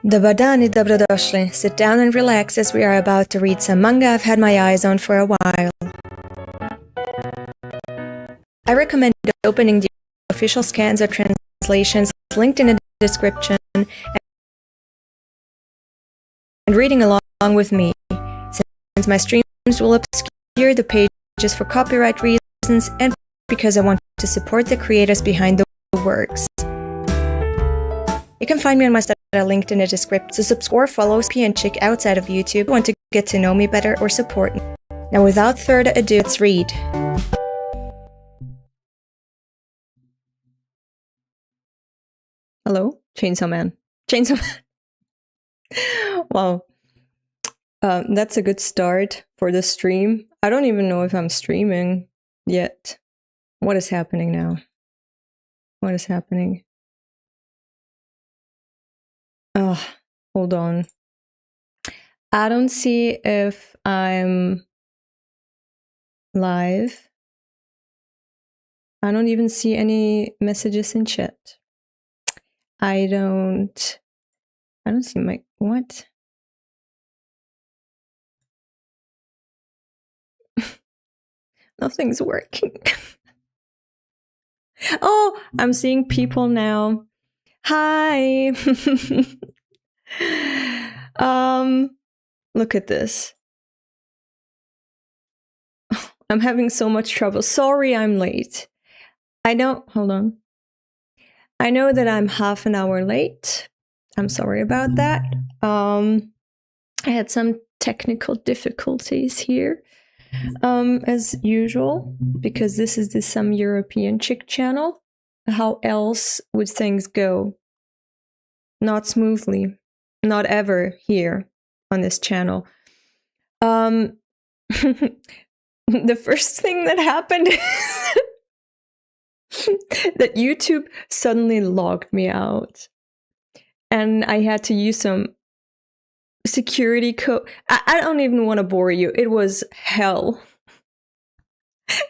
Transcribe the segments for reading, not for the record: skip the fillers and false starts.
Dobar dan I dobrodošli. Sit down and relax as we are about to read some manga I've had my eyes on for a while. I recommend opening the official scans or translations linked in the description and reading along with me, since my streams will obscure the pages for copyright reasons and because I want to support the creators behind the works. You can find me on my stuff linked in the description, so subscribe or follow me and check outside of YouTube if you want to get to know me better or support me. Now without further ado, let's read. Hello? Chainsaw Man. Chainsaw Man. Wow. That's a good start for the stream. I don't even know if I'm streaming yet. What is happening now? What is happening? Hold on. I don't see if I'm live. I don't even see any messages in chat. I don't see my, what? Nothing's working. Oh, I'm seeing people now. Hi. Look at this. I'm having so much trouble. Sorry I'm late. I know, hold on. I know that I'm half an hour late. I'm sorry about that. I had some technical difficulties here, as usual, because this is the Some European Chick channel. How else would things go? Not smoothly. Not ever here on this channel. The first thing that happened is that YouTube suddenly logged me out. And I had to use some security code. I don't even want to bore you. It was hell.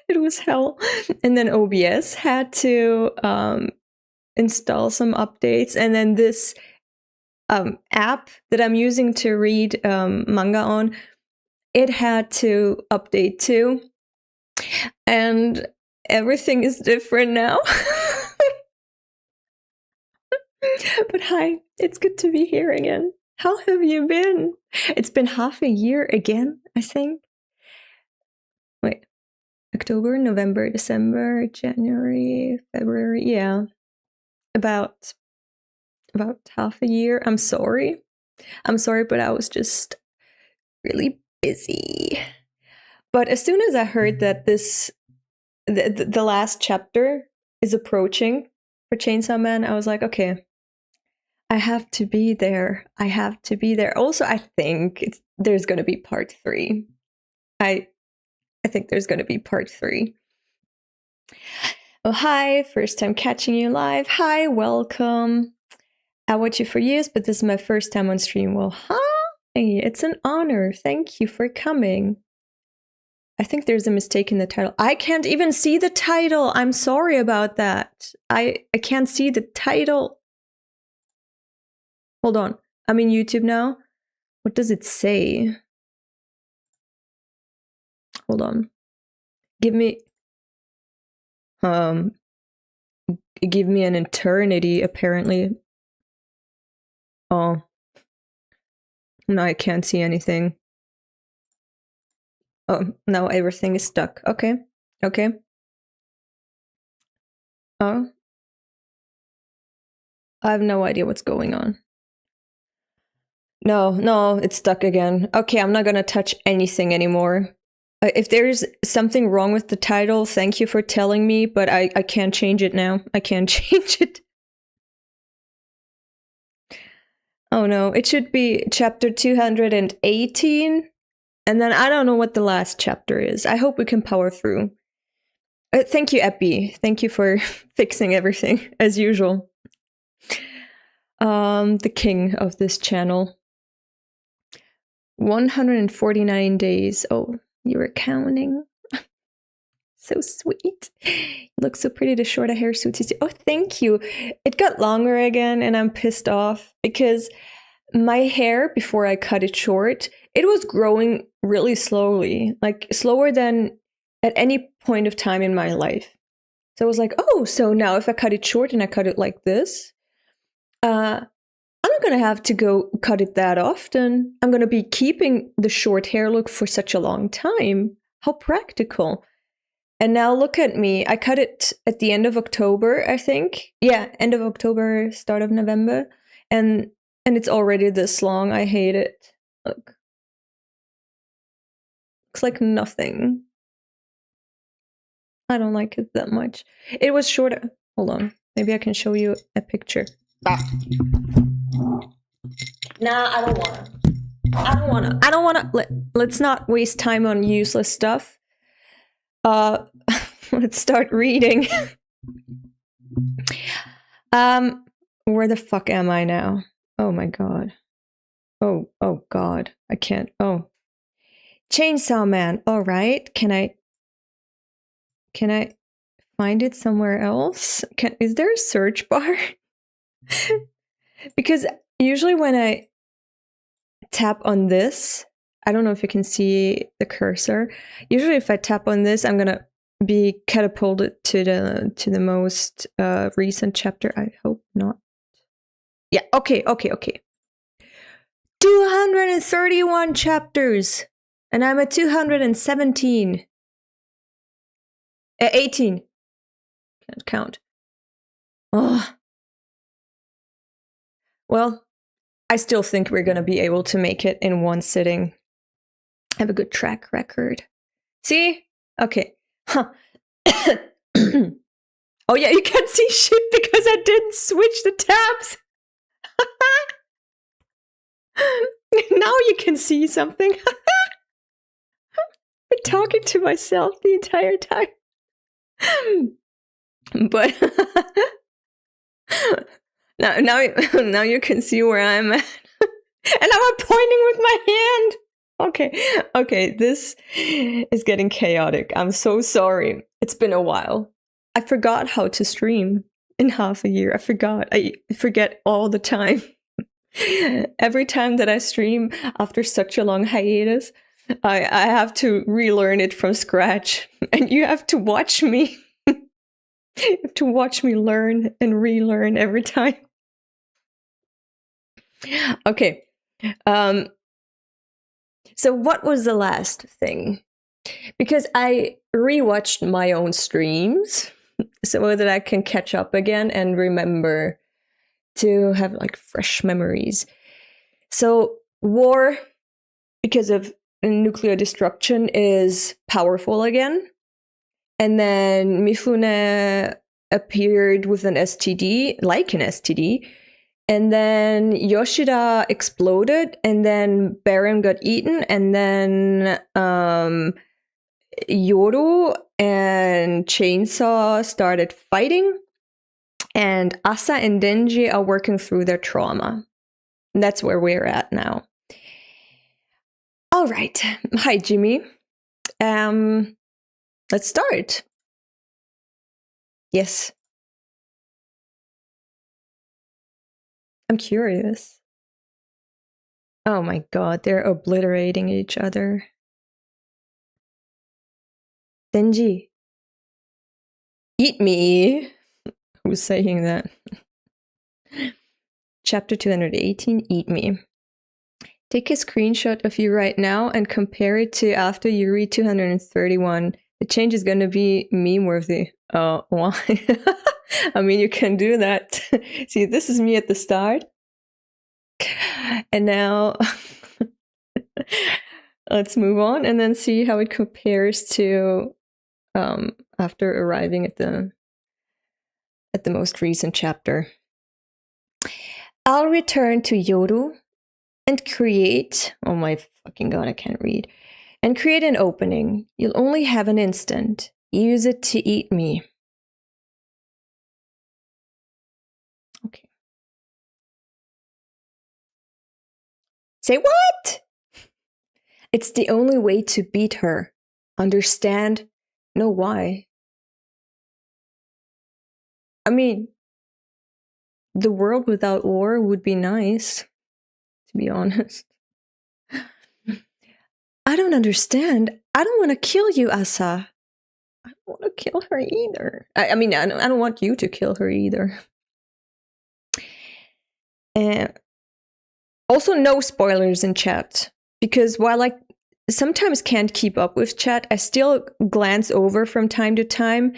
It was hell. And then OBS had to install some updates. And then this app that I'm using to read manga on, it had to update too. And everything is different now. But hi, it's good to be here again. How have you been? It's been half a year again, I think. Wait, October, November, December, January, February, yeah. About half a year. I'm sorry, but I was just really busy. But as soon as I heard that the last chapter is approaching for Chainsaw Man, I was like, okay, I have to be there. I have to be there. Also, I think there's going to be part 3. I think there's going to be part 3. Oh, hi, first time catching you live. Hi, welcome. I watch you for years, but this is my first time on stream. Well, hi, it's an honor. Thank you for coming. I think there's a mistake in the title. I can't even see the title. I'm sorry about that. I can't see the title. Hold on. I'm in YouTube now. What does it say? Hold on. Give me an eternity, apparently. Oh. No, I can't see anything. Oh, now everything is stuck. Okay. Okay. Oh. I have no idea what's going on. No, it's stuck again. Okay, I'm not gonna touch anything anymore. If there's something wrong with the title, thank you for telling me, but I can't change it now. I can't change it. Oh no, it should be chapter 218. And then I don't know what the last chapter is. I hope we can power through. Thank you, Epi. Thank you for fixing everything, as usual. The king of this channel. 149 days. Oh, you were counting. So sweet. You look so pretty. The shorter hair suits you. Oh, thank you. It got longer again, and I'm pissed off because my hair, before I cut it short, it was growing really slowly, like slower than at any point of time in my life. So I was like, oh, so now if I cut it short and I cut it like this, I'm not going to have to go cut it that often. I'm going to be keeping the short hair look for such a long time. How practical. And now look at me. I cut it at the end of October, I think. Yeah, end of October, start of November. And it's already this long. I hate it. Look. Looks like nothing. I don't like it that much. It was shorter. Hold on. Maybe I can show you a picture. Ah. Nah, I don't wanna. Let's not waste time on useless stuff. Let's start reading. Where the fuck am I now? Oh my god. Oh god. I can't. Oh. Chainsaw Man. All right. Can I find it somewhere else? Is there a search bar? Because usually when I tap on this, I don't know if you can see the cursor. Usually if I tap on this, I'm gonna be catapulted to the most recent chapter. I hope not. Yeah, okay. 231 chapters. And I'm at 217. 18. Can't count. Oh. Well, I still think we're gonna be able to make it in one sitting. I have a good track record. See? Okay. Huh. Oh yeah, you can't see shit because I didn't switch the tabs. Now you can see something. I'm talking to myself the entire time. But now you can see where I'm at. And I'm pointing with my hand. Okay, this is getting chaotic. I'm so sorry. It's been a while. I forgot how to stream in half a year. I forget all the time. Every time that I stream after such a long hiatus, I have to relearn it from scratch. And you have to watch me. You have to watch me learn and relearn every time. Okay. So what was the last thing? Because I rewatched my own streams so that I can catch up again and remember to have like fresh memories. So war, because of nuclear destruction, is powerful again. And then Mifune appeared with an STD, like an STD. And then Yoshida exploded, and then Baron got eaten, and then Yoru and Chainsaw started fighting, and Asa and Denji are working through their trauma. And that's where we're at now. All right. Hi, Jimmy. Let's start. Yes. I'm curious. Oh my god, they're obliterating each other. Denji. Eat me. Who's saying that? Chapter 218, Eat Me. Take a screenshot of you right now and compare it to after you read 231. The change is going to be meme worthy. Oh, why? I mean, you can do that. See, this is me at the start. And now let's move on and then see how it compares to after arriving at the most recent chapter. I'll return to Yoru and create, oh my fucking god, I can't read, and create an opening. You'll only have an instant. Use it to eat me. Okay. Say what? It's the only way to beat her. Understand? Know why? I mean, the world without war would be nice. to be honest. I don't understand. I don't want to kill you, Asa. I don't want to kill her either. I mean, I don't want you to kill her either. And also, no spoilers in chat. Because while I sometimes can't keep up with chat, I still glance over from time to time.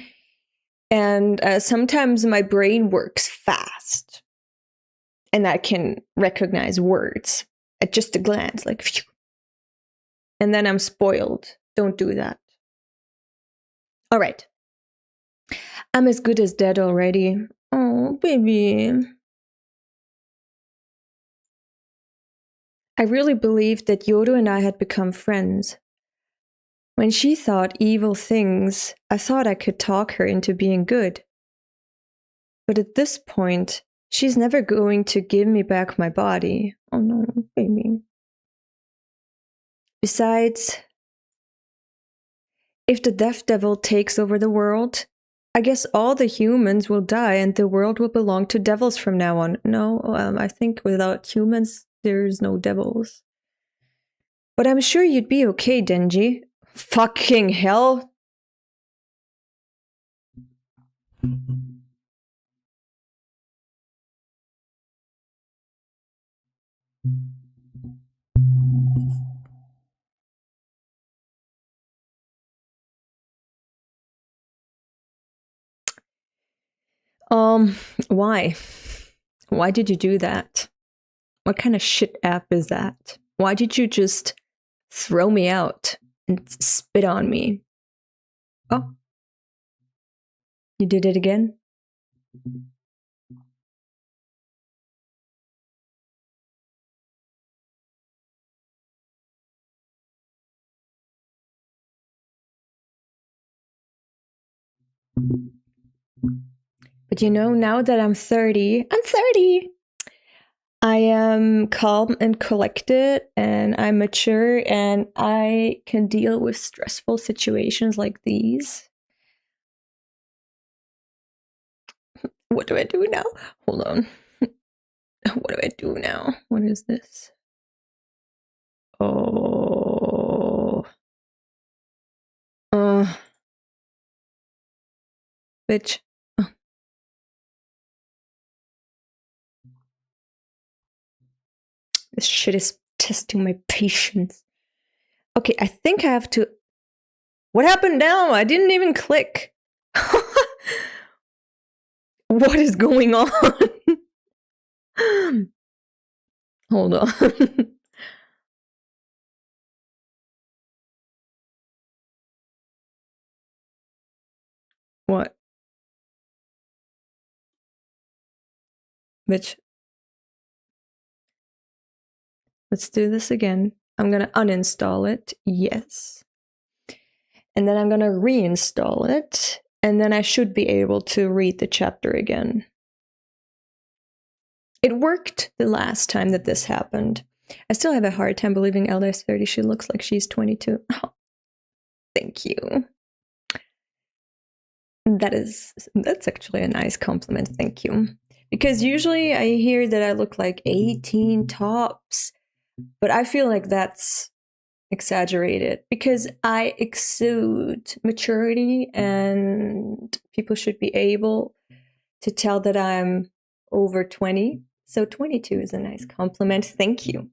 And sometimes my brain works fast. And I can recognize words at just a glance, like, phew. And then I'm spoiled. Don't do that. All right. I'm as good as dead already. Oh, baby. I really believed that Yodo and I had become friends. When she thought evil things, I thought I could talk her into being good. But at this point, she's never going to give me back my body. Oh no, baby. Besides, if the Death Devil takes over the world, I guess all the humans will die and the world will belong to devils from now on. No, I think without humans, there's no devils. But I'm sure you'd be okay, Denji. Fucking hell. Why? Why did you do that? What kind of shit app is that? Why did you just throw me out and spit on me? Oh. You did it again? But you know, now that I'm 30, I am calm and collected, and I'm mature, and I can deal with stressful situations like these. What do I do now? Hold on. What do I do now? What is this? Oh. Bitch. Oh. This shit is testing my patience. Okay, I think I have to... What happened now? I didn't even click. What is going on? Hold on. What? Bitch. Let's do this again. I'm gonna uninstall it. Yes. And then I'm gonna reinstall it. And then I should be able to read the chapter again. It worked the last time that this happened. I still have a hard time believing Elda is 30. She looks like she's 22. Oh, thank you. That's actually a nice compliment. Thank you. Because usually I hear that I look like 18 tops, but I feel like that's exaggerated because I exude maturity and people should be able to tell that I'm over 20. So 22 is a nice compliment. Thank you.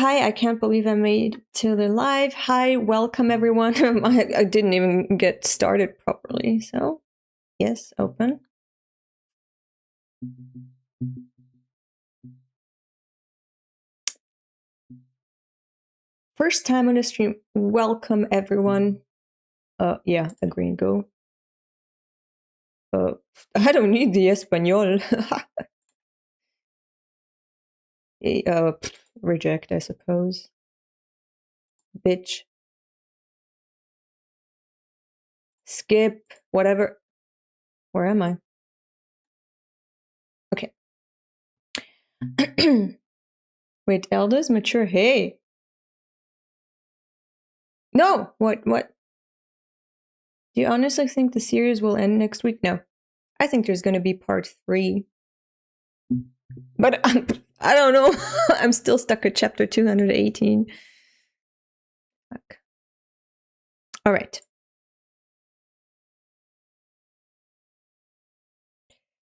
Hi, I can't believe I made it to the live. Hi, welcome everyone. I didn't even get started properly, so yes, open. First time on the stream. Welcome everyone. Yeah, agree and go. I don't need the Espanol. Reject, I suppose. Bitch. Skip. Whatever. Where am I? Okay. Wait, Elda's mature. Hey. No. What? Do you honestly think the series will end next week? No. I think there's going to be part 3. But I don't know. I'm still stuck at chapter 218. Fuck. All right.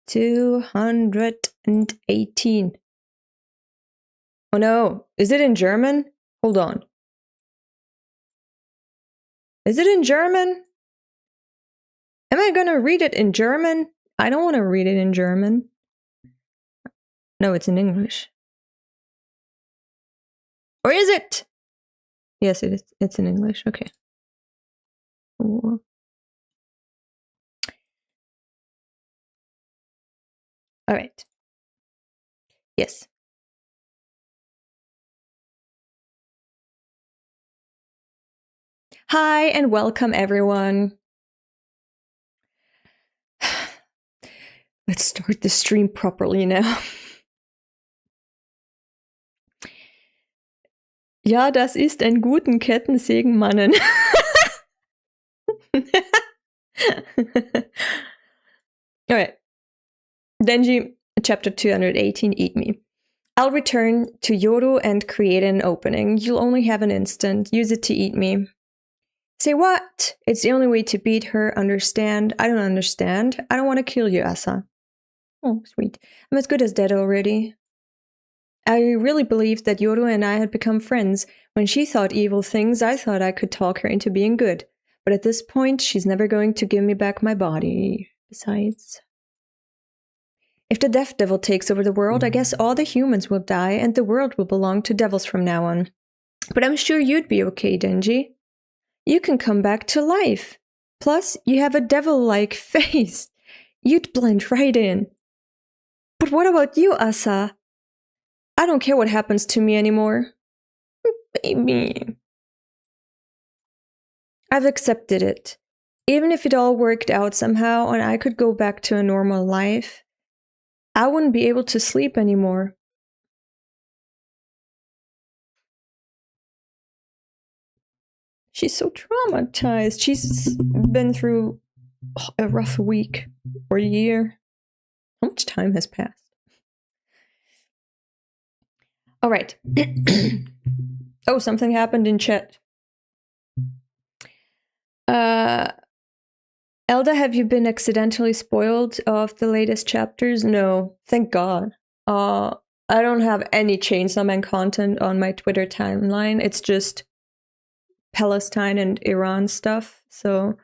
218. Oh no. Is it in German? Hold on. Is it in German? Am I gonna read it in German? I don't want to read it in German. No, it's in English. Or is it? Yes, it is. It's in English. Okay. Ooh. All right. Yes. Hi and welcome everyone. Let's start the stream properly now. Ja, das ist ein guten Kettensägenmannen. Alright. Denji, chapter 218, Eat Me. I'll return to Yoru and create an opening. You'll only have an instant. Use it to eat me. Say what? It's the only way to beat her. Understand? I don't understand. I don't want to kill you, Asa. Oh, sweet. I'm as good as dead already. I really believed that Yoru and I had become friends. When she thought evil things, I thought I could talk her into being good. But at this point, she's never going to give me back my body. Besides... If the Death Devil takes over the world, I guess all the humans will die and the world will belong to devils from now on. But I'm sure you'd be okay, Denji. You can come back to life. Plus, you have a devil-like face. You'd blend right in. But what about you, Asa? I don't care what happens to me anymore. Baby. I've accepted it. Even if it all worked out somehow and I could go back to a normal life, I wouldn't be able to sleep anymore. She's so traumatized. She's been through a rough week or a year. How much time has passed? All right. Oh, something happened in chat. Elda, have you been accidentally spoiled of the latest chapters? No, thank God. I don't have any Chainsaw Man content on my Twitter timeline. It's just Palestine and Iran stuff, so...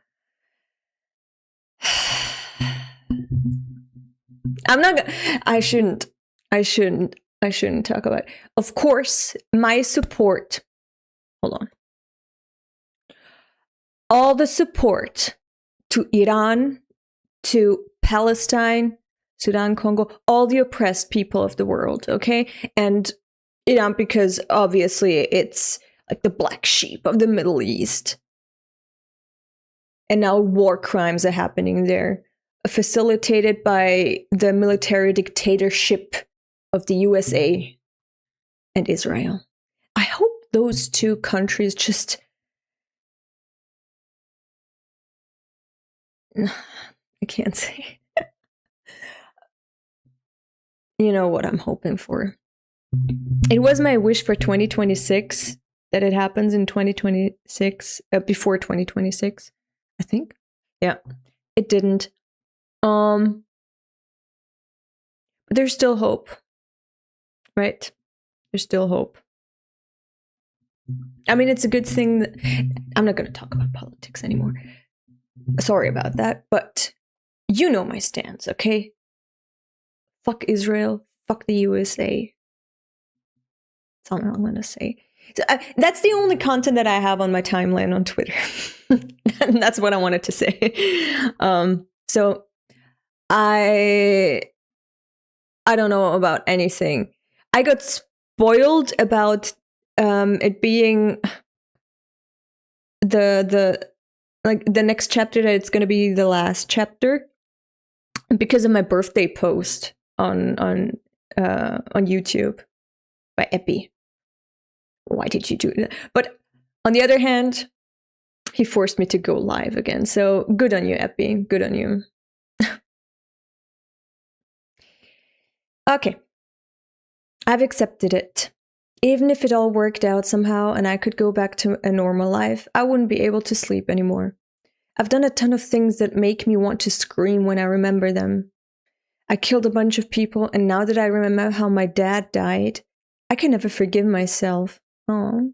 I'm not gonna... I shouldn't talk about it. Of course, my support... Hold on. All the support to Iran, to Palestine, Sudan, Congo, all the oppressed people of the world, okay? And Iran, because obviously it's like the black sheep of the Middle East. And now war crimes are happening there, facilitated by the military dictatorship of the USA and Israel. I hope those two countries just... I can't say. You know what I'm hoping for. It was my wish for 2026 that it happens in 2026, before 2026, I think. Yeah, it didn't. But there's still hope, right? There's still hope. I mean, it's a good thing that... I'm not going to talk about politics anymore. Sorry about that, but you know my stance, okay? Fuck Israel, fuck the USA. That's all I'm gonna say. So, that's the only content that I have on my timeline on Twitter. That's what I wanted to say. So I don't know about anything. I got spoiled about it being the next chapter, that it's gonna be the last chapter, because of my birthday post on YouTube by Epi. Why did you do that? But on the other hand, He forced me to go live again, so good on you, Epi. Good on you. Okay. I've accepted it. Even if it all worked out somehow and I could go back to a normal life, I wouldn't be able to sleep anymore. I've done a ton of things that make me want to scream when I remember them. I killed a bunch of people, and now that I remember how my dad died, I can never forgive myself. Oh,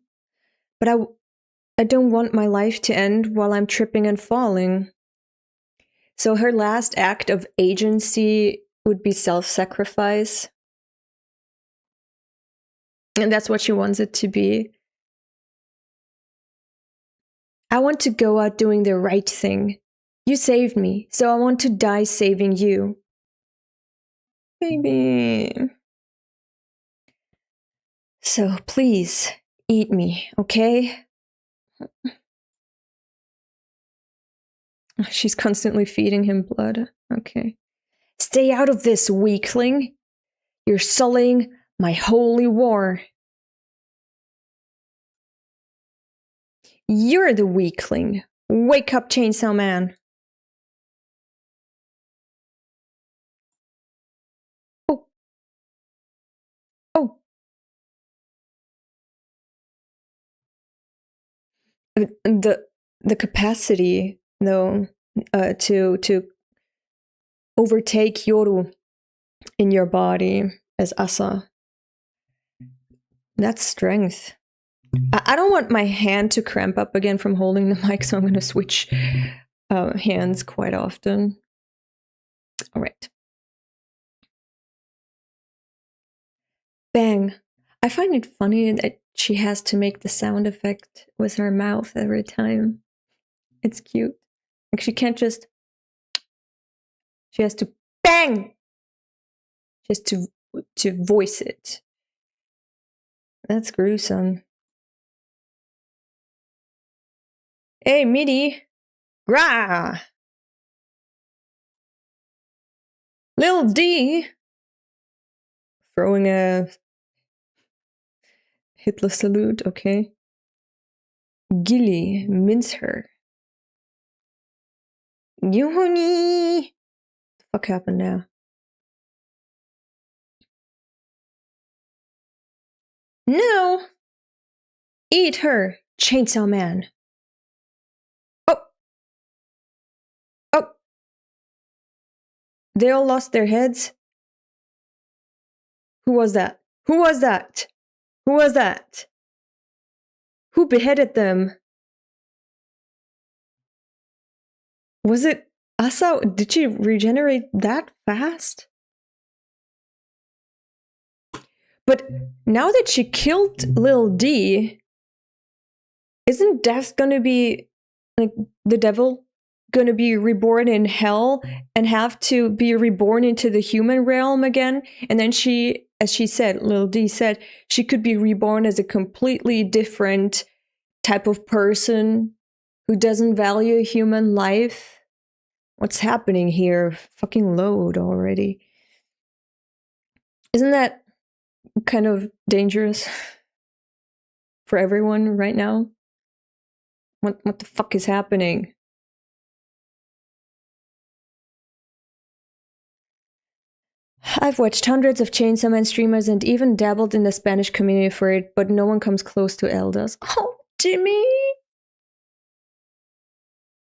but I don't want my life to end while I'm tripping and falling. So her last act of agency would be self-sacrifice. And that's what she wants it to be. I want to go out doing the right thing. You saved me, so I want to die saving you. Baby. So please, eat me, okay? She's constantly feeding him blood. Okay. Stay out of this, weakling. You're sullying my holy war. You're the weakling. Wake up, Chainsaw Man. Oh. Oh. The capacity, though, to overtake Yoru in your body as Asa. That's strength. I don't want my hand to cramp up again from holding the mic, so I'm going to switch hands quite often. All right. Bang. I find it funny that she has to make the sound effect with her mouth every time. It's cute. Like she can't just... She has to bang! Just to voice it. That's gruesome. Hey, Midi! Grah! Lil D! Throwing a Hitler salute, okay. Gilly, mince her. Yuhuni! What the fuck happened now? No! Eat her, Chainsaw Man. Oh! Oh! They all lost their heads? Who was that? Who was that? Who was that? Who beheaded them? Was it Asa? Did she regenerate that fast? But now that she killed Lil D, isn't Death gonna be, like, the devil gonna be reborn in hell and have to be reborn into the human realm again? And then she, as she said, Lil D said, she could be reborn as a completely different type of person who doesn't value human life. What's happening here? Fucking load already. Isn't that kind of dangerous for everyone right now? What the fuck is happening? I've watched hundreds of Chainsaw Man streamers and even dabbled in the Spanish community for it, but no one comes close to Eldas. Oh, Jimmy!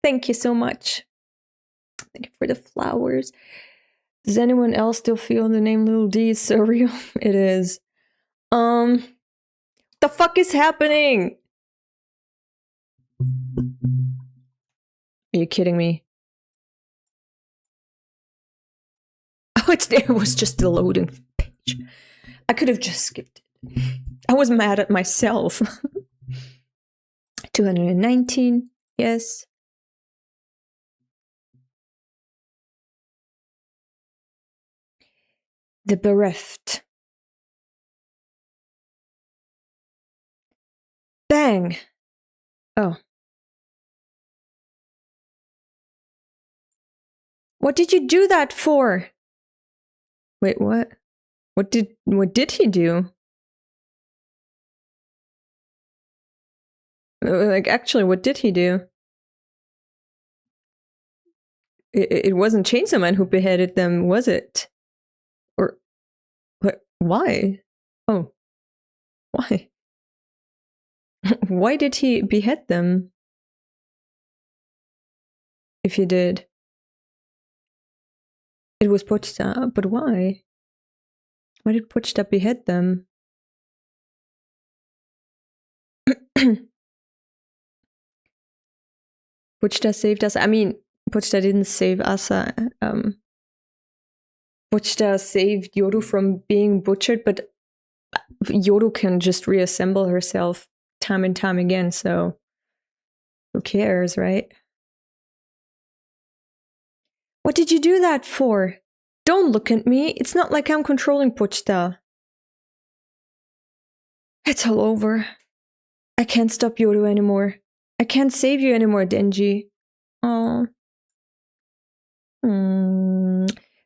Thank you so much. Thank you for the flowers. Does anyone else still feel the name Lil D is so real? It is. The fuck is happening? Are you kidding me? Oh, it was just the loading page. I could have just skipped it. I was mad at myself. 219, yes. The bereft. Bang! Oh. What did you do that for? Wait, what? What did he do? Like, actually, what did he do? It wasn't Chainsaw Man who beheaded them, was it? Or what? Why? Oh, why? Why did he behead them? If he did. It was Pochita, but why? Why did Pochita behead them? Pochita saved us. I mean, Pochita didn't save Asa. Pochita saved Yoru from being butchered, but Yoru can just reassemble herself time and time again, so who cares, right? What did you do that for? Don't look at me. It's not like I'm controlling Pochita. It's all over. I can't stop Yoru anymore. I can't save you anymore, Denji. Oh.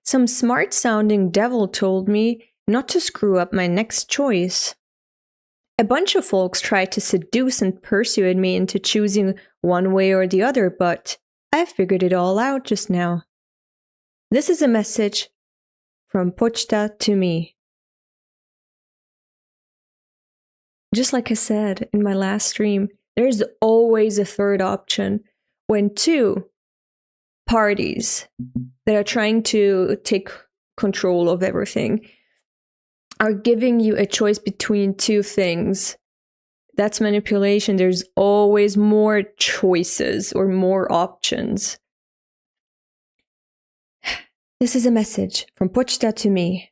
Some smart-sounding devil told me not to screw up my next choice. A bunch of folks tried to seduce and persuade me into choosing one way or the other, but I figured it all out just now. This is a message from Pochita to me. Just like I said in my last stream, there's always a third option when two parties that are trying to take control of everything are giving you a choice between two things. That's manipulation. There's always more choices or more options. This is a message from Pochita to me.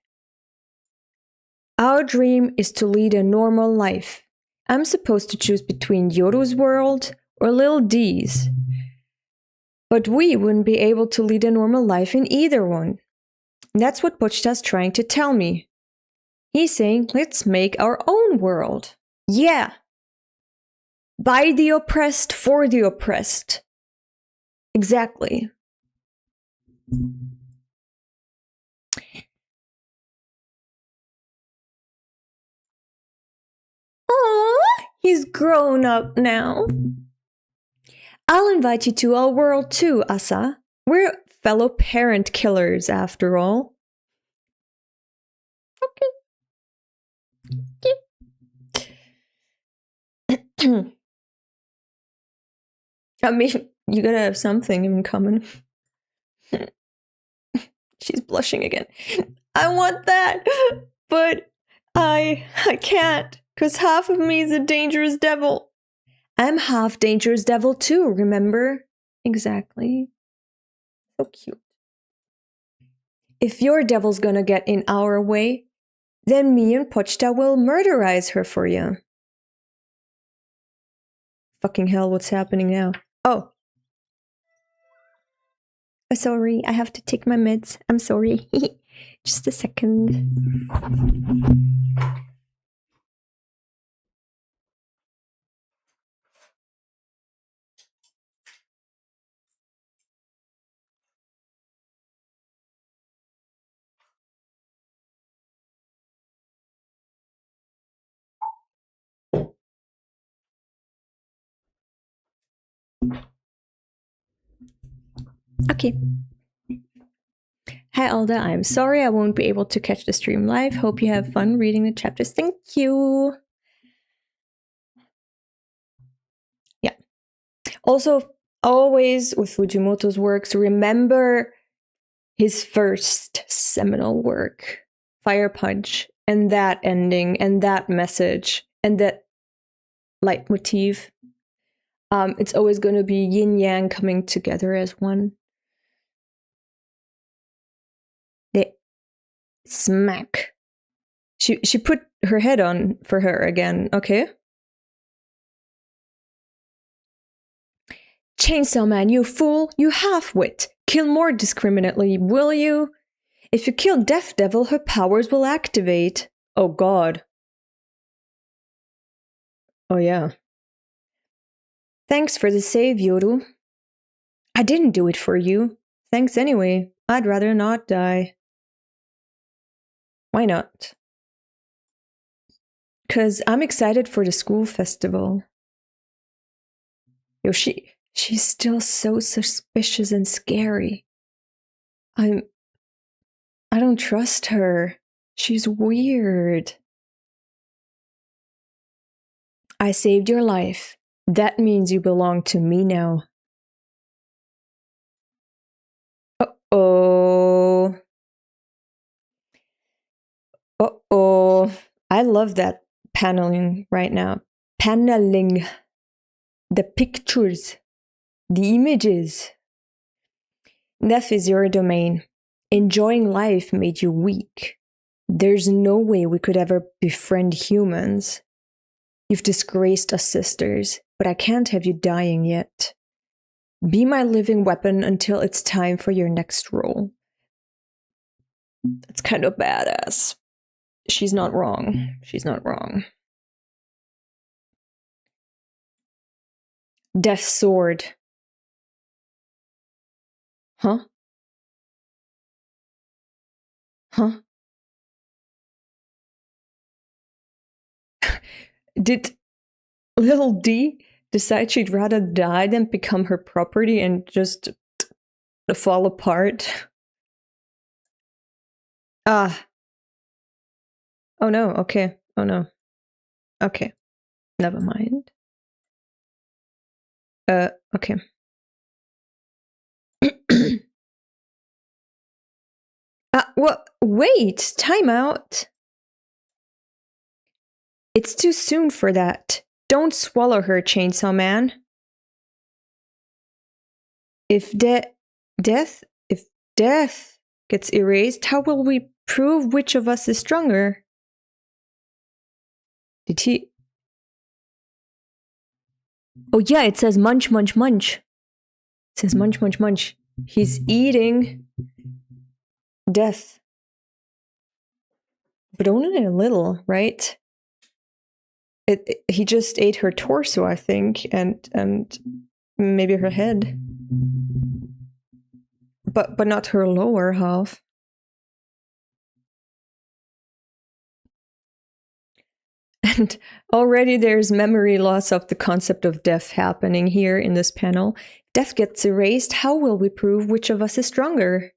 Our dream is to lead a normal life. I'm supposed to choose between Yoru's world or Lil D's. But we wouldn't be able to lead a normal life in either one. That's what Pochita's trying to tell me. He's saying, let's make our own world. Yeah. By the oppressed, for the oppressed. Exactly. Aww, he's grown up now. I'll invite you to our world too, Asa. We're fellow parent killers, after all. Okay. I mean, you gotta have something in common. She's blushing again. I want that, but I can't, because half of me is a dangerous devil. I'm half dangerous devil too, remember? Exactly. So cute. If your devil's gonna get in our way, then me and Pochita will murderize her for you. Fucking hell, what's happening now? Oh. Sorry, I have to take my meds. I'm sorry. Just a second. Okay. Hi Alda, I'm sorry I won't be able to catch the stream live. Hope you have fun reading the chapters. Thank you. Yeah. Also, always with Fujimoto's works, remember his first seminal work, Fire Punch, and that ending, and that message, and that leitmotif. It's always going to be yin-yang coming together as one. They smack. She put her head on for her again, okay? Chainsaw Man, you fool, you half-wit. Kill more discriminately, will you? If you kill Death Devil, her powers will activate. Oh god. Oh yeah. Thanks for the save, Yoru. I didn't do it for you. Thanks anyway. I'd rather not die. Why not? 'Cause I'm excited for the school festival. Yo, she's still so suspicious and scary. I don't trust her. She's weird. I saved your life. That means you belong to me now. Uh-oh. Uh-oh. I love that paneling right now. Paneling. The pictures. The images. Death is your domain. Enjoying life made you weak. There's no way we could ever befriend humans. You've disgraced us sisters, but I can't have you dying yet. Be my living weapon until it's time for your next role. That's kind of badass. She's not wrong. She's not wrong. Death's sword. Huh? Huh? Did little D decide she'd rather die than become her property and just fall apart? Ah. Oh no, okay. Oh no. Okay. Never mind. Okay. What? Wait! Time out! It's too soon for that. Don't swallow her, Chainsaw Man. If death gets erased, how will we prove which of us is stronger? Did he? Oh yeah, it says munch, munch, munch. It says munch, munch, munch. He's eating death. But only a little, right? He just ate her torso, I think, and maybe her head. But not her lower half. And already there's memory loss of the concept of death happening here in this panel. Death gets erased. How will we prove which of us is stronger?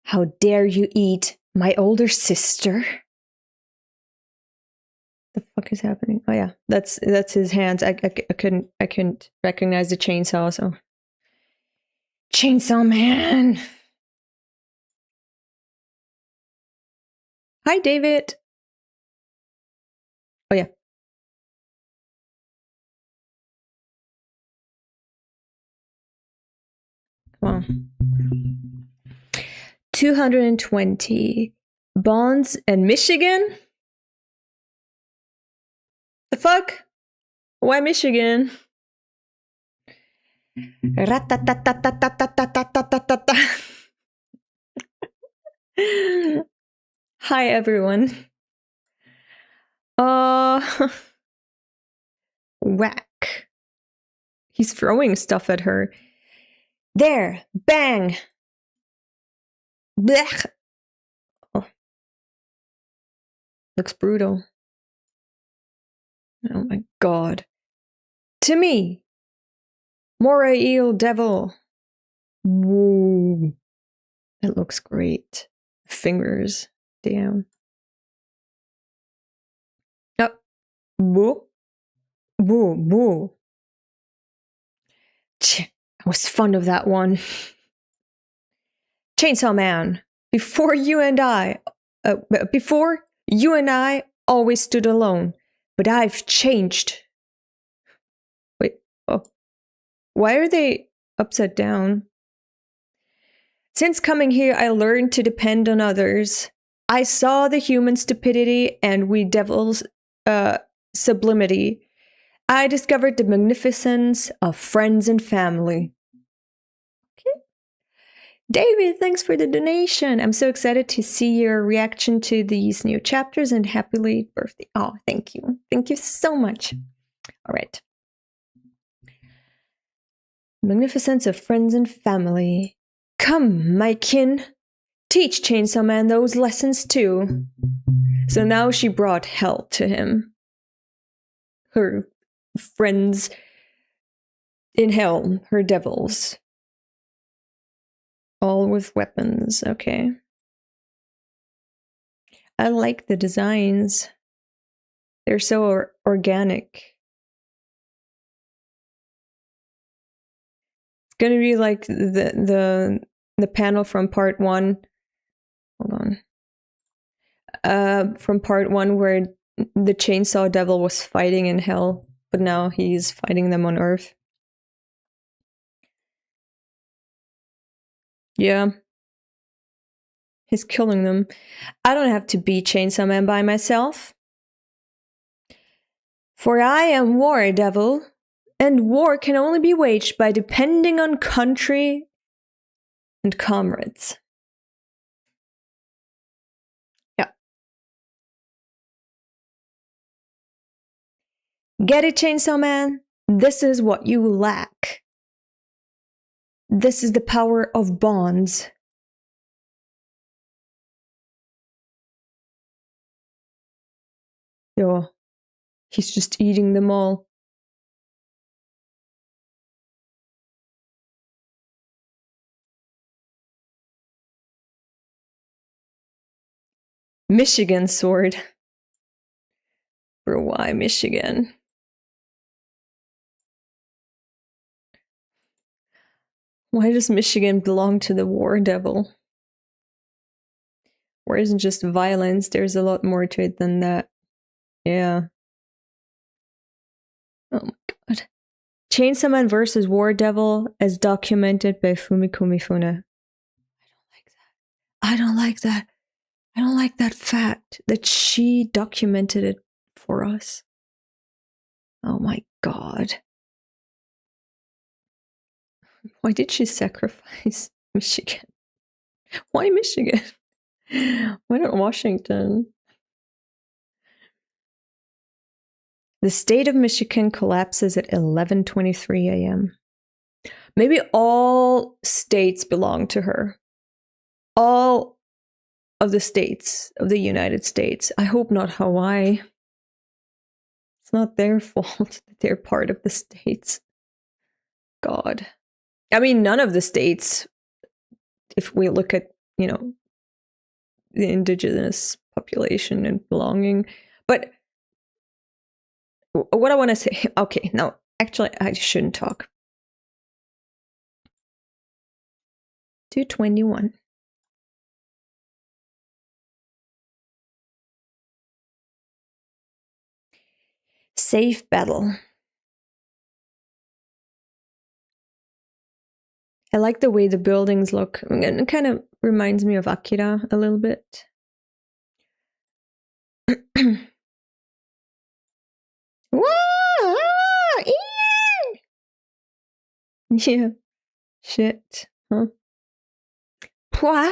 How dare you eat my older sister? The fuck is happening? Oh yeah, that's his hands. I couldn't recognize the chainsaw, so Chainsaw Man. Hi, David. Oh yeah. Come on. 220 bonds and Michigan. The fuck? Why Michigan? Hi everyone. Whack. He's throwing stuff at her. There, bang. Blech. Oh. Looks brutal. Oh my god. To me. Mora eel devil. Woo. It looks great. Fingers. Damn. Oh. Woo. Woo. Woo. I was fond of that one. Chainsaw Man. Before you and I always stood alone, but I've changed. Wait, oh. Why are they upside down? Since coming here, I learned to depend on others. I saw the human stupidity and we devils' sublimity. I discovered the magnificence of friends and family. Okay. David, thanks for the donation. I'm so excited to see your reaction to these new chapters and happy late birthday. Oh, thank you. Thank you so much. All right. Magnificence of friends and family. Come, my kin. Teach Chainsaw Man those lessons too. So now she brought hell to him. Her friends in hell, her devils. All with weapons, okay. I like the designs. They're so organic. It's gonna be like the panel from part 1. Hold on. From part 1 where the chainsaw devil was fighting in hell, but now he's fighting them on Earth. Yeah. He's killing them. I don't have to be Chainsaw Man by myself. For I am War Devil, and war can only be waged by depending on country and comrades. Yeah. Get it, Chainsaw Man? This is what you lack. This is the power of bonds. Yo, he's just eating them all. Michigan sword. Bro, why Michigan? Why does Michigan belong to the War Devil? War isn't just violence, there's a lot more to it than that. Yeah. Oh my god. Chainsaw Man versus War Devil as documented by Fumiko Mifune. I don't like that. I don't like that fact that she documented it for us. Oh my god. Why did she sacrifice Michigan? Why Michigan? Why not Washington? The state of Michigan collapses at 11:23 a.m. Maybe all states belong to her. All of the states of the United States. I hope not Hawaii. It's not their fault that they're part of the states. God. I mean, none of the states, if we look at, you know, the indigenous population and belonging. But what I want to say, okay, no, actually, I shouldn't talk. 221. Safe battle. I like the way the buildings look. It kind of reminds me of Akira a little bit. Yeah. Shit. Huh? Pwa?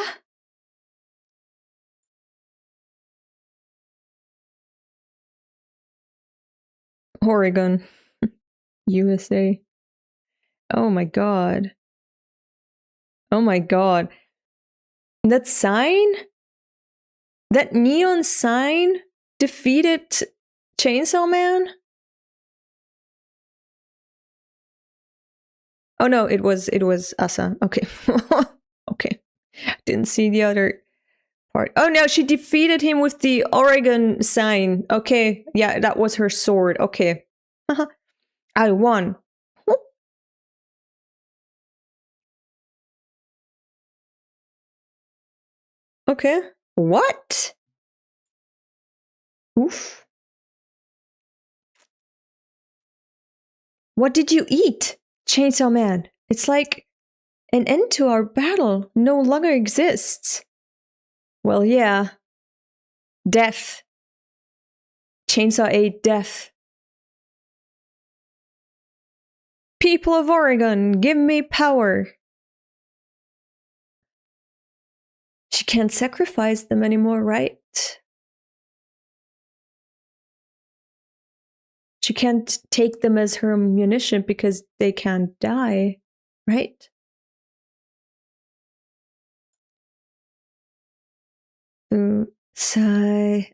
Oregon. USA. Oh my god. Oh my god. That sign? That neon sign defeated Chainsaw Man? Oh no, it was Asa. Okay. Okay. Didn't see the other part. Oh no, she defeated him with the Oregon sign. Okay. Yeah, that was her sword. Okay. I won. Okay. What? Oof. What did you eat, Chainsaw Man? It's like an end to our battle no longer exists. Well, yeah. Death. Chainsaw ate death. People of Oregon, give me power. She can't sacrifice them anymore, right? She can't take them as her ammunition because they can't die, right? Sigh.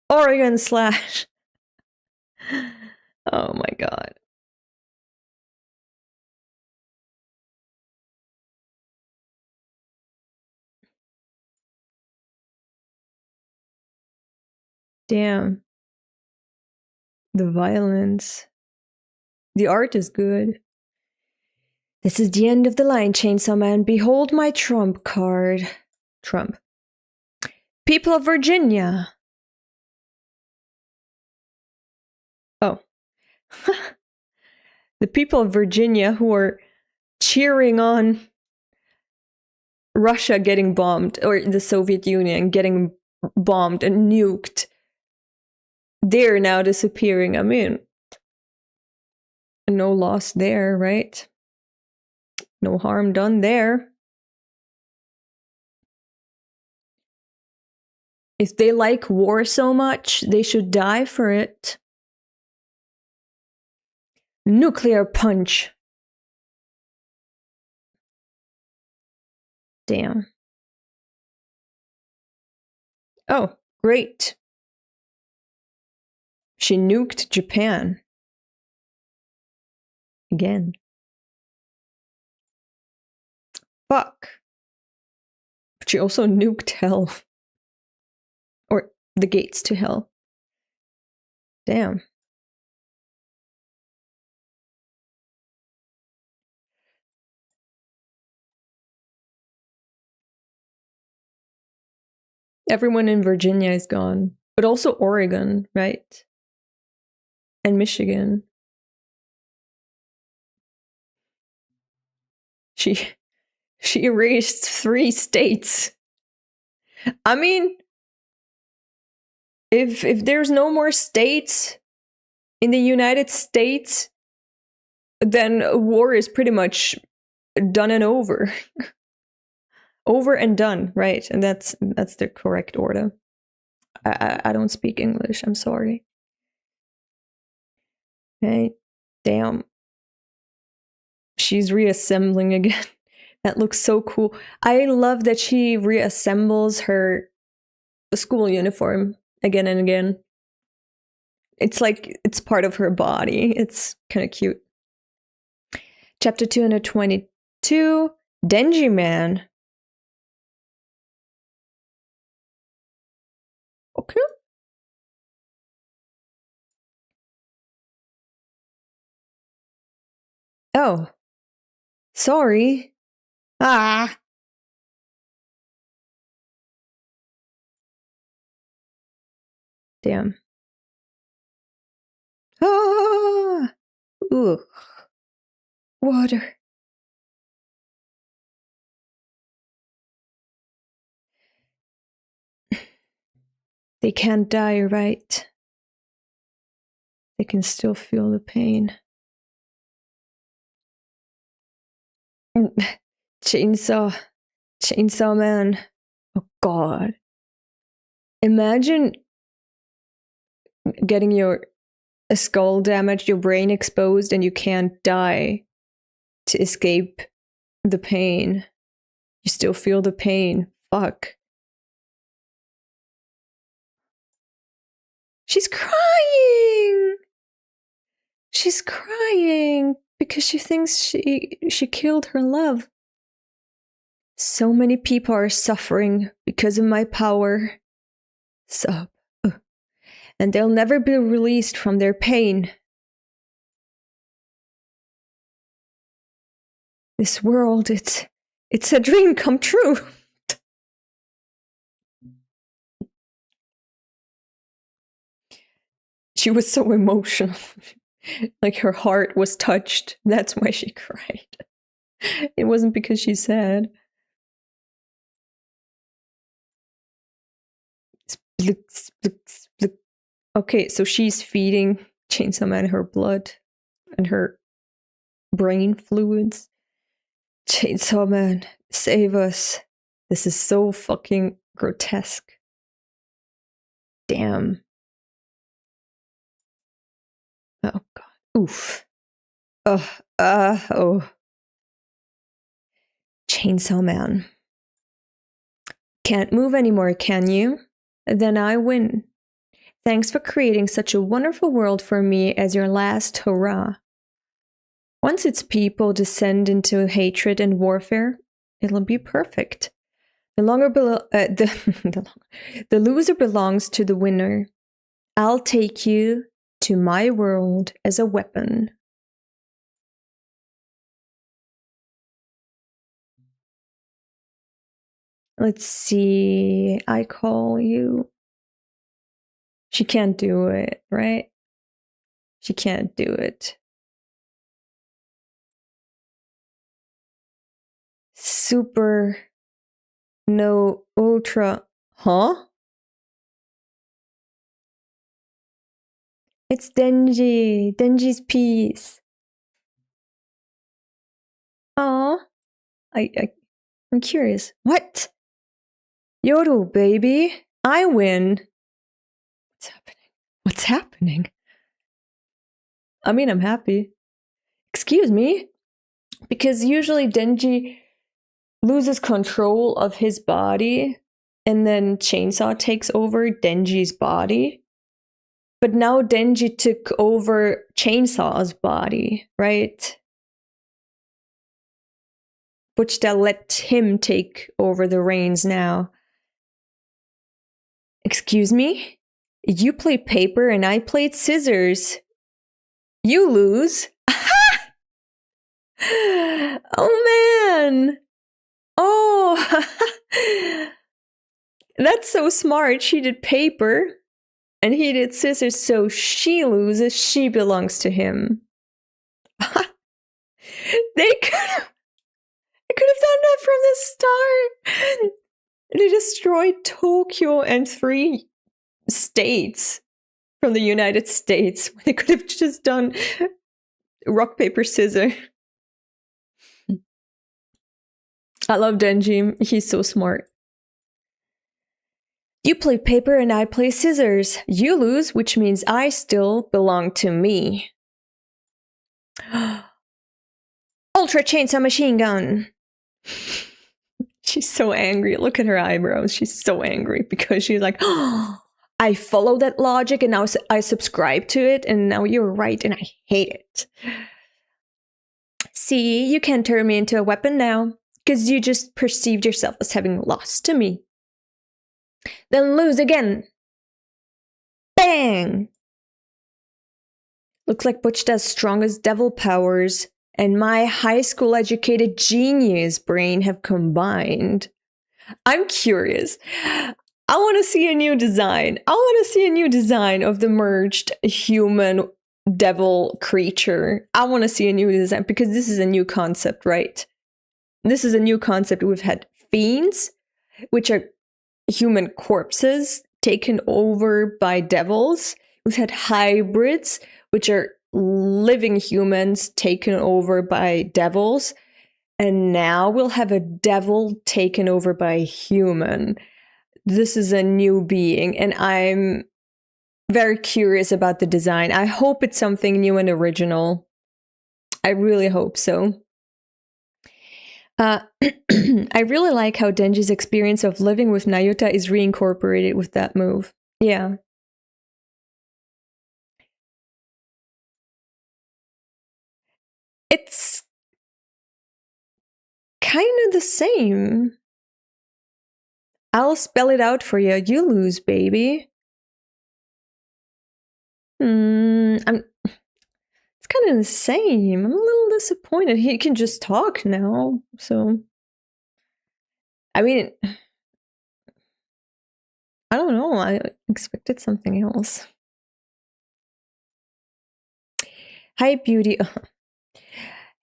Oregon slash. Oh my god. Damn. The violence. The art is good. This is the end of the line, Chainsaw Man. Behold my trump card. Trump. People of Virginia. Oh. The people of Virginia who are cheering on Russia getting bombed, or the Soviet Union getting bombed and nuked, they're now disappearing. I mean, no loss there, right? No harm done there. If they like war so much, they should die for it. Nuclear punch. Damn. Oh, great. She nuked Japan. Again. Fuck. But she also nuked hell. Or the gates to hell. Damn. Everyone in Virginia is gone. But also Oregon, right? And Michigan. She erased 3 states. I mean, if there's no more states in the United States, then war is pretty much done and over. Over and done, right? And that's the correct order. I don't speak English, I'm sorry. Hey, damn. She's reassembling again. That looks so cool. I love that she reassembles her school uniform again and again. It's like it's part of her body. It's kind of cute. Chapter 222, Denji Man. Okay. Oh. Sorry. Ah. Damn. Ah. Ugh. Water. They can't die, right? They can still feel the pain. Chainsaw Man. Oh God. Imagine getting your skull damaged, your brain exposed, and you can't die to escape the pain. You still feel the pain. Fuck. She's crying! She's crying because she thinks she killed her love. So many people are suffering because of my power. And they'll never be released from their pain. This world, it's a dream come true. She was so emotional. Like her heart was touched. That's why she cried. It wasn't because she's sad. Okay, so she's feeding Chainsaw Man her blood and her brain fluids. Chainsaw Man, save us. This is so fucking grotesque. Damn. Oh God. Oof. Oh. Chainsaw Man. Can't move anymore, can you? Then I win. Thanks for creating such a wonderful world for me as your last hurrah. Once its people descend into hatred and warfare, it'll be perfect. The loser belongs to the winner. I'll take you to my world as a weapon. Let's see. I call you. She can't do it, right? She can't do it. Super. No ultra. Huh? It's Denji. Denji's piece. Aw. I'm curious. What? Yoru, baby. I win. What's happening? What's happening? I mean, I'm happy. Excuse me? Because usually Denji loses control of his body and then Chainsaw takes over Denji's body. But now Denji took over Chainsaw's body, right? Which they'll let him take over the reins now. Excuse me? You played paper and I played scissors. You lose. Oh man. Oh. That's so smart. She did paper and he did scissors, so she loses. She belongs to him. They could have done that from the start. They destroyed Tokyo and 3 states from the United States. They could have just done rock, paper, scissors. I love Denji. He's so smart. You play paper and I play scissors. You lose, which means I still belong to me. Ultra Chainsaw Machine Gun. She's so angry. Look at her eyebrows. She's so angry because she's like, oh, I follow that logic and now I subscribe to it and now you're right and I hate it. See, you can't turn me into a weapon now because you just perceived yourself as having lost to me. Then lose again. Bang! Looks like Butchda's strongest devil powers and my high school educated genius brain have combined. I'm curious. I want to see a new design. I want to see a new design of the merged human devil creature. I want to see a new design because this is a new concept, right? This is a new concept. We've had fiends, which are human corpses taken over by devils. We've had hybrids, which are living humans taken over by devils. And now we'll have a devil taken over by a human. This is a new being, and I'm very curious about the design. I hope it's something new and original. I really hope so. I really like how Denji's experience of living with Nayuta is reincorporated with that move. Yeah. It's kind of the same. I'll spell it out for you. You lose, baby. It's kind of the same. I'm a little disappointed. He can just talk now, so... I mean... I don't know. I expected something else. Hi, Beauty.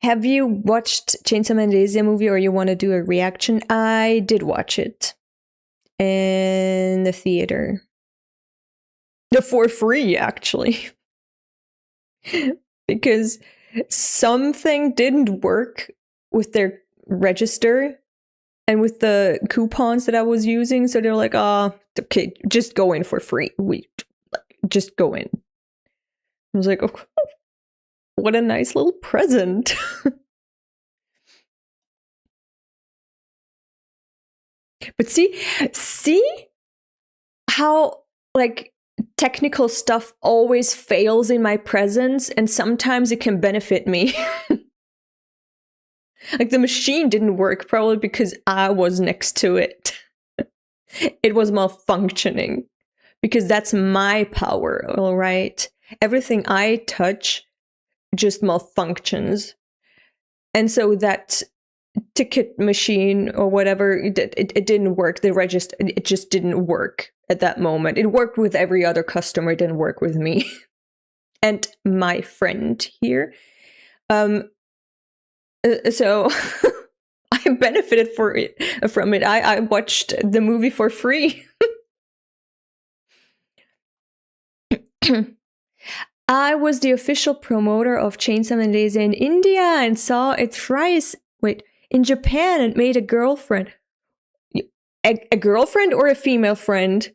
Have you watched Chainsaw Man movie or you want to do a reaction? I did watch it. In the theater. For free, actually. Because something didn't work with their register and with the coupons that I was using. So they're like, okay, just go in for free. Just go in. I was like, oh, what a nice little present. But see how, like, technical stuff always fails in my presence, and sometimes it can benefit me. Like, the machine didn't work, probably because I was next to it. It was malfunctioning. because that's my power, all right? Everything I touch just malfunctions. And so that ticket machine or whatever, it didn't work. It just didn't work at that moment. It worked with every other customer, it didn't work with me. And my friend here. So I benefited from it. I watched the movie for free. I was the official promoter of Chainsaw Man Days in India and saw it thrice. Wait, in Japan and made a girlfriend. A girlfriend or a female friend?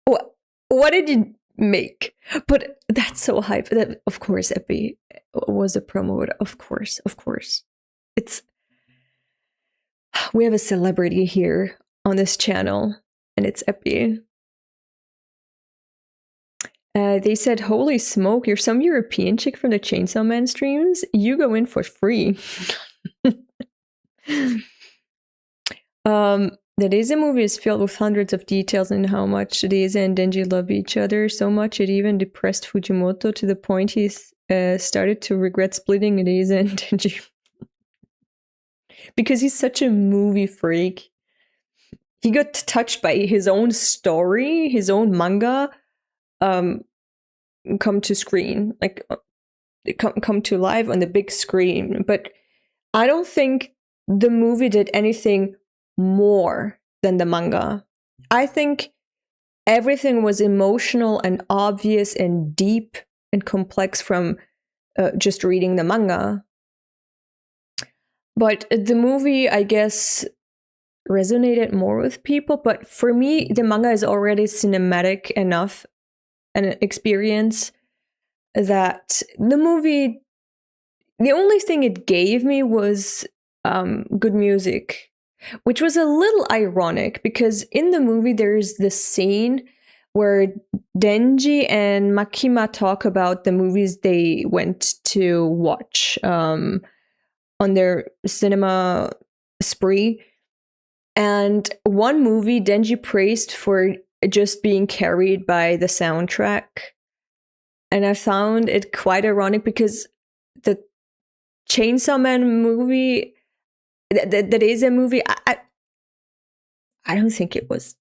What did you make? But that's so hype. That, of course, Epi was a promoter. Of course. We have a celebrity here on this channel, and it's Epi. They said, holy smoke, you're some European chick from the Chainsaw Man streams? You go in for free. The Daisy movie is filled with hundreds of details on how much Daisy and Denji love each other, so much it even depressed Fujimoto to the point he started to regret splitting Daisy and Denji. Because he's such a movie freak. He got touched by his own story, his own manga, come to screen, like come to life on the big screen. But I don't think the movie did anything more than the manga. I think everything was emotional and obvious and deep and complex from just reading the manga. But the movie, I guess, resonated more with people. But for me, the manga is already cinematic enough an experience that the movie, the only thing it gave me was good music, which was a little ironic because in the movie there's this scene where Denji and Makima talk about the movies they went to watch on their cinema spree. And one movie Denji praised for just being carried by the soundtrack. And I found it quite ironic because the Chainsaw Man movie, that is a movie, I don't think it was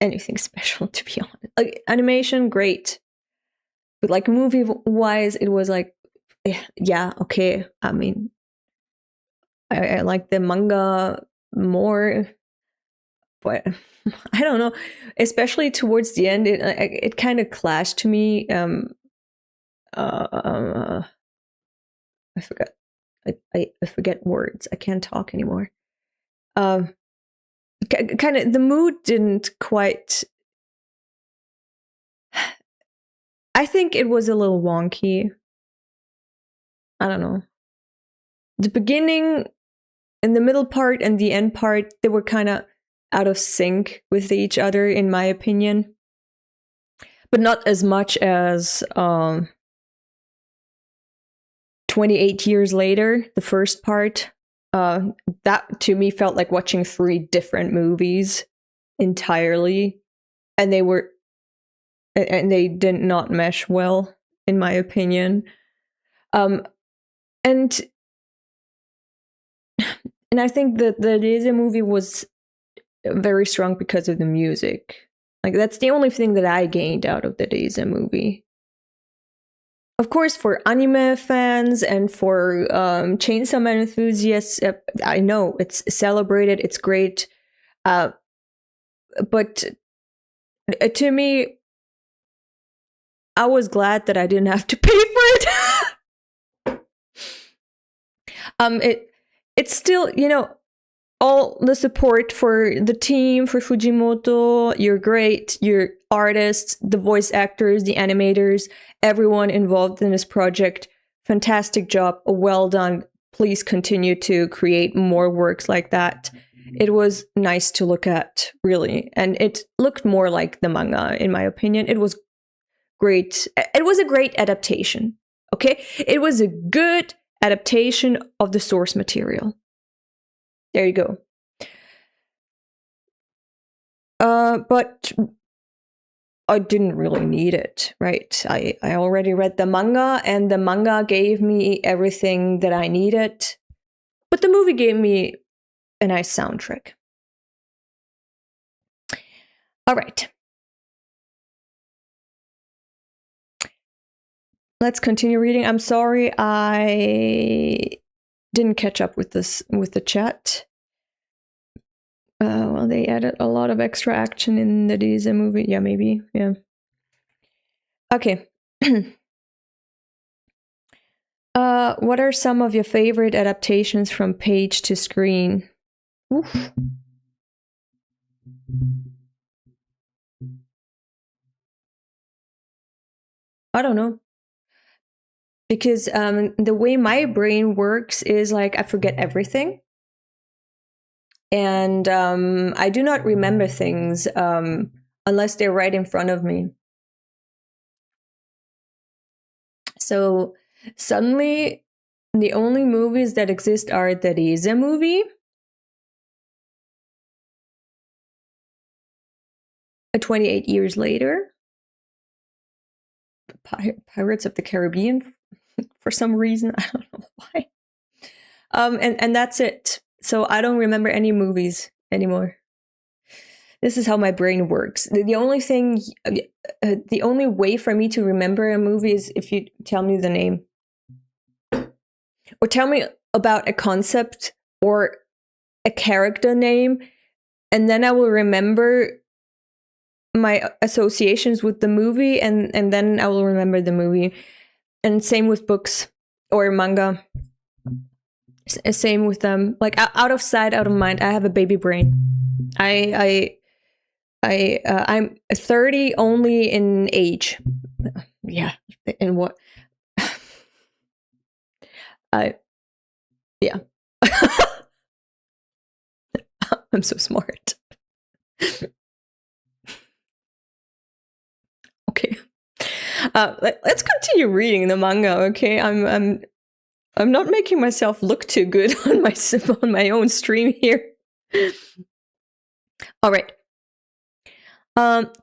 anything special, to be honest. Like, animation, great. But like movie-wise, it was like, yeah, okay. I mean, I like the manga more, but I don't know. Especially towards the end, it kind of clashed to me. I forgot. I forget words. I can't talk anymore. Kind of the mood didn't quite. I think it was a little wonky. I don't know. The beginning and the middle part and the end part, they were kind of out of sync with each other, in my opinion. But not as much as 28 years later, the first part. That to me felt like watching 3 different movies entirely. And they did not mesh well, in my opinion. And I think that the Daisy movie was very strong because of the music. Like, that's the only thing that I gained out of the Daisy movie. Of course, for anime fans and for Chainsaw Man enthusiasts, I know it's celebrated, it's great. But to me, I was glad that I didn't have to pay for it. It's still, all the support for the team, for Fujimoto. You're great. Your artists, the voice actors, the animators, everyone involved in this project. Fantastic job. Well done. Please continue to create more works like that. It was nice to look at, really. And it looked more like the manga, in my opinion. It was great. It was a great adaptation. Okay? It was a good adaptation of the source material. There you go. But I didn't really need it, right? I already read the manga, and the manga gave me everything that I needed. But the movie gave me a nice soundtrack. All right. Let's continue reading. I'm sorry I didn't catch up with the chat. Well, they added a lot of extra action in the Disney movie. Yeah, maybe. Yeah. Okay. What are some of your favorite adaptations from page to screen? Oof. I don't know. Because the way my brain works is like I forget everything. And I do not remember things unless they're right in front of me. So suddenly, the only movies that exist are the Riese movie, 28 years later, Pirates of the Caribbean, for some reason, I don't know why. And that's it. So I don't remember any movies anymore. This is how my brain works. The only thing, the only way for me to remember a movie is if you tell me the name. Or tell me about a concept or a character name, and then I will remember my associations with the movie, and then I will remember the movie. And same with books or manga. Same with them. Like out of sight, out of mind. I have a baby brain. I'm 30 only in age. Yeah. In what? Yeah. I'm so smart. Okay. Let's continue reading the manga, okay? I'm not making myself look too good on my own stream here. All right.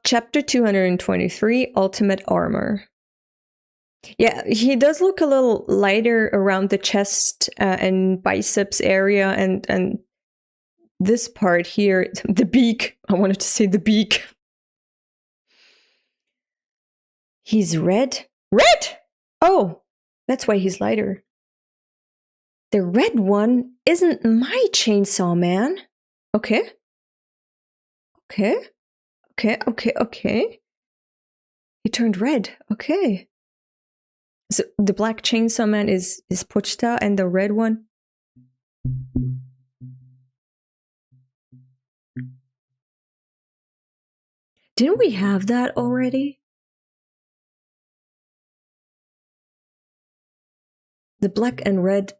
Chapter 223, Ultimate Armor. Yeah, he does look a little lighter around the chest and biceps area, and this part here, the beak. I wanted to say the beak. He's red? Red! Oh, that's why he's lighter. The red one isn't my Chainsaw Man. Okay. He turned red. Okay. So the black Chainsaw Man is Pochita, and the red one? Didn't we have that already? The black and red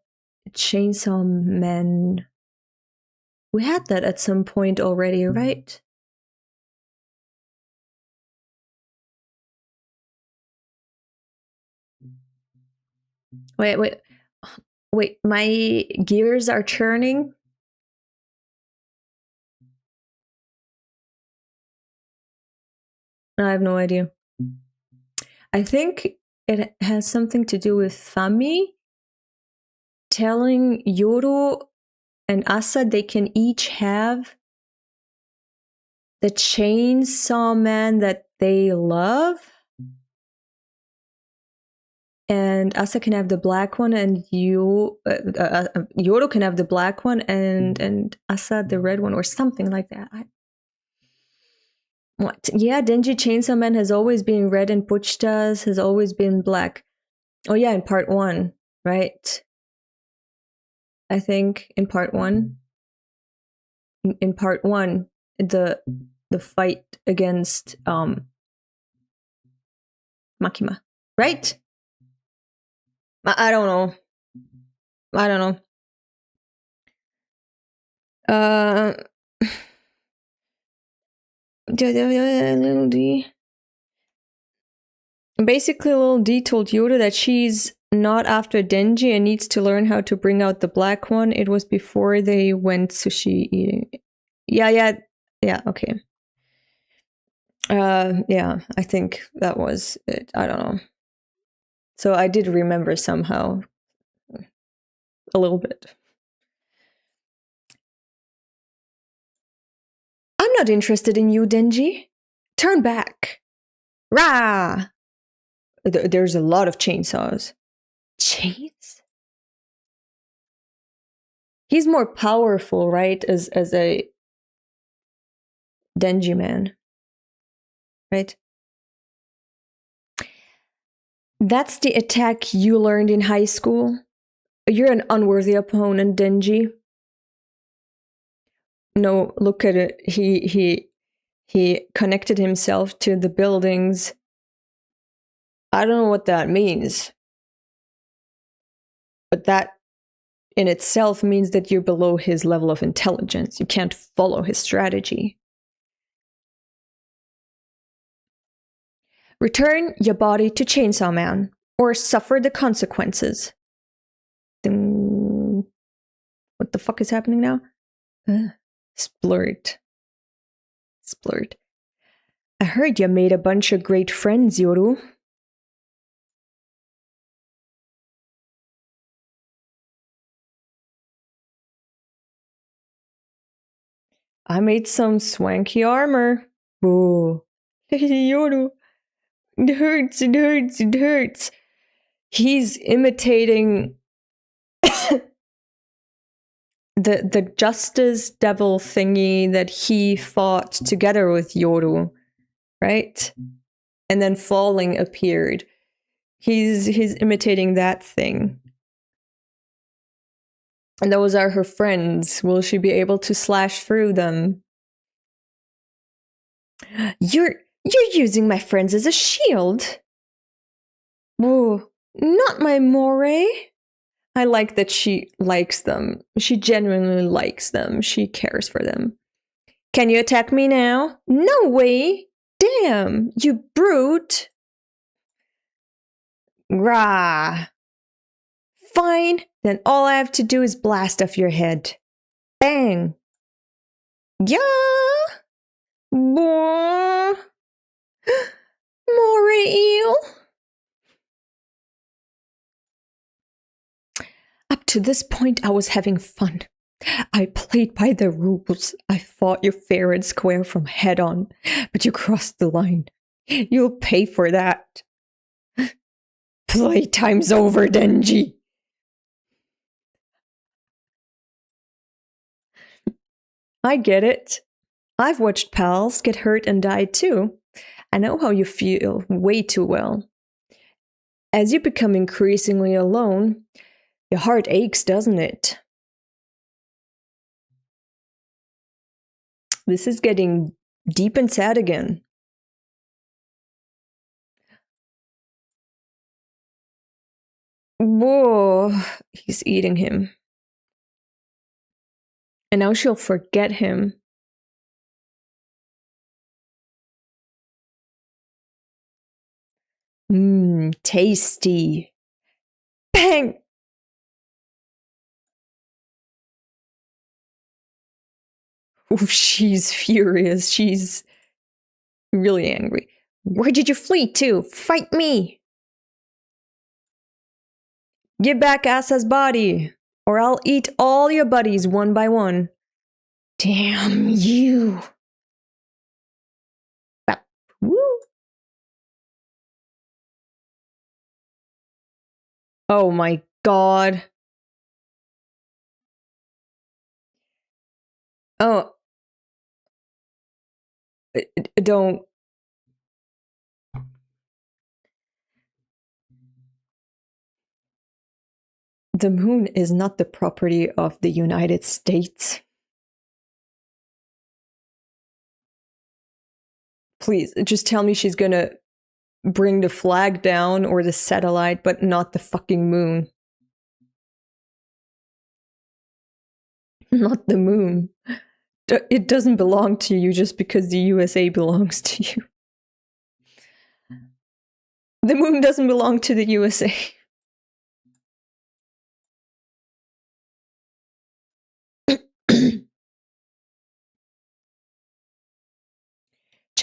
Chainsaw Man. We had that at some point already, right? Wait, my gears are churning. I have no idea. I think it has something to do with Fami telling Yoru and Asa they can each have the Chainsaw Man that they love. And Asa can have the black one, and Yoru can have the black one, and Asa the red one, or something like that. What? Yeah, Denji Chainsaw Man has always been red, and Pochita's has always been black. Oh yeah, in part 1, right? I think in part 1. In part 1, the fight against Makima, right? I don't know. Little D. Basically, Little D told Yoda that she's not after Denji and needs to learn how to bring out the black one. It was before they went sushi eating. Yeah, okay. Yeah, I think that was it. I don't know. So I did remember somehow a little bit. I'm not interested in you, Denji. Turn back. Rah! There's a lot of chainsaws. Chains? He's more powerful, right? As a Denji man. Right? That's the attack you learned in high school? You're an unworthy opponent, Denji. No, look at it. He connected himself to the buildings. I don't know what that means. But that in itself means that you're below his level of intelligence. You can't follow his strategy. Return your body to Chainsaw Man, or suffer the consequences. What the fuck is happening now? Splurt. Splurt. I heard you made a bunch of great friends, Yoru. I made some swanky armor. Oh, Yoru. It hurts, it hurts, it hurts. He's imitating the Justice Devil thingy that he fought together with Yoru, right? And then Falling appeared. He's imitating that thing. And those are her friends. Will she be able to slash through them? You're using my friends as a shield. Whoa, not my moray. I like that she likes them. She genuinely likes them. She cares for them. Can you attack me now? No way! Damn, you brute! Rah! Fine, then all I have to do is blast off your head. Bang! Yeah! More eel! Up to this point, I was having fun. I played by the rules. I fought you fair and square from head on, but you crossed the line. You'll pay for that. Playtime's over, Denji. I get it. I've watched pals get hurt and die too. I know how you feel way too well. As you become increasingly alone, your heart aches, doesn't it? This is getting deep and sad again. Whoa, he's eating him. And now she'll forget him. Tasty. Bang! Ooh, she's furious. She's really angry. Where did you flee to? Fight me! Give back Asa's body, or I'll eat all your buddies one by one. Damn you! Woo. Oh my god. Oh. Don't. The moon is not the property of the United States. Please, just tell me she's gonna bring the flag down or the satellite, but not the fucking moon. Not the moon. It doesn't belong to you just because the USA belongs to you. The moon doesn't belong to the USA.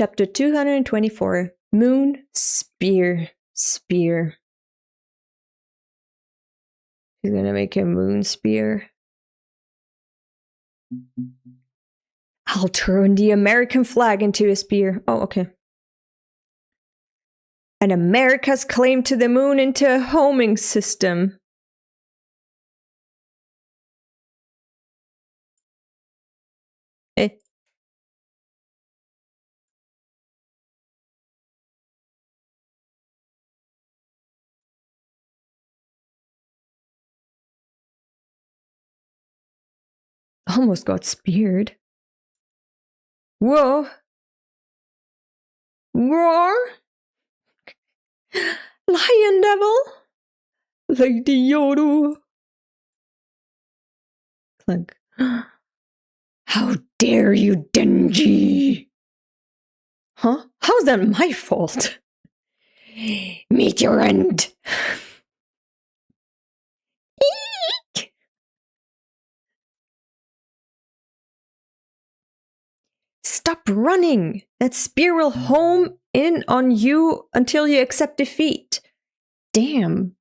chapter 224. Moon Spear. Spear. He's gonna make a moon spear. I'll turn the American flag into a spear. Oh, okay. And America's claim to the moon into a homing system. Eh. Almost got speared. Whoa. Roar. Lion devil. Lady Yoru. Clunk. How dare you, Denji? Huh? How's that my fault? Meet your end. Eek! Stop running! That spear will home in on you until you accept defeat. Damn.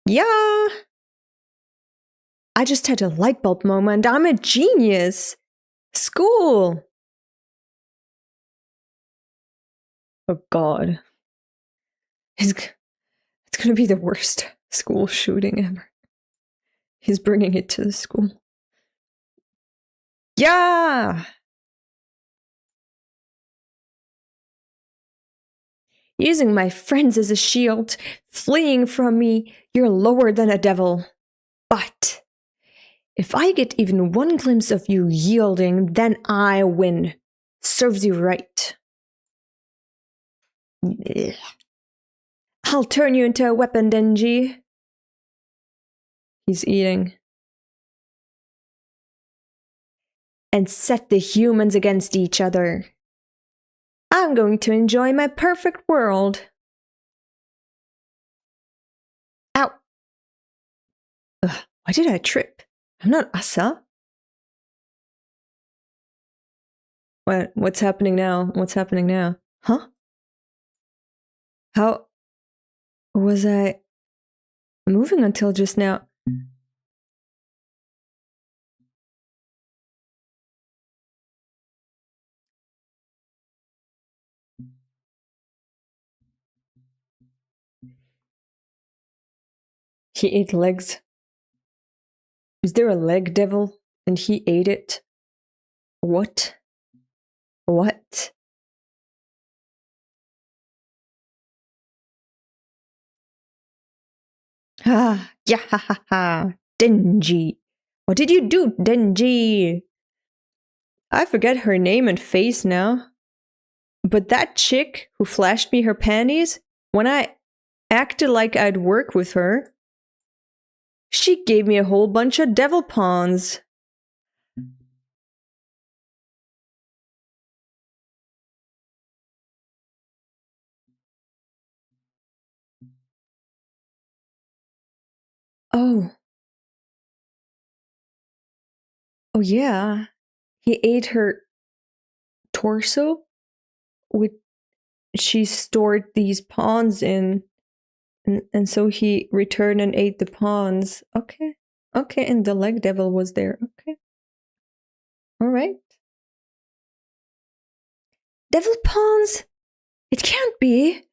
Yeah. I just had a light bulb moment. I'm a genius. School. Oh God. It's gonna be the worst school shooting ever. He's bringing it to the school. Yeah! Using my friends as a shield, fleeing from me, you're lower than a devil. But if I get even one glimpse of you yielding, then I win. Serves you right. Ugh. I'll turn you into a weapon, Denji. He's eating. And set the humans against each other. I'm going to enjoy my perfect world. Ow. Ugh, why did I trip? I'm not Asa. What's happening now? What's happening now? Huh? How was I moving until just now? He ate legs. Is there a leg devil? And he ate it? What? What? Ah, yeah, ha, ha, ha. Denji. What did you do, Denji? I forget her name and face now. But that chick who flashed me her panties, when I acted like I'd work with her, she gave me a whole bunch of devil pawns. Oh. Oh yeah. He ate her torso, which she stored these pawns in. And so he returned and ate the pawns. Okay. Okay, and the leg devil was there. Okay. Alright. Devil pawns? It can't be.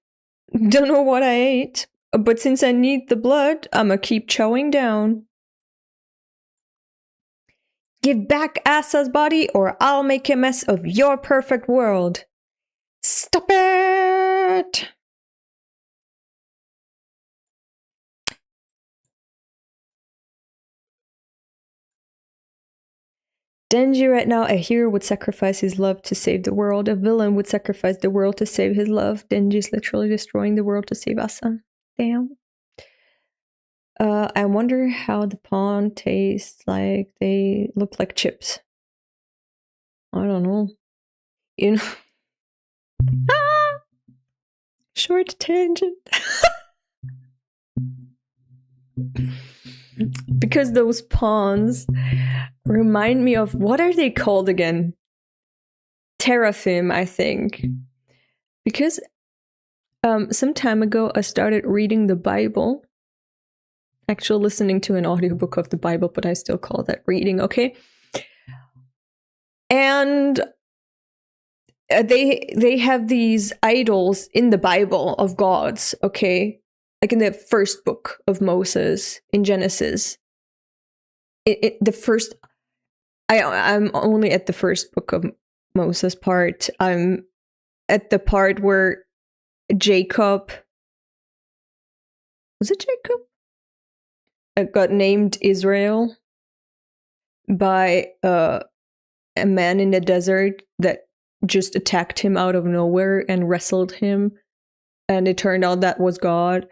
Don't know what I ate. But since I need the blood, I'ma keep chowing down. Give back Asa's body or I'll make a mess of your perfect world. Stop it! Denji right now, a hero would sacrifice his love to save the world. A villain would sacrifice the world to save his love. Denji's literally destroying the world to save Asa. Damn. I wonder how the pawn tastes like. They look like chips. I don't know. You know. Ah! Short tangent. Because those pawns remind me of, what are they called again? teraphim, I think. Because some time ago, I started reading the Bible. Actually listening to an audiobook of the Bible, but I still call that reading, okay? And they have these idols in the Bible of gods, okay? Like in the first book of Moses, in Genesis. The first... I'm only at the first book of Moses part. I'm at the part where Jacob... Was it Jacob? Got named Israel by a man in the desert that just attacked him out of nowhere and wrestled him, and it turned out that was God.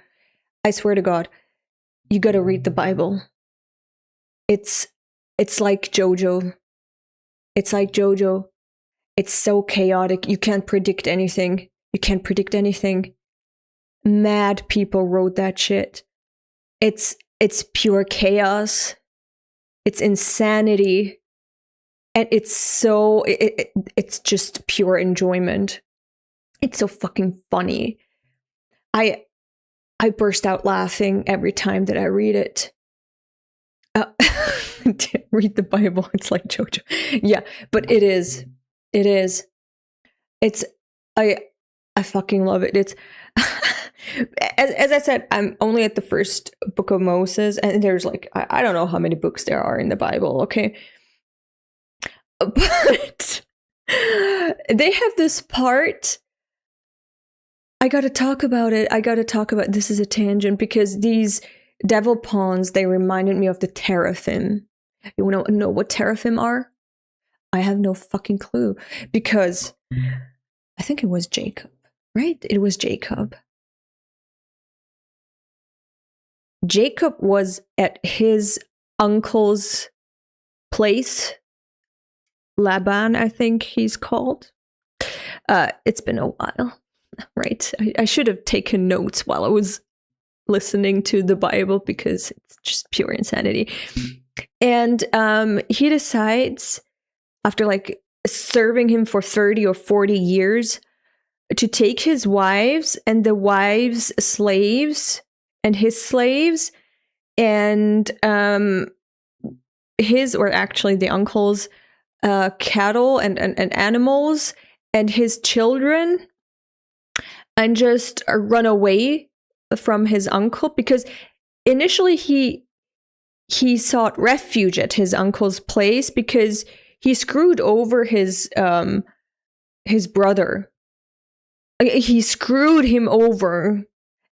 I swear to God, you gotta read the Bible. It's like JoJo. It's like JoJo. It's so chaotic. You can't predict anything. You can't predict anything. Mad people wrote that shit. It's pure chaos. It's insanity. And it's so... It's just pure enjoyment. It's so fucking funny. I burst out laughing every time that I read it. Read the Bible. It's like JoJo. Yeah, but it is. It is. It's... I fucking love it. It's... As I said, I'm only at the first book of Moses, and there's like, I don't know how many books there are in the Bible, okay? But they have this part. I gotta talk about it. This is a tangent, because these devil pawns, they reminded me of the teraphim. You wanna know what teraphim are? I have no fucking clue, because I think it was Jacob, right? It was Jacob. Jacob was at his uncle's place. Laban, I think he's called. It's been a while, right? I should have taken notes while I was listening to the Bible, because it's just pure insanity. And he decides, after like serving him for 30 or 40 years, to take his wives and the wives' slaves and his slaves and his, or actually the uncle's, cattle and animals and his children, and just run away from his uncle, because initially he sought refuge at his uncle's place because he screwed over his brother. He screwed him over.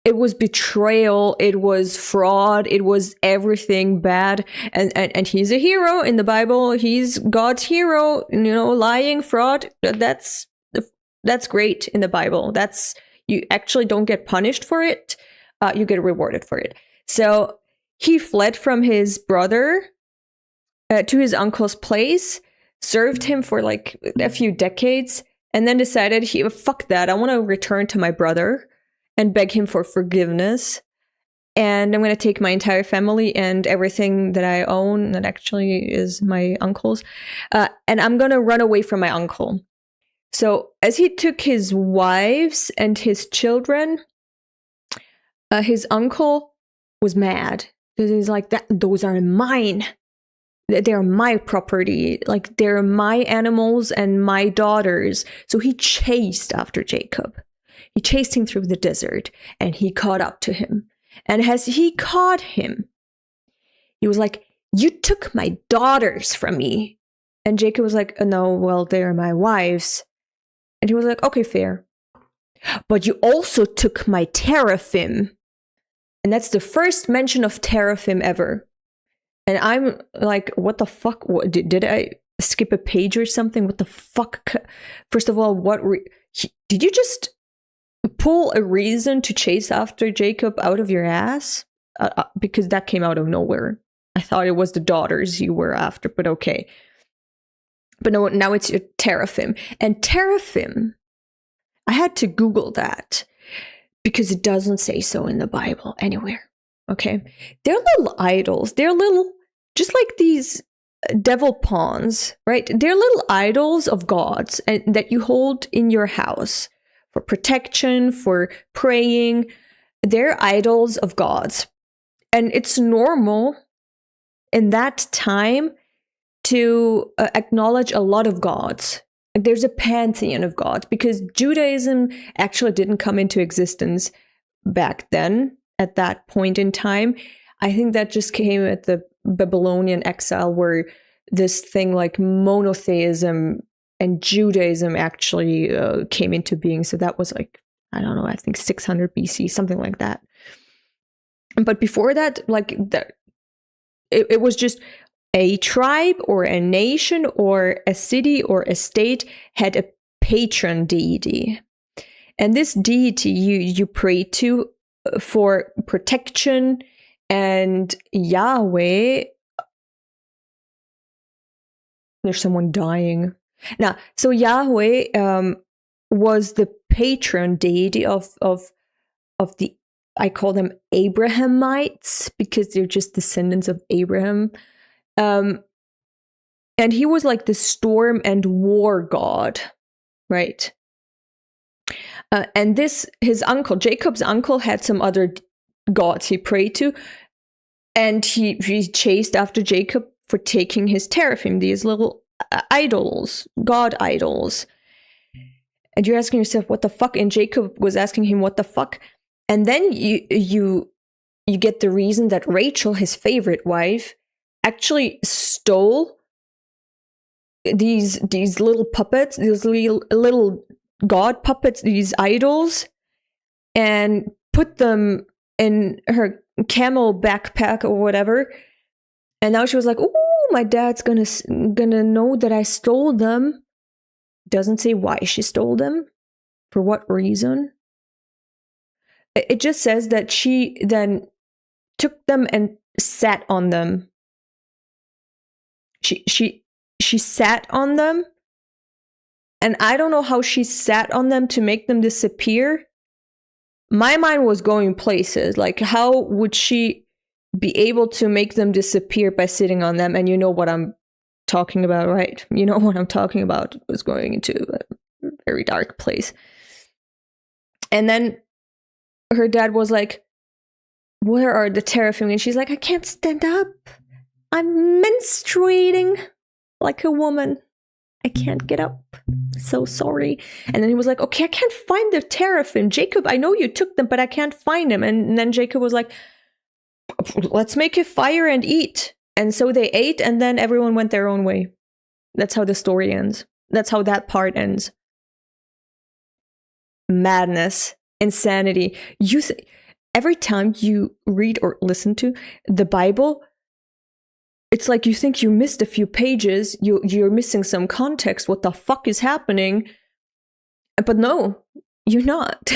It was betrayal, it was fraud, it was everything bad, and he's a hero in the Bible. He's God's hero, lying, fraud. That's great in the Bible. You actually don't get punished for it, you get rewarded for it. So he fled from his brother to his uncle's place, served him for like a few decades, and then decided, fuck that, I want to return to my brother and beg him for forgiveness. And I'm going to take my entire family and everything that I own, that actually is my uncle's, and I'm going to run away from my uncle. So as he took his wives and his children, his uncle was mad. Because he's like, those are mine. They're my property. Like, they're my animals and my daughters. So he chased after Jacob. He chased him through the desert, and he caught up to him. And as he caught him, he was like, you took my daughters from me. And Jacob was like, no, well, they're my wives. And he was like, okay, fair. But you also took my teraphim. And that's the first mention of teraphim ever. And I'm like, what the fuck? Did I skip a page or something? What the fuck? First of all, did you just pull a reason to chase after Jacob out of your ass? Because that came out of nowhere. I thought it was the daughters you were after, but okay. But no, now it's your teraphim. And teraphim, I had to Google that because it doesn't say so in the Bible anywhere. Okay? They're little idols. They're little, just like these devil pawns, right? They're little idols of gods that you hold in your house for protection, for praying. They're idols of gods. And it's normal in that time to acknowledge a lot of gods. Like there's a pantheon of gods because Judaism actually didn't come into existence back then at that point in time. I think that just came at the Babylonian exile where this thing like monotheism and Judaism actually came into being. So that was like, I don't know, I think 600 BC, something like that. But before that, like it was just a tribe or a nation or a city or a state had a patron deity. And this deity you pray to for protection, and Yahweh. There's someone dying. Now, so Yahweh was the patron deity of the, I call them Abrahamites because they're just descendants of Abraham. And he was like the storm and war god, right? And his uncle, Jacob's uncle, had some other gods he prayed to. And he chased after Jacob for taking his teraphim, these little idols, god idols. And you're asking yourself, what the fuck? And Jacob was asking him, what the fuck? And then you get the reason that Rachel, his favorite wife, actually stole these little puppets, these little god puppets, these idols, and put them in her camel backpack or whatever. And now she was like, "Oh, my dad's gonna know that I stole them." Doesn't say why she stole them, for what reason. It just says that she then took them and sat on them. She sat on them, and I don't know how she sat on them to make them disappear. My mind was going places, like how would she be able to make them disappear by sitting on them? And you know what I'm talking about, right? You know what I'm talking about. It was going into a very dark place. And then her dad was like, "Where are the teraphim?" And she's like, "I can't stand up. I'm menstruating like a woman. I can't get up. So sorry." And then he was like, "Okay, I can't find the teraphim. Jacob, I know you took them, but I can't find them." And then Jacob was like, "Let's make a fire and eat." And so they ate, and then everyone went their own way. That's how the story ends. That's how that part ends. Madness, insanity. Every time you read or listen to the Bible, it's like you think you missed a few pages. You're missing some context. What the fuck is happening? But no, you're not.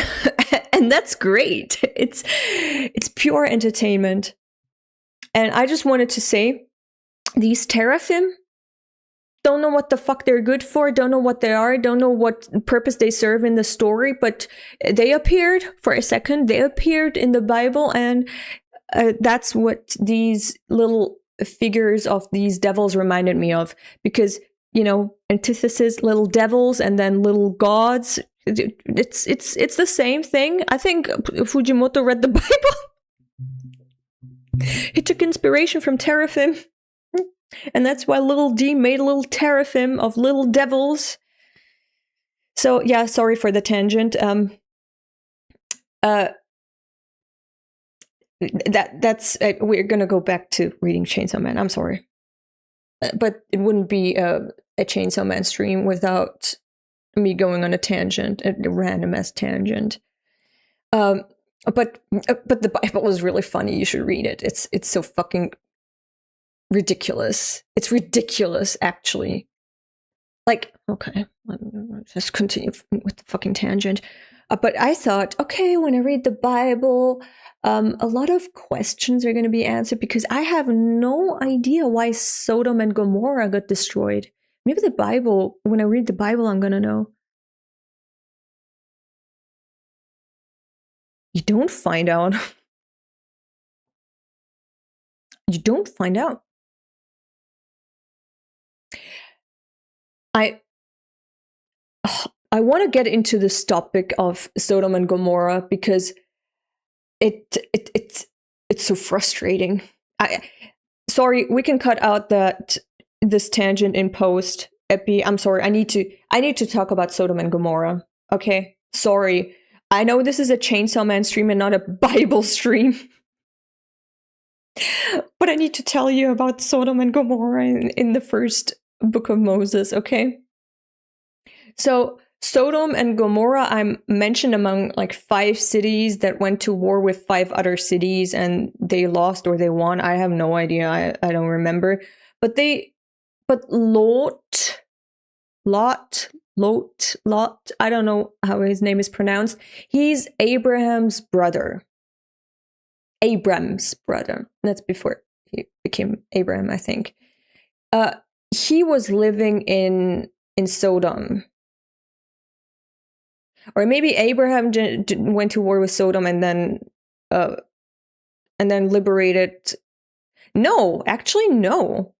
And that's great. It's pure entertainment. And I just wanted to say, these teraphim, don't know what the fuck they're good for, don't know what they are, don't know what purpose they serve in the story, but they appeared for a second. They appeared in the Bible, and that's what these little figures of these devils reminded me of. Because, you know, antithesis, little devils, and then little gods. It's the same thing. I think Fujimoto read the Bible. He took inspiration from teraphim, and that's why little D made a little teraphim of little devils. So yeah, sorry for the tangent. That's we're gonna go back to reading Chainsaw Man. I'm sorry, but it wouldn't be a Chainsaw Man stream without me going on a tangent, a random ass tangent. But the Bible is really funny. You should read it. It's so fucking ridiculous. It's ridiculous, actually. Like, okay, let's just continue with the fucking tangent. But I thought, okay, when I read the Bible, a lot of questions are going to be answered because I have no idea why Sodom and Gomorrah got destroyed. Maybe the Bible, when I read the Bible, I'm going to know. You don't find out. You don't find out. I want to get into this topic of Sodom and Gomorrah because it's so frustrating. Sorry, we can cut out this tangent in post. Epi, I'm sorry. I need to talk about Sodom and Gomorrah. Okay, sorry. I know this is a Chainsaw Man stream and not a Bible stream. But I need to tell you about Sodom and Gomorrah in the first book of Moses, okay? So Sodom and Gomorrah, I'm mentioned among like 5 cities that went to war with 5 other cities and they lost or they won. I have no idea. I don't remember. But Lot, I don't know how his name is pronounced. He's Abraham's brother. That's before he became Abraham, I think. He was living in Sodom. Or maybe Abraham went to war with Sodom and then liberated. No, actually no.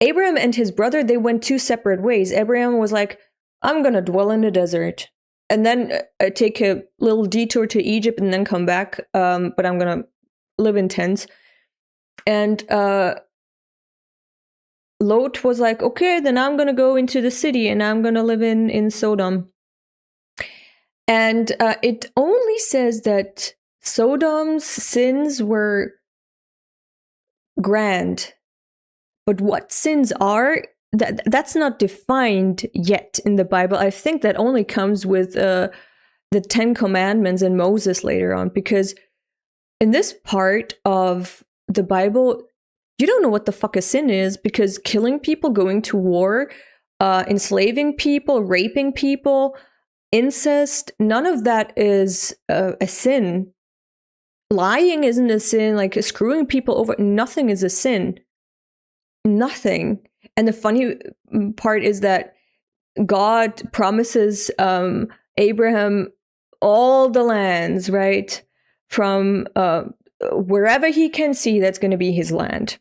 Abraham and his brother, they went 2 separate ways. Abraham was like, I'm gonna dwell in the desert and then take a little detour to Egypt and then come back. But I'm gonna live in tents. And Lot was like, okay, then I'm gonna go into the city and I'm gonna live in Sodom. And it only says that Sodom's sins were grand. But what sins are, that's not defined yet in the Bible. I think that only comes with the 10 Commandments and Moses later on. Because in this part of the Bible, you don't know what the fuck a sin is. Because killing people, going to war, enslaving people, raping people, incest, none of that is a sin. Lying isn't a sin. Like screwing people over, nothing is a sin. Nothing. And the funny part is that God promises Abraham all the lands, right? From wherever he can see, that's going to be his land.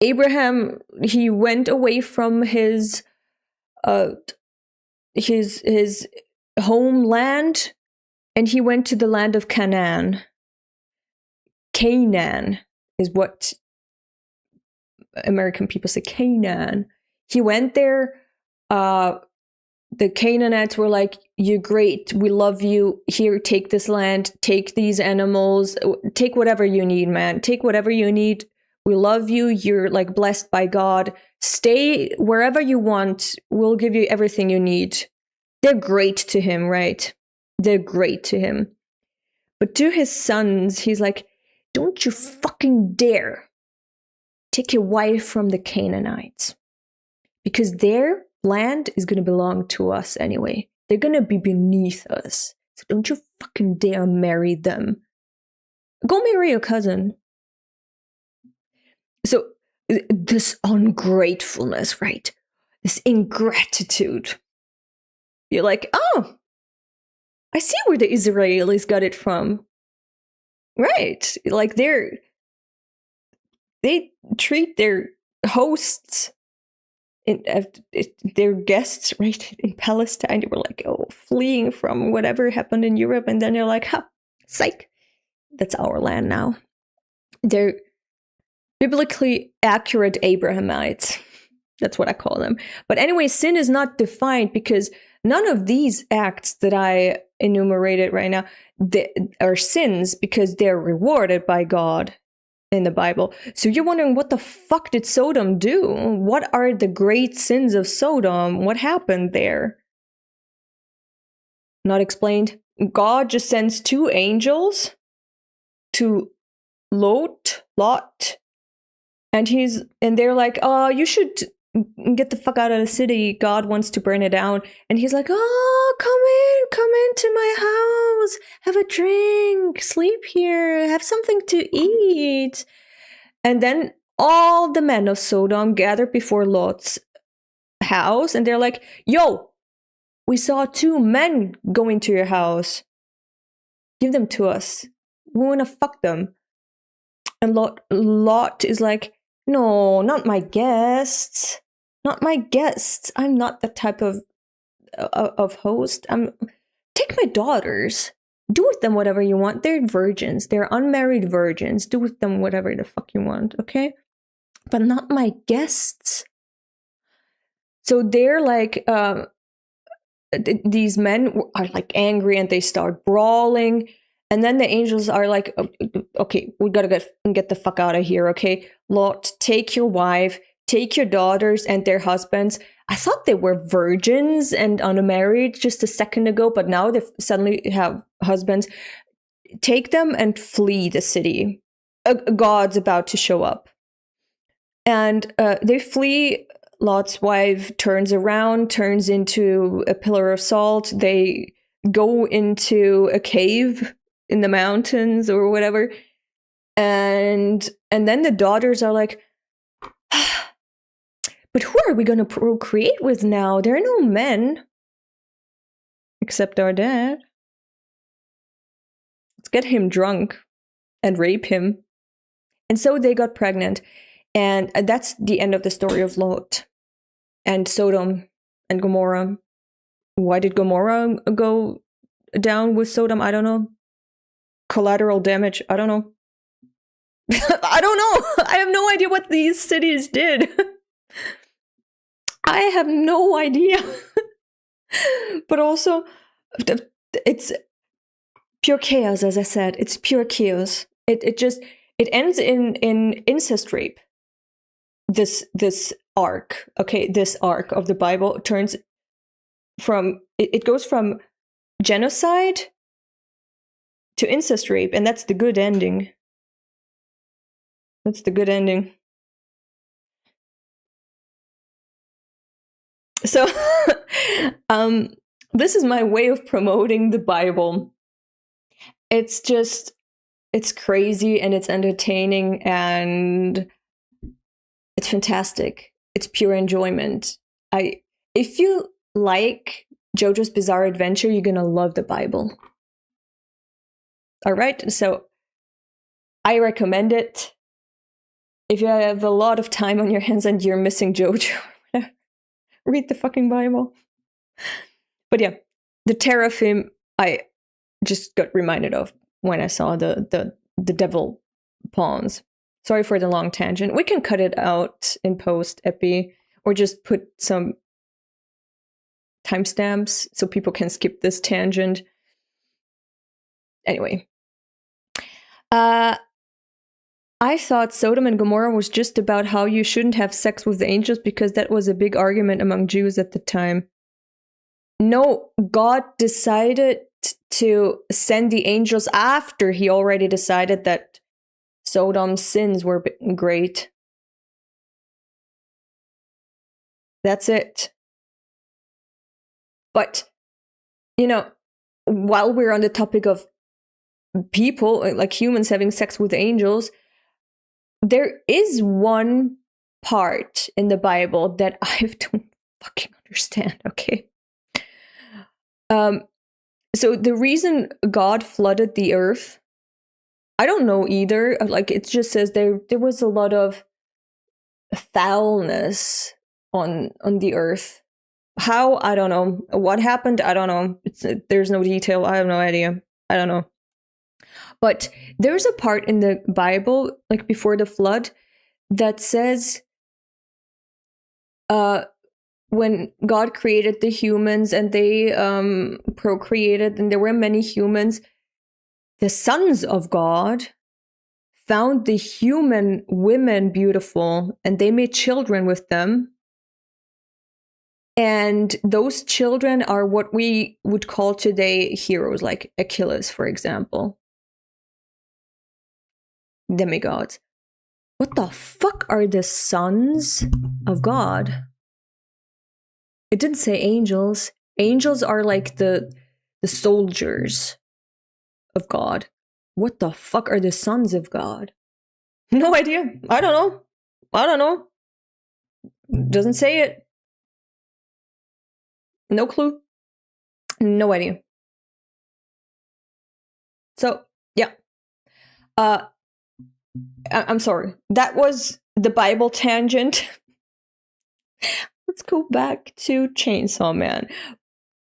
Abraham, he went away from his homeland, and he went to the land of Canaan. Canaan is what American people say. Canaan. He went there. The Canaanites were like, "You're great. We love you. Here, take this land. Take these animals. Take whatever you need, man. Take whatever you need. We love you. You're like blessed by God. Stay wherever you want. We'll give you everything you need." They're great to him, right? They're great to him. But to his sons, he's like, don't you fucking dare take your wife from the Canaanites. Because their land is going to belong to us anyway. They're going to be beneath us. So don't you fucking dare marry them. Go marry your cousin. So this ungratefulness, right? This ingratitude. You're like, oh, I see where the Israelis got it from. Right. Like they treat their hosts, their guests, right, in Palestine. They were like, oh, fleeing from whatever happened in Europe. And then they're like, ha, psych, that's our land now. They're biblically accurate Abrahamites. That's what I call them. But anyway, sin is not defined because none of these acts that I enumerated right now are sins because they're rewarded by God in the Bible. So you're wondering, what the fuck did Sodom do? What are the great sins of Sodom? What happened there? Not explained. God just sends 2 angels to Lot, and they're like, oh, you should get the fuck out of the city. God wants to burn it down. And he's like, oh, come into my house, have a drink, sleep here, have something to eat. And then all the men of Sodom gathered before Lot's house, and they're like, yo, we saw 2 men go into your house. Give them to us. We want to fuck them. And Lot is like, No, not my guests. Not my guests. I'm not that type of host. Take my daughters. Do with them whatever you want. They're virgins. They're unmarried virgins. Do with them whatever the fuck you want, okay? But not my guests. So they're like, these men are like angry and they start brawling. And then the angels are like, okay, we gotta get the fuck out of here, okay? Lot, take your wife, take your daughters and their husbands. I thought they were virgins and unmarried just a second ago, but now they suddenly have husbands. Take them and flee the city. God's about to show up. And they flee. Lot's wife turns around, turns into a pillar of salt. They go into a cave in the mountains or whatever. And then the daughters are like, but who are we going to procreate with now? There are no men. Except our dad. Let's get him drunk and rape him. And so they got pregnant. And that's the end of the story of Lot and Sodom and Gomorrah. Why did Gomorrah go down with Sodom? I don't know. Collateral damage? I don't know. I don't know. I have no idea what these cities did. I have no idea. But also, it's pure chaos, as I said. It's pure chaos. It ends in incest rape. This arc, okay, this arc of the Bible turns from, it goes from genocide to incest rape, and that's the good ending. That's the good ending. So, this is my way of promoting the Bible. It's crazy and it's entertaining and it's fantastic. It's pure enjoyment. If you like JoJo's Bizarre Adventure, you're gonna love the Bible. All right, so I recommend it. If you have a lot of time on your hands and you're missing JoJo, read the fucking Bible. But yeah, the teraphim I just got reminded of when I saw the devil pawns. Sorry for the long tangent. We can cut it out in post, Epi, or just put some timestamps so people can skip this tangent. Anyway. I thought Sodom and Gomorrah was just about how you shouldn't have sex with the angels because that was a big argument among Jews at the time. No, God decided to send the angels after he already decided that Sodom's sins were great. That's it. But, while we're on the topic of people, like humans having sex with angels, there is one part in the Bible that I don't fucking understand, okay? So the reason God flooded the earth, I don't know either. Like, it just says there was a lot of foulness on the earth. How? I don't know. What happened? I don't know. There's no detail. I have no idea. I don't know. But there's a part in the Bible, like before the flood, that says when God created the humans and they procreated and there were many humans, the sons of God found the human women beautiful and they made children with them. And those children are what we would call today heroes, like Achilles, for example. Demigods. What the fuck are the sons of God? It didn't say angels. Angels are like the soldiers of God. What the fuck are the sons of God? No idea. I don't know. Doesn't say it. No clue. No idea. So, yeah. I'm sorry. That was the Bible tangent. Let's go back to Chainsaw Man.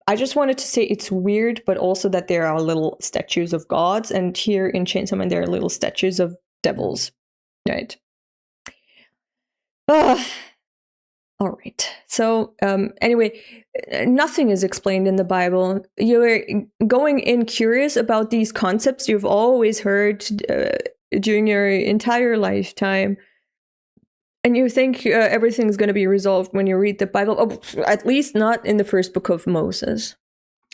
I just wanted to say it's weird, but also that there are little statues of gods, and here in Chainsaw Man there are little statues of devils, right? All right. So anyway, nothing is explained in the Bible. You're going in curious about these concepts you've always heard during your entire lifetime. And you think everything's going to be resolved when you read the Bible. Oh, at least not in the first book of Moses.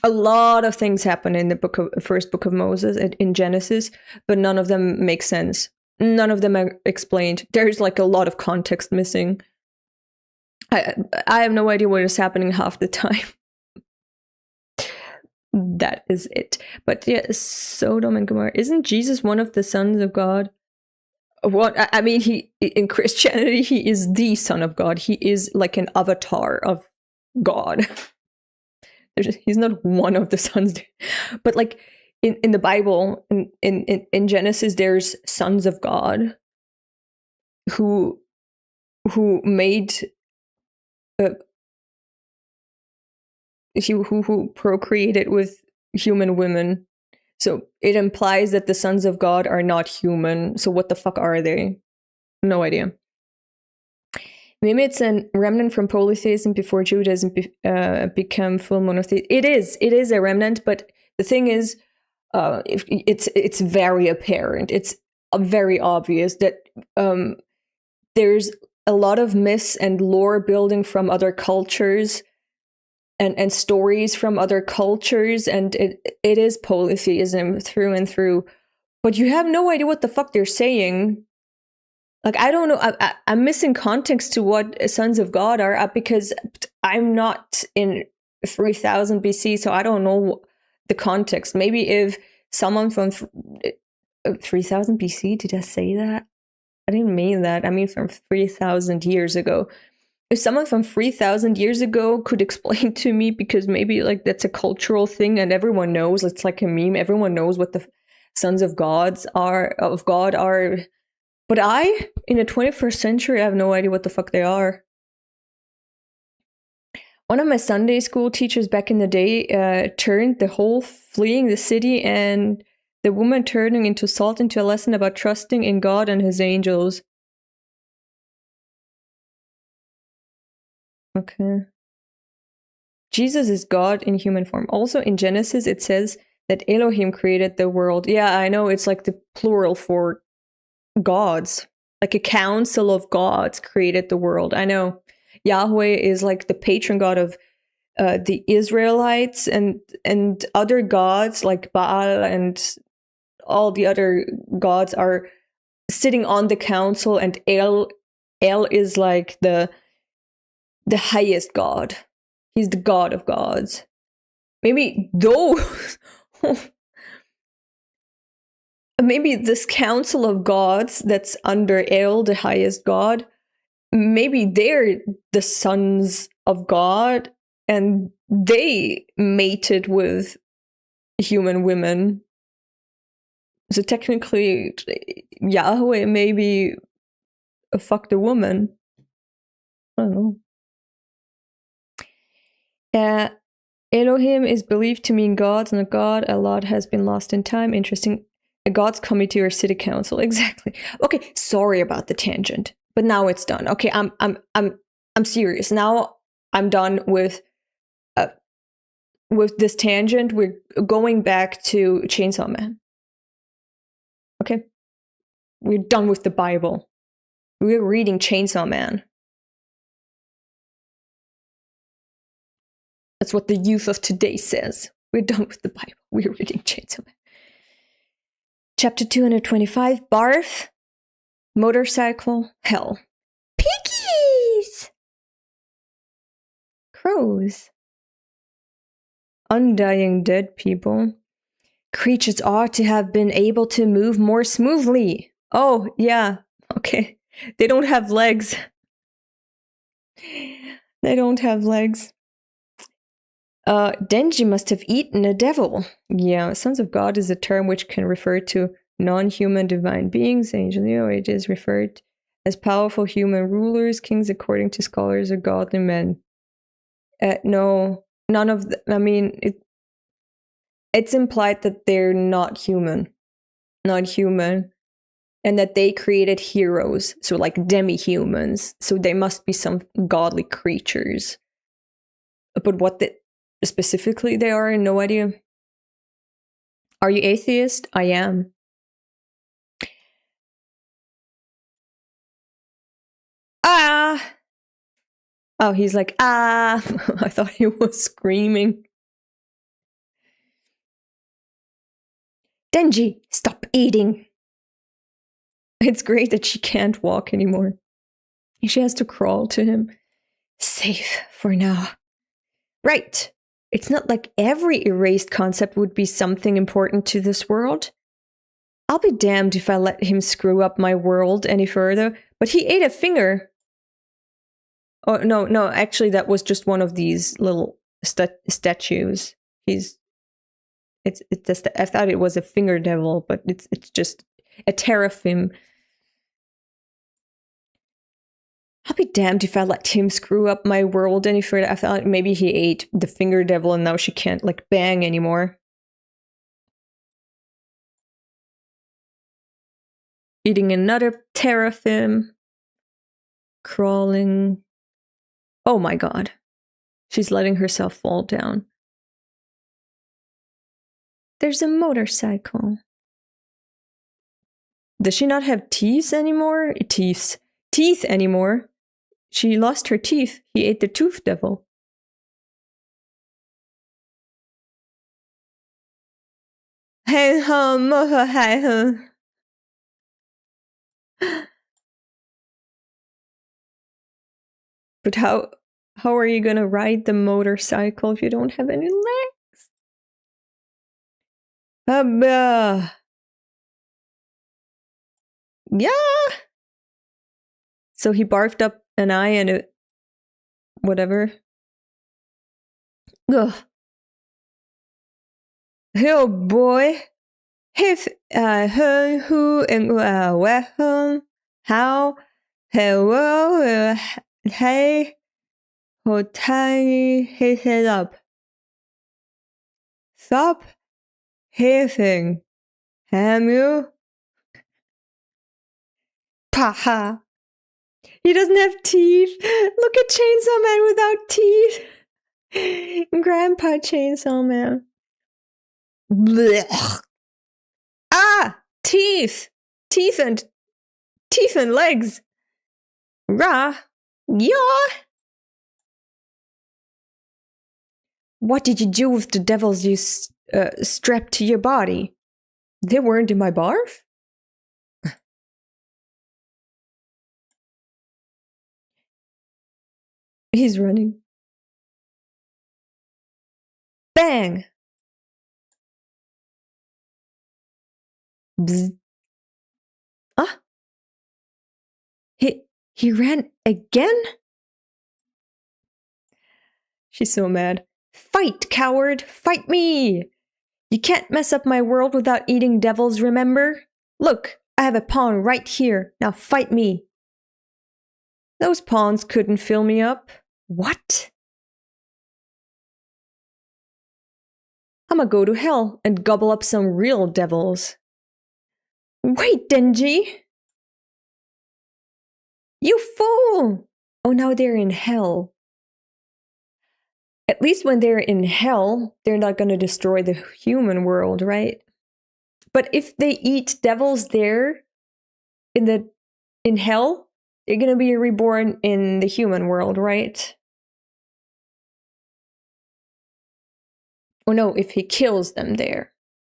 A lot of things happen in the first book of Moses, in Genesis, but none of them make sense. None of them are explained. There's like a lot of context missing. I have no idea what is happening half the time. That is it. But yeah, Sodom and Gomorrah. Isn't Jesus one of the sons of God? What I mean, he in Christianity, he is the Son of God. He is like an avatar of God. He's not one of the sons, but like in the Bible, in Genesis, there's sons of God who made who procreated with human women. So it implies that the sons of God are not human. So what the fuck are they? No idea. Maybe it's a remnant from polytheism before Judaism became full monotheism. It is a remnant, but the thing is, it's very apparent. It's very obvious that there's a lot of myths and lore building from other cultures and stories from other cultures, and it is polytheism through and through. But you have no idea what the fuck they're saying. Like, I don't know. I'm missing context to what sons of God are because I'm not in 3000 BC, so I don't know the context. Maybe if someone from 3000 BC, did I say that? I didn't mean that. I mean from 3000 years ago. If someone from 3000 years ago could explain to me, because maybe like that's a cultural thing and everyone knows, it's like a meme, everyone knows what the sons of God are. But I, in the 21st century, I have no idea what the fuck they are. One of my Sunday school teachers back in the day turned the whole fleeing the city and the woman turning into salt into a lesson about trusting in God and his angels. Okay. Jesus is God in human form. Also in Genesis, it says that Elohim created the world. Yeah, I know, it's like the plural for gods. Like a council of gods created the world. I know. Yahweh is like the patron god of the Israelites, and other gods like Baal and all the other gods are sitting on the council, and El is like the highest god. He's the god of gods. Maybe those maybe this council of gods that's under El, the highest god, maybe they're the sons of God and they mated with human women. So technically, Yahweh maybe fucked a woman. I don't know. Elohim is believed to mean God, not God. A lot has been lost in time. Interesting. A God's committee or city council. Exactly. Okay, sorry about the tangent, but now it's done. Okay, I'm serious. Now I'm done with this tangent. We're going back to Chainsaw Man. Okay, we're done with the Bible. We're reading Chainsaw Man. That's what the youth of today says. We're done with the Bible. We're reading Chainsaw Man. Chapter 225, Barf, Motorcycle, Hell. Piggies! Crows. Undying dead people. Creatures ought to have been able to move more smoothly. Oh, yeah. Okay. They don't have legs. They don't have legs. Denji must have eaten a devil. Yeah, sons of God is a term which can refer to non-human divine beings. Angel, it is referred as powerful human rulers, kings, according to scholars, are godly men. No, none of the, I mean, it's implied that they're not human, and that they created heroes, so like demi-humans, so they must be some godly creatures. But what specifically they are, no idea. Are you atheist? I am. Ah! Oh, he's like, ah! I thought he was screaming. Denji, stop eating! It's great that she can't walk anymore. She has to crawl to him. Safe for now. Right. It's not like every erased concept would be something important to this world. I'll be damned if I let him screw up my world any further, but he ate a finger. Oh, no, actually that was just one of these little statues. I thought it was a finger devil, but it's just a teraphim. I'll be damned if I let him screw up my world any further. I thought maybe he ate the finger devil and now she can't, like, bang anymore. Eating another teraphim. Crawling. Oh my god. She's letting herself fall down. There's a motorcycle. Does she not have teeth anymore? Teeth anymore? She lost her teeth. He ate the tooth devil. Hey, but how are you gonna ride the motorcycle if you don't have any legs? Yeah. So he barfed up an eye and a whatever. Ugh. Oh boy. If who and where how hello hey tiny hit it up. Stop hitting. Ham you? Paha. He doesn't have teeth. Look at Chainsaw Man without teeth. Grandpa Chainsaw Man. Blech. Ah! Teeth! Teeth and legs. Rah. Yeah. What did you do with the devils you strapped to your body? They weren't in my barf? He's running. Bang! Bzz. Ah! He ran again? She's so mad. Fight, coward! Fight me! You can't mess up my world without eating devils, remember? Look, I have a pawn right here. Now fight me. Those pawns couldn't fill me up. What? I'ma go to hell and gobble up some real devils. Wait, Denji! You fool! Oh, now they're in hell. At least when they're in hell, they're not gonna destroy the human world, right? But if they eat devils there, in hell, they're gonna be reborn in the human world, right? Oh no, if he kills them there.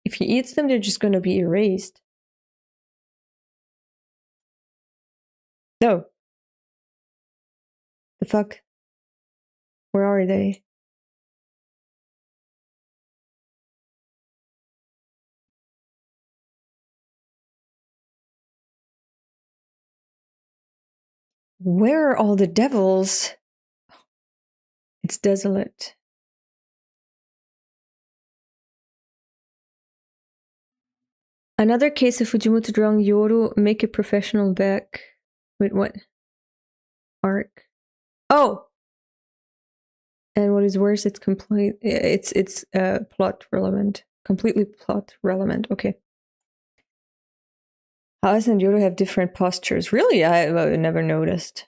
If he eats them, they're just gonna be erased. No. The fuck? Where are they? Where are all the devils? It's desolate. Another case of Fujimoto drawing Yoru, make a professional back. Wait, what? Arc. Oh! And what is worse, it's plot relevant. Completely plot relevant. Okay. House and Yoda have different postures. Really? I never noticed.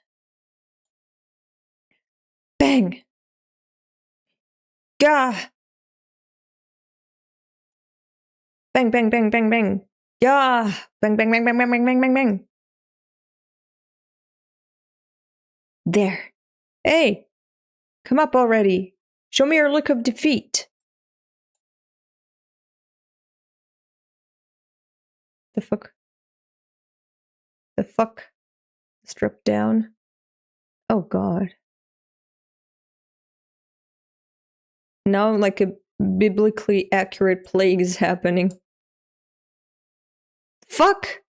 Bang! Gah! Bang, bang, bang, bang, bang. Yeah! Bang, bang, bang, bang, bang, bang, bang, bang, bang. There. Hey! Come up already. Show me your look of defeat. The fuck? The fuck? Strip down. Oh god. Now like a biblically accurate plague is happening. Fuck!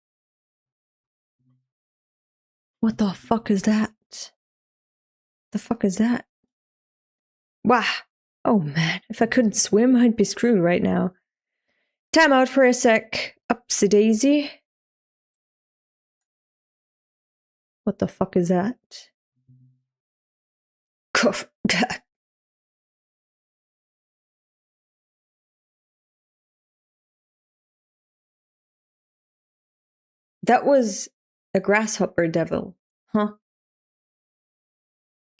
What the fuck is that? The fuck is that? Wah! Oh man, if I couldn't swim, I'd be screwed right now. Time out for a sec. Upsy daisy. What the fuck is that? That was a grasshopper devil, huh?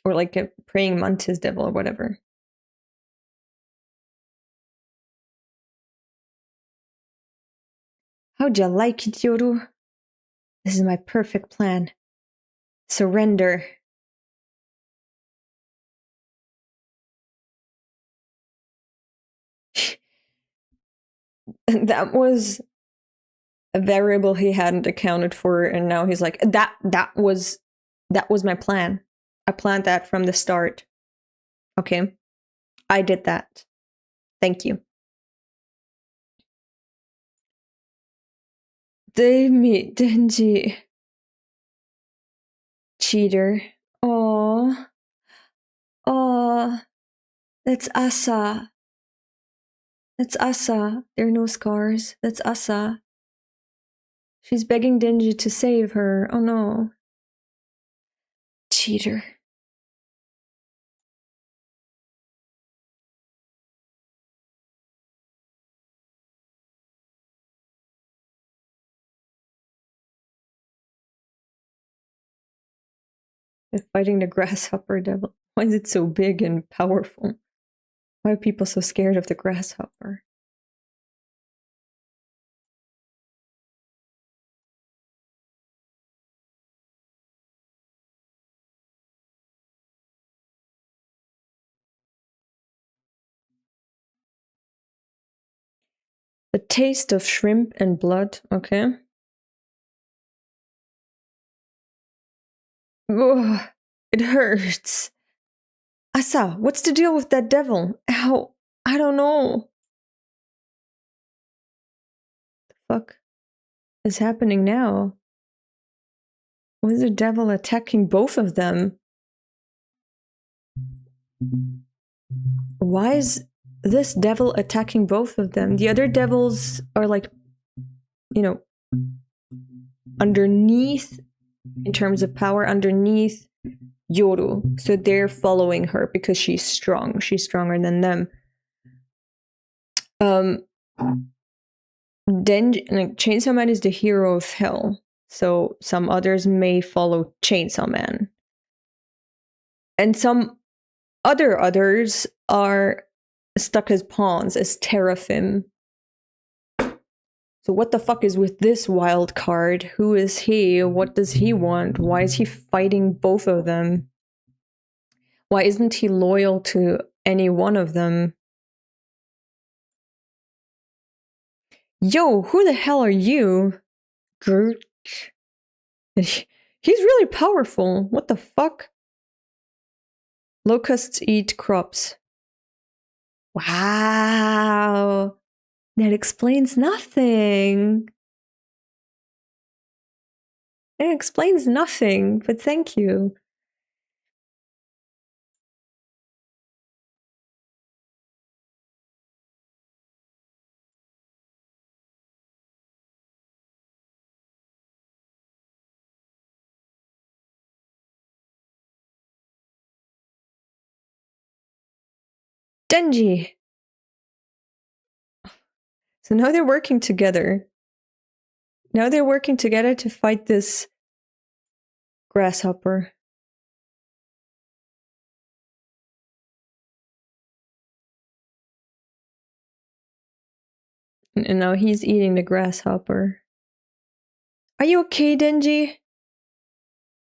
Or like a praying mantis devil or whatever. How'd you like it, Yoru? This is my perfect plan. Surrender. That was a variable he hadn't accounted for, and now he's like, that was my plan. I planned that from the start. Okay. I did that. Thank you. Denji. Cheater. Oh. Oh. That's Asa. That's Asa. There are no scars. That's Asa. She's begging Denji to save her. Oh no. Cheater. They're fighting the grasshopper devil. Why is it so big and powerful? Why are people so scared of the grasshopper? The taste of shrimp and blood. Okay. Ugh, it hurts. Asa, what's the deal with that devil? Ow. I don't know. The fuck is happening now? Why is the devil attacking both of them? Why is this devil attacking both of them? The other devils are like, you know, underneath, in terms of power, underneath Yoru. So they're following her because she's strong. She's stronger than them. Chainsaw Man is the hero of hell. So some others may follow Chainsaw Man. And some others are stuck as pawns, as Teraphim. So what the fuck is with this wild card? Who is he? What does he want? Why is he fighting both of them? Why isn't he loyal to any one of them? Yo, who the hell are you? He's really powerful. What the fuck? Locusts eat crops. Wow. That explains nothing. It explains nothing, but thank you. Denji! So now they're working together. Now they're working together to fight this grasshopper. And now he's eating the grasshopper. Are you okay, Denji?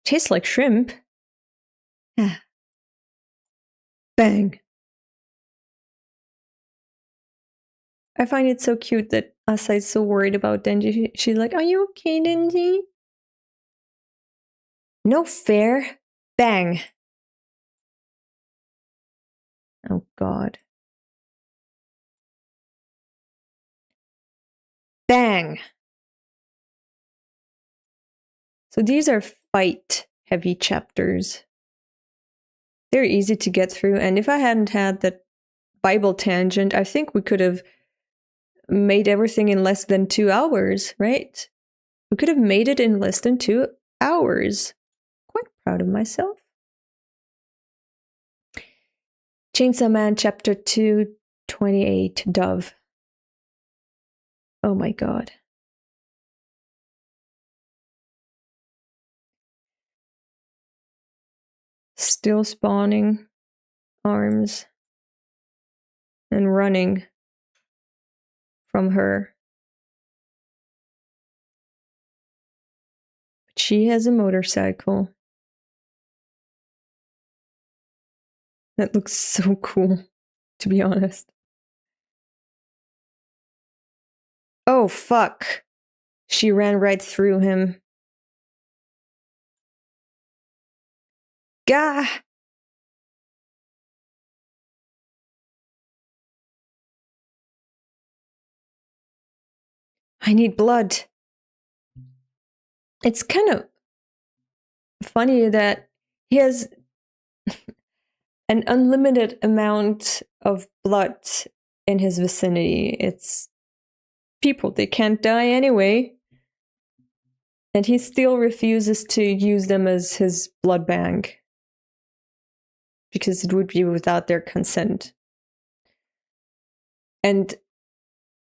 Tastes like shrimp. Bang. I find it so cute that Asa is so worried about Denji. She's like, are you okay, Denji? No fair. Bang. Oh god. Bang. So these are fight-heavy chapters. They're easy to get through, and if I hadn't had that Bible tangent, I think we could have made everything in less than 2 hours, right? We could have made it in less than 2 hours. Quite proud of myself. Chainsaw Man Chapter 228, Dove. Oh my god. Still spawning arms and running from her. But she has a motorcycle. That looks so cool, to be honest. Oh, fuck. She ran right through him. Gah! I need blood. It's kind of funny that he has an unlimited amount of blood in his vicinity. It's people, they can't die anyway. And he still refuses to use them as his blood bank. Because it would be without their consent. And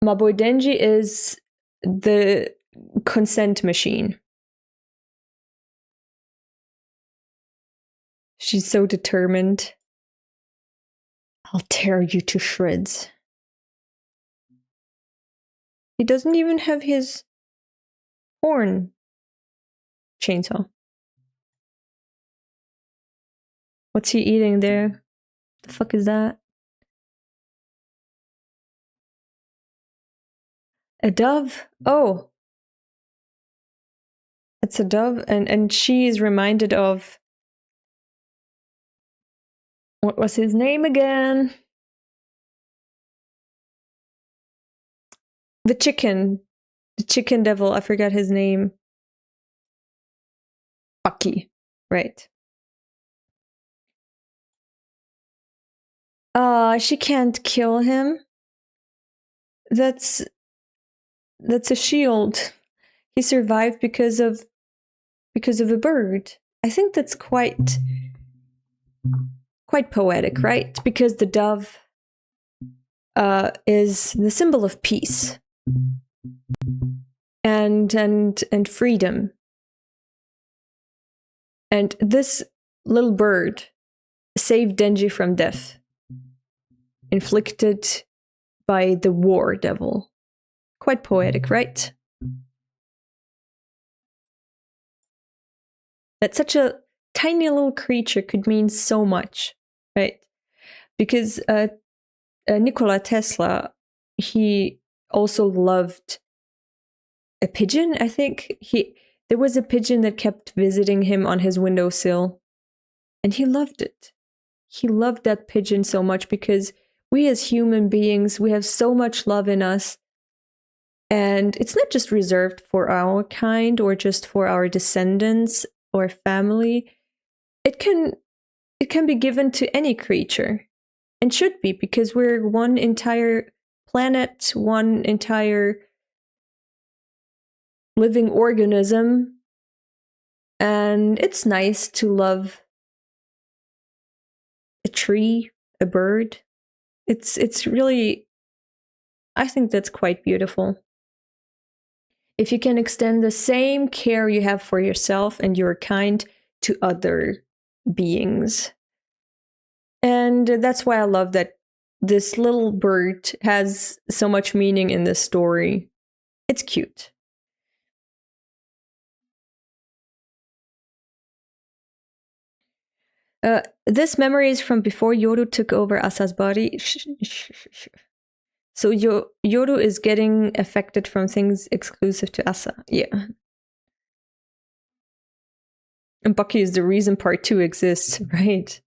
my boy Denji is the consent machine. She's so determined. I'll tear you to shreds. He doesn't even have his horn chainsaw. What's he eating there? The fuck is that? A dove? Oh. It's a dove, and she is reminded of... What was his name again? The chicken devil, I forgot his name. Bucky, right. She can't kill him. That's a shield. He survived because of a bird. I think that's quite poetic, right? Because the dove is the symbol of peace and freedom. And this little bird saved Denji from death, inflicted by the war devil. Quite poetic, right? That such a tiny little creature could mean so much, right? Because Nikola Tesla, he also loved a pigeon, I think. There was a pigeon that kept visiting him on his windowsill, and he loved it. He loved that pigeon so much because we as human beings, we have so much love in us, and it's not just reserved for our kind or just for our descendants or family. It can be given to any creature, and should be, because we're one entire planet, one entire living organism, and it's nice to love a tree, a bird, It's really, I think that's quite beautiful. If you can extend the same care you have for yourself and you're kind to other beings. And that's why I love that this little bird has so much meaning in this story. It's cute. This memory is from before Yoru took over Asa's body. So Yoru is getting affected from things exclusive to Asa. Yeah. And Bucky is the reason part 2 exists, right?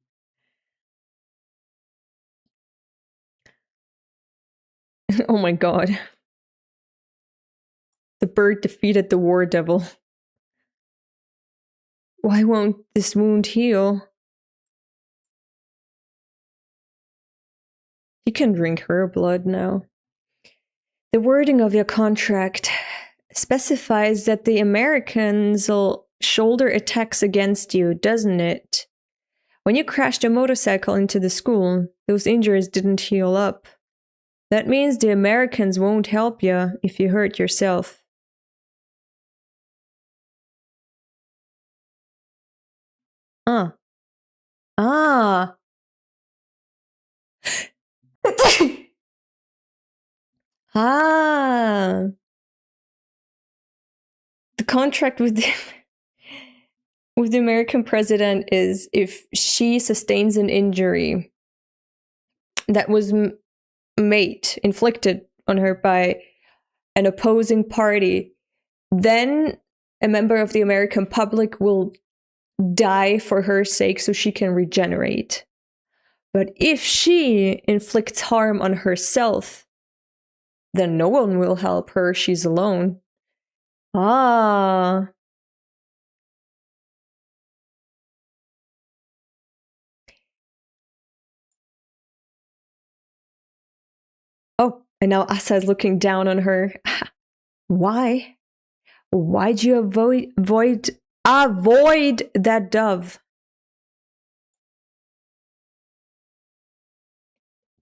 Oh my god. The bird defeated the war devil. Why won't this wound heal? You can drink her blood now. The wording of your contract specifies that the Americans will shoulder attacks against you, doesn't it? When you crashed a motorcycle into the school, those injuries didn't heal up. That means the Americans won't help you if you hurt yourself. Ah. Ah. The contract with the American president is if she sustains an injury that was inflicted on her by an opposing party, then a member of the American public will die for her sake so she can regenerate. But if she inflicts harm on herself, then no one will help her. She's alone. Ah. Oh, and now Asa is looking down on her. Why? Why'd you avoid that dove?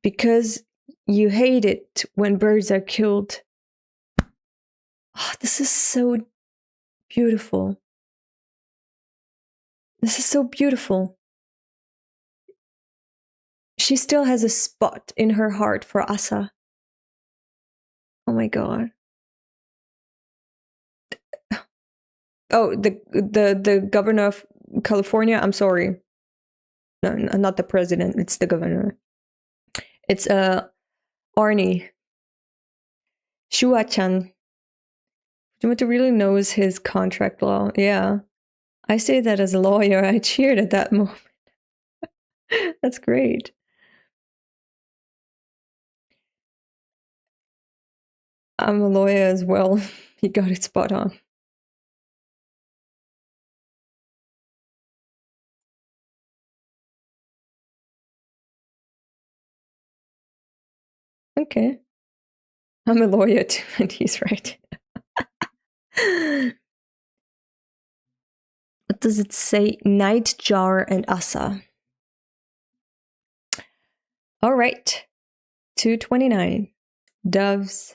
Because you hate it when birds are killed. Oh, this is so beautiful. This is so beautiful. She still has a spot in her heart for Asa. Oh my god. Oh, the governor of California? I'm sorry. No, not the president. It's the governor. It's Arnie. Shua-chan. Fujimoto really knows his contract law. Yeah. I say that as a lawyer. I cheered at that moment. That's great. I'm a lawyer as well. He got it spot on. Okay. I'm a lawyer too, and he's right. What does it say? Nightjar and Asa. All right. 229. Doves.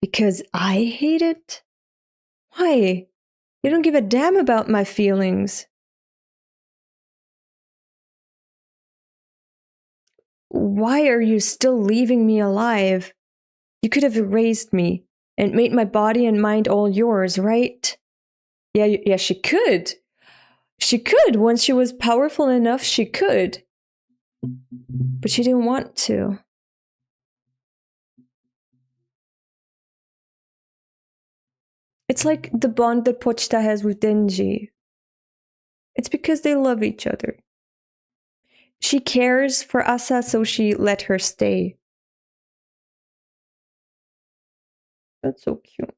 Because I hate it? Why? You don't give a damn about my feelings. Why are you still leaving me alive? You could have erased me and made my body and mind all yours, right? Yeah, she could. She could. Once she was powerful enough, she could. But she didn't want to. It's like the bond that Pochita has with Denji. It's because they love each other. She cares for Asa, so she let her stay. That's so cute.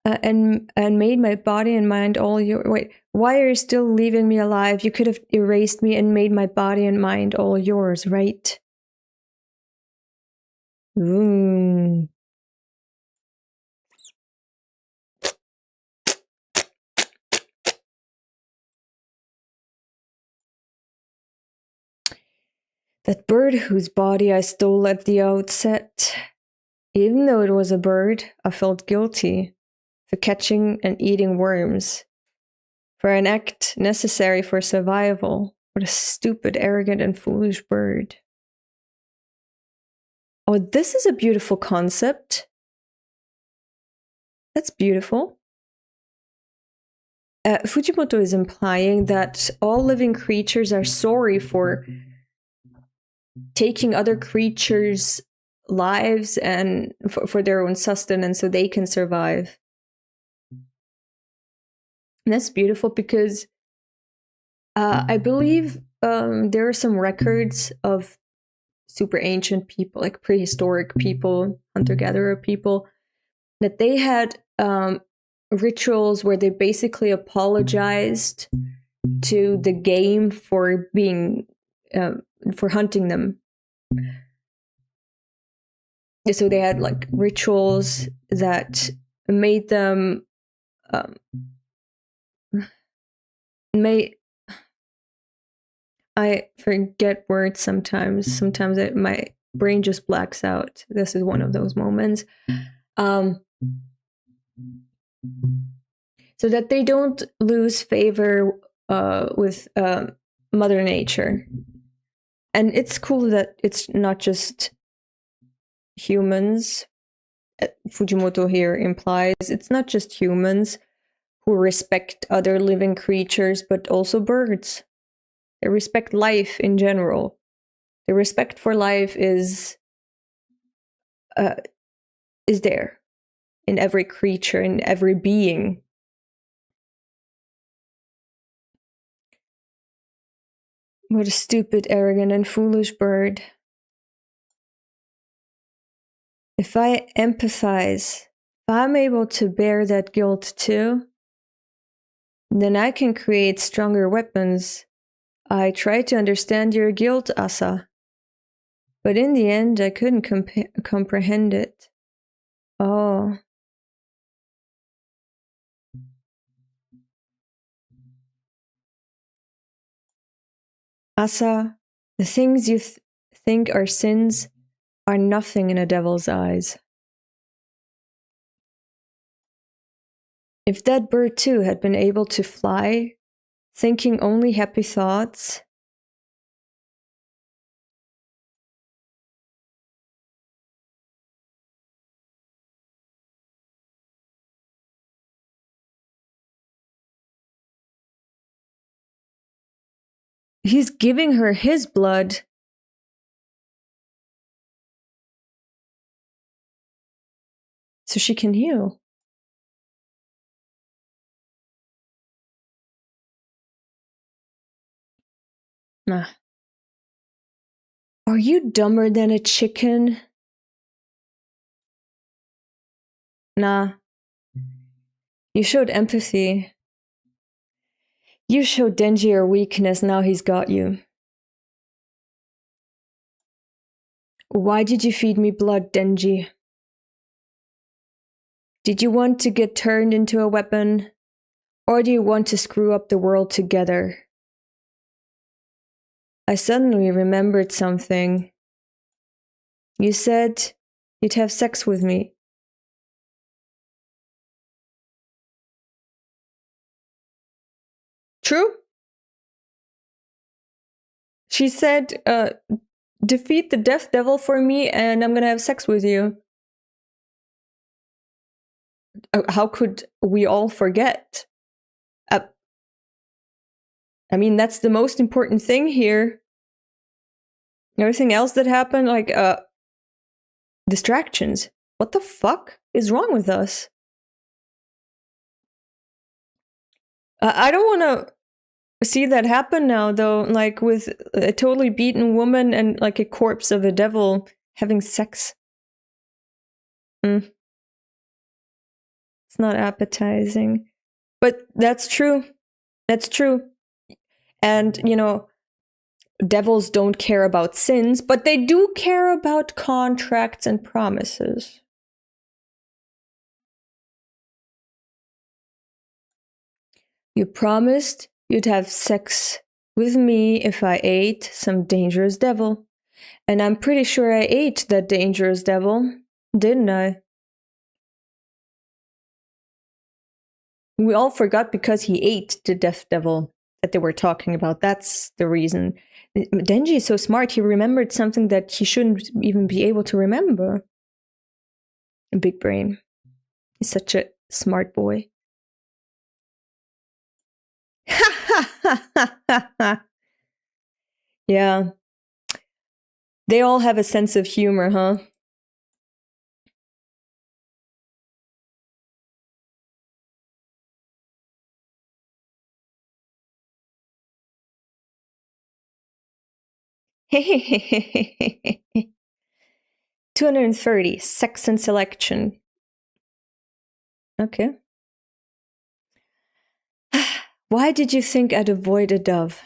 And made my body and mind all your... Wait, why are you still leaving me alive? You could have erased me and made my body and mind all yours, right? That bird whose body I stole at the outset, even though it was a bird, I felt guilty for catching and eating worms, for an act necessary for survival. What a stupid, arrogant, and foolish bird. Oh, this is a beautiful concept. That's beautiful. Fujimoto is implying that all living creatures are sorry for taking other creatures' lives and for their own sustenance so they can survive. And that's beautiful because I believe there are some records of super ancient people, like prehistoric people, hunter-gatherer people, that they had rituals where they basically apologized to the game for being for hunting them. So they had like rituals that made them I forget words sometimes. Sometimes my brain just blacks out. This is one of those moments. So that they don't lose favor with Mother Nature. And it's cool that it's not just humans. Fujimoto here implies it's not just humans who respect other living creatures, but also birds. They respect life in general. The respect for life is there in every creature, in every being. What a stupid, arrogant, and foolish bird. If I empathize, if I'm able to bear that guilt too, then I can create stronger weapons. I tried to understand your guilt, Asa. But in the end, I couldn't comprehend it. Oh. Asa, the things you think are sins are nothing in a devil's eyes. If that bird too had been able to fly, thinking only happy thoughts, he's giving her his blood. So she can heal. Nah. Are you dumber than a chicken? Nah. You showed empathy. You showed Denji your weakness, now he's got you. Why did you feed me blood, Denji? Did you want to get turned into a weapon? Or do you want to screw up the world together? I suddenly remembered something. You said you'd have sex with me. True? She said, defeat the death devil for me and I'm gonna have sex with you. How could we all forget? I mean, that's the most important thing here. Everything else that happened, like, distractions. What the fuck is wrong with us? I don't want to see that happen now, though, like with a totally beaten woman and like a corpse of a devil having sex. It's not appetizing. But that's true. That's true. And, you know, devils don't care about sins, but they do care about contracts and promises. You promised you'd have sex with me if I ate some dangerous devil. And I'm pretty sure I ate that dangerous devil, didn't I? We all forgot because he ate the death devil that they were talking about. That's the reason. Denji is so smart, he remembered something that he shouldn't even be able to remember. A big brain. He's such a smart boy. Yeah. They all have a sense of humor, huh? Hehehehe. 230, sex and selection. Okay. Why did you think I'd avoid a dove?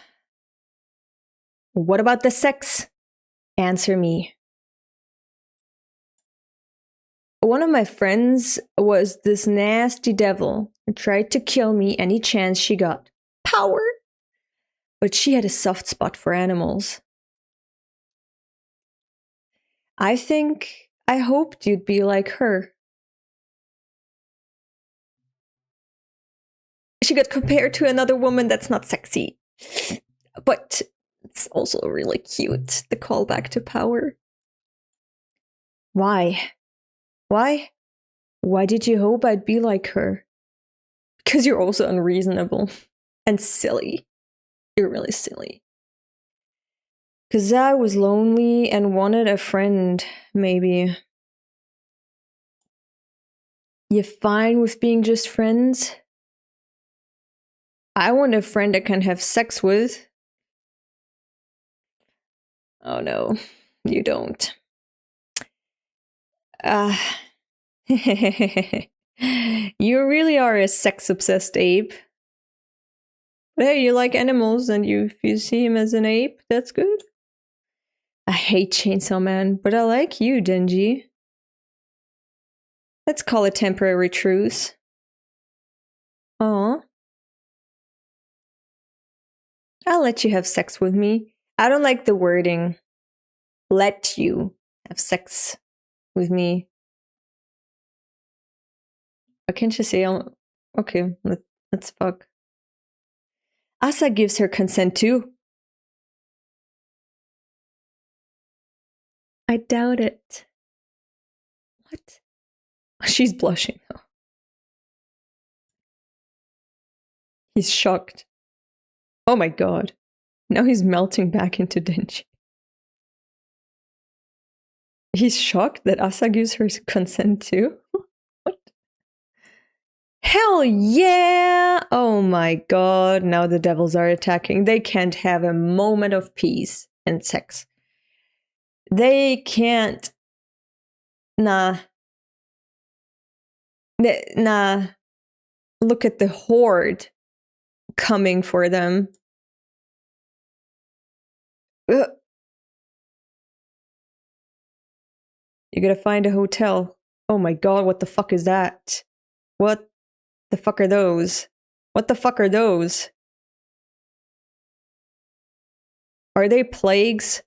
What about the sex? Answer me. One of my friends was this nasty devil who tried to kill me any chance she got. Power! But she had a soft spot for animals. I hoped you'd be like her. She got compared to another woman that's not sexy. But it's also really cute, the callback to power. Why? Why? Why did you hope I'd be like her? Because you're also unreasonable. And silly. You're really silly. Because I was lonely and wanted a friend, maybe. You fine with being just friends? I want a friend I can have sex with. Oh no, you don't. You really are a sex-obsessed ape. But hey, you like animals, and if you see him as an ape, that's good. I hate Chainsaw Man, but I like you, Denji. Let's call it temporary truce. Aw. I'll let you have sex with me. I don't like the wording. Let you have sex with me. Why can't you say, okay, let's fuck. Asa gives her consent too. I doubt it. What? She's blushing though. He's shocked. Oh my god. Now he's melting back into Denji. He's shocked that Asa gives her consent too? What? Hell yeah! Oh my god, now the devils are attacking. They can't have a moment of peace and sex. They can't. Nah. Nah. Look at the horde coming for them. Ugh. You gotta find a hotel. Oh my god, what the fuck is that? What the fuck are those? What the fuck are those? Are they plagues?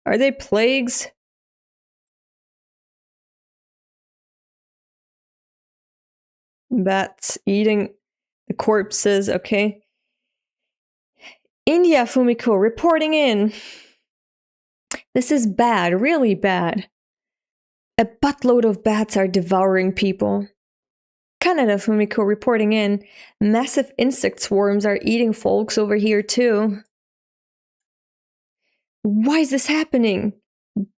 Are they plagues? Bats eating the corpses, okay. India Fumiko reporting in. This is bad, really bad. A buttload of bats are devouring people. Canada Fumiko reporting in. Massive insect swarms are eating folks over here too. Why is this happening?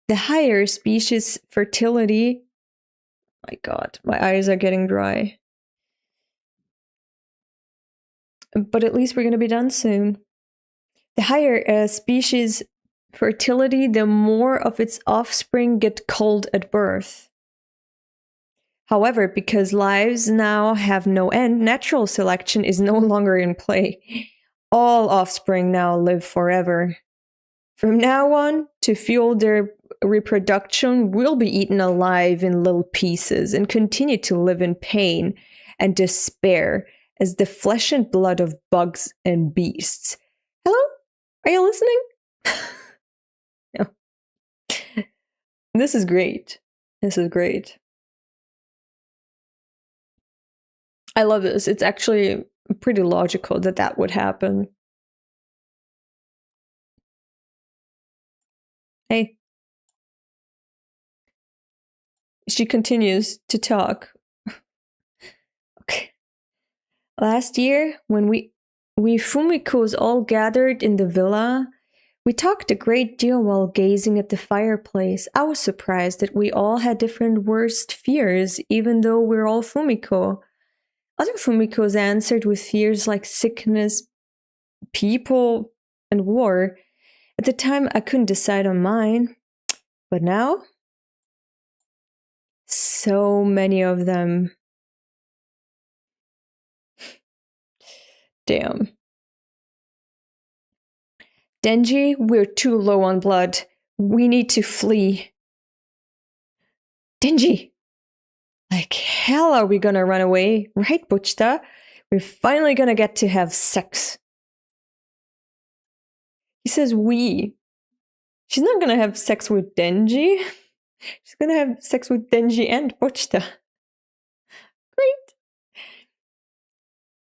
The higher species fertility. My god, my eyes are getting dry. But at least we're gonna be done soon. The higher species fertility, the more of its offspring get culled at birth. However, because lives now have no end, natural selection is no longer in play. All offspring now live forever. From now on, to fuel their reproduction, will be eaten alive in little pieces and continue to live in pain and despair as the flesh and blood of bugs and beasts. Hello? Are you listening? This is great. This is great. I love this. It's actually pretty logical that that would happen. Hey. She continues to talk. Okay. Last year, when we Fumikos all gathered in the villa, we talked a great deal while gazing at the fireplace. I was surprised that we all had different worst fears, even though we're all Fumiko. Other Fumikos answered with fears like sickness, people, and war. At the time, I couldn't decide on mine. But now, so many of them. Damn. Denji, we're too low on blood. We need to flee. Denji! Like hell are we gonna run away, right, Buchta? We're finally gonna get to have sex. He says we. She's not gonna have sex with Denji. She's gonna have sex with Denji and Buchta. Great.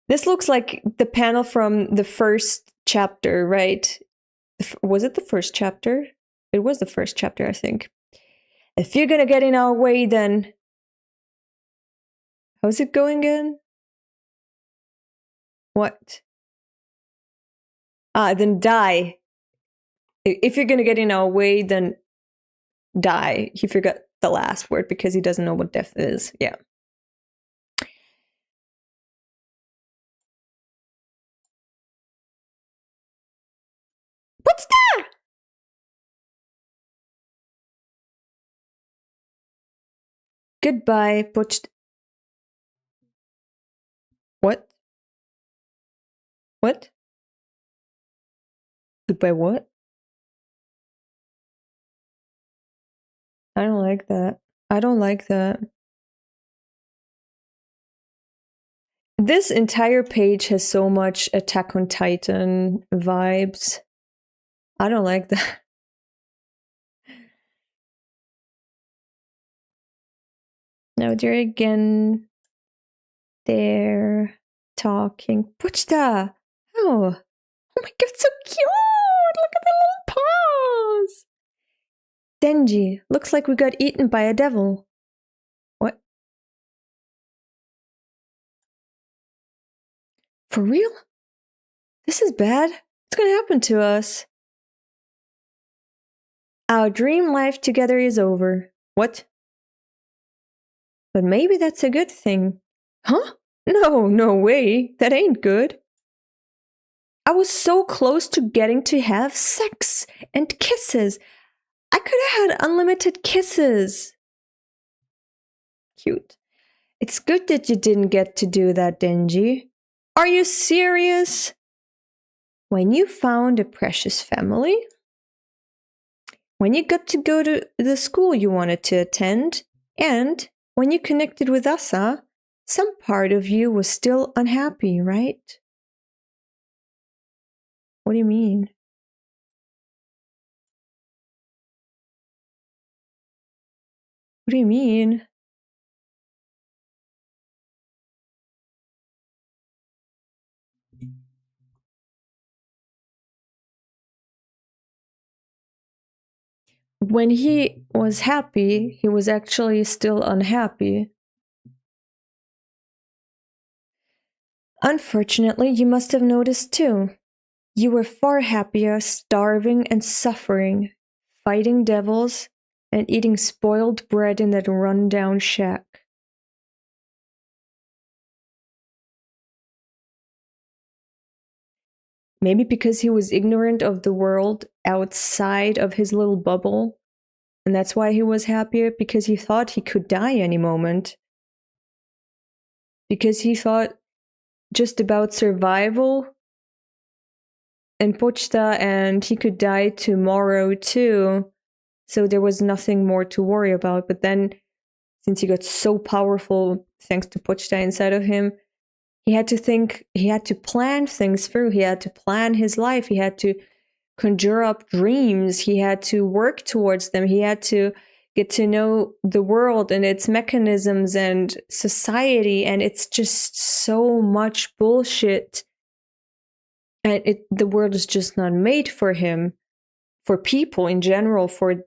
This looks like the panel from the first chapter, right? Was it the first chapter? It was the first chapter, I think. If you're gonna get in our way, then... How's it going again? What? Then die. If you're gonna get in our way, then die. He forgot the last word because he doesn't know what death is. Yeah. What's that? Goodbye, Butch. What? What? Goodbye what? I don't like that. I don't like that. This entire page has so much Attack on Titan vibes. I don't like that. Now they're again there talking. Puchta! Oh my god, so cute! Look at the little paws! Denji, looks like we got eaten by a devil. What? For real? This is bad. What's gonna happen to us? Our dream life together is over. What? But maybe that's a good thing. Huh? No way. That ain't good. I was so close to getting to have sex and kisses. I could have had unlimited kisses. Cute. It's good that you didn't get to do that, Denji. Are you serious? When you found a precious family? When you got to go to the school you wanted to attend? And when you connected with Asa, some part of you was still unhappy, right? What do you mean? What do you mean? When he was happy, he was actually still unhappy. Unfortunately, you must have noticed too. You were far happier starving and suffering, fighting devils, and eating spoiled bread in that run-down shack. Maybe because he was ignorant of the world outside of his little bubble, and that's why he was happier, because he thought he could die any moment. Because he thought just about survival and Pochta, and he could die tomorrow too, so there was nothing more to worry about. But then, since he got so powerful thanks to Pochta inside of him, he had to plan things through. He had to plan his life. He had to conjure up dreams. He had to work towards them. He had to get to know the world and its mechanisms and society, and it's just so much bullshit. And the world is just not made for him, for people in general, for the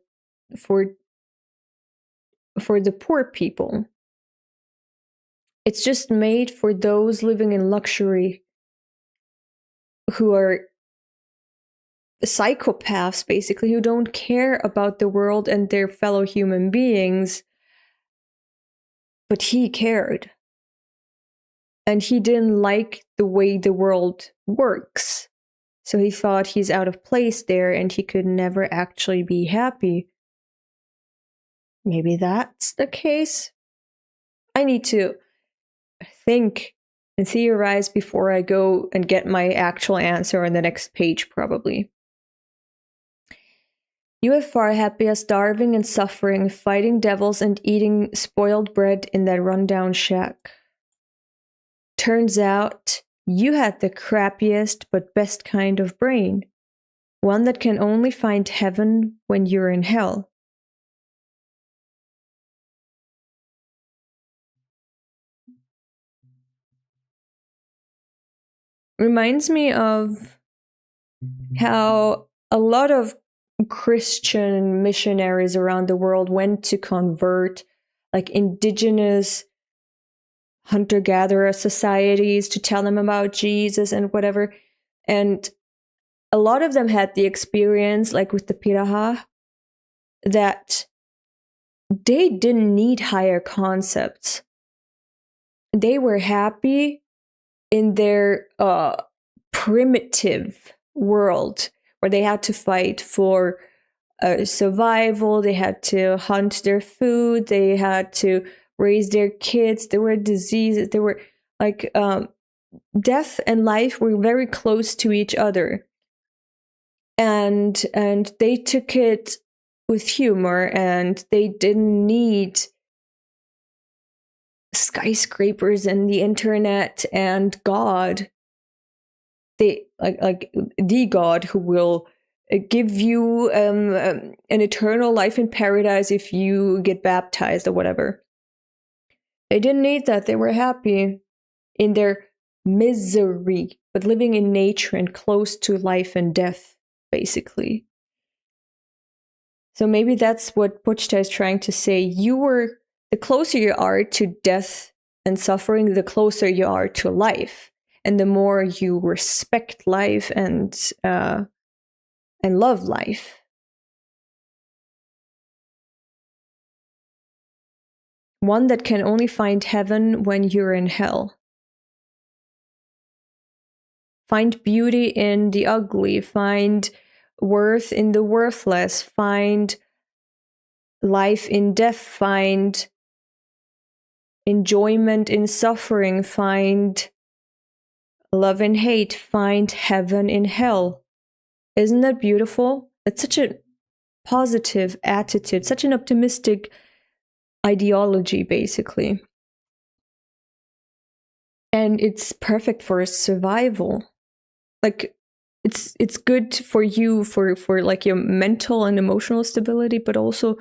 poor people. It's just made for those living in luxury, who are psychopaths, basically, who don't care about the world and their fellow human beings. But he cared. And he didn't like the way the world works. So he thought he's out of place there and he could never actually be happy. Maybe that's the case. I need to think and theorize before I go and get my actual answer on the next page, probably. You are far happier starving and suffering, fighting devils and eating spoiled bread in that rundown shack. Turns out you had the crappiest but best kind of brain, one that can only find heaven when you're in hell. Reminds me of how a lot of Christian missionaries around the world went to convert like indigenous hunter-gatherer societies to tell them about Jesus and whatever. And a lot of them had the experience, like with the Piraha, that they didn't need higher concepts. They were happy in their primitive world, where they had to fight for survival, they had to hunt their food, they had to raise their kids, there were diseases, there were like death and life were very close to each other. And they took it with humor, and they didn't need skyscrapers and the internet and God. They like the God who will give you an eternal life in paradise if you get baptized or whatever. They didn't need that. They were happy in their misery, but living in nature and close to life and death, basically. So maybe that's what Pochta is trying to say. The closer you are to death and suffering, the closer you are to life. And the more you respect life and love life. One that can only find heaven when you're in hell. Find beauty in the ugly. Find worth in the worthless. Find life in death. Find enjoyment in suffering. Find love in hate. Find heaven in hell. Isn't that beautiful? It's such a positive attitude, such an optimistic ideology, basically. And it's perfect for survival. Like, it's good for you, for like your mental and emotional stability, but also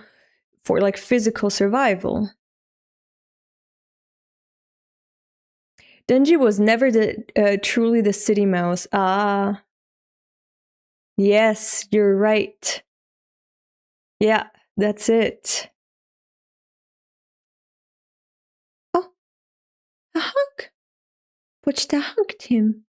for like physical survival. Denji was never truly the city mouse. Ah. Yes, you're right. Yeah, that's it. Oh, a hug. Pochta hugged him.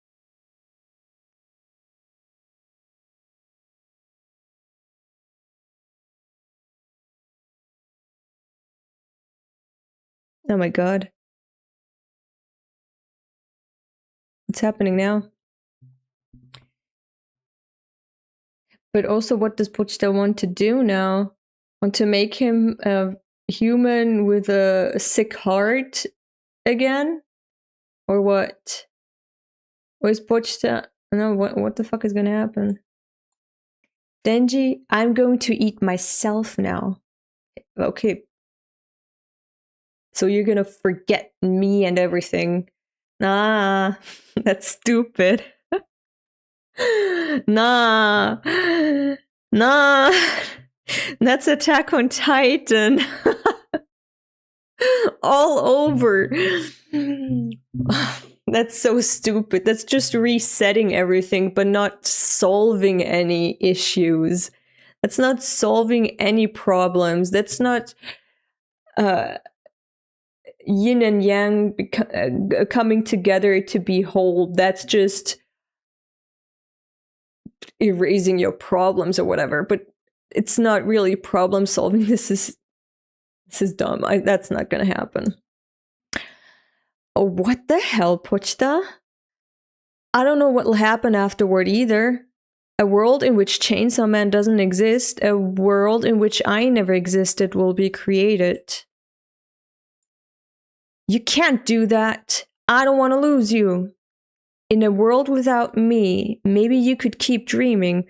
Oh my god. What's happening now? But also, what does Pochta want to do now? Want to make him a human with a sick heart again? Or what? Or is Pochta... No, what the fuck is gonna happen? Denji, I'm going to eat myself now. Okay. So you're gonna forget me and everything. Nah, that's stupid. Nah. That's Attack on Titan. All over. That's so stupid. That's just resetting everything, but not solving any issues. That's not solving any problems. That's not yin and yang coming together to be whole. That's just erasing your problems or whatever. But it's not really problem solving. This is dumb. That's not gonna happen. Oh, what the hell, Pochta? I don't know what will happen afterward either. A world in which Chainsaw Man doesn't exist, a world in which I never existed will be created. You can't do that. I don't want to lose you. In a world without me, maybe you could keep dreaming.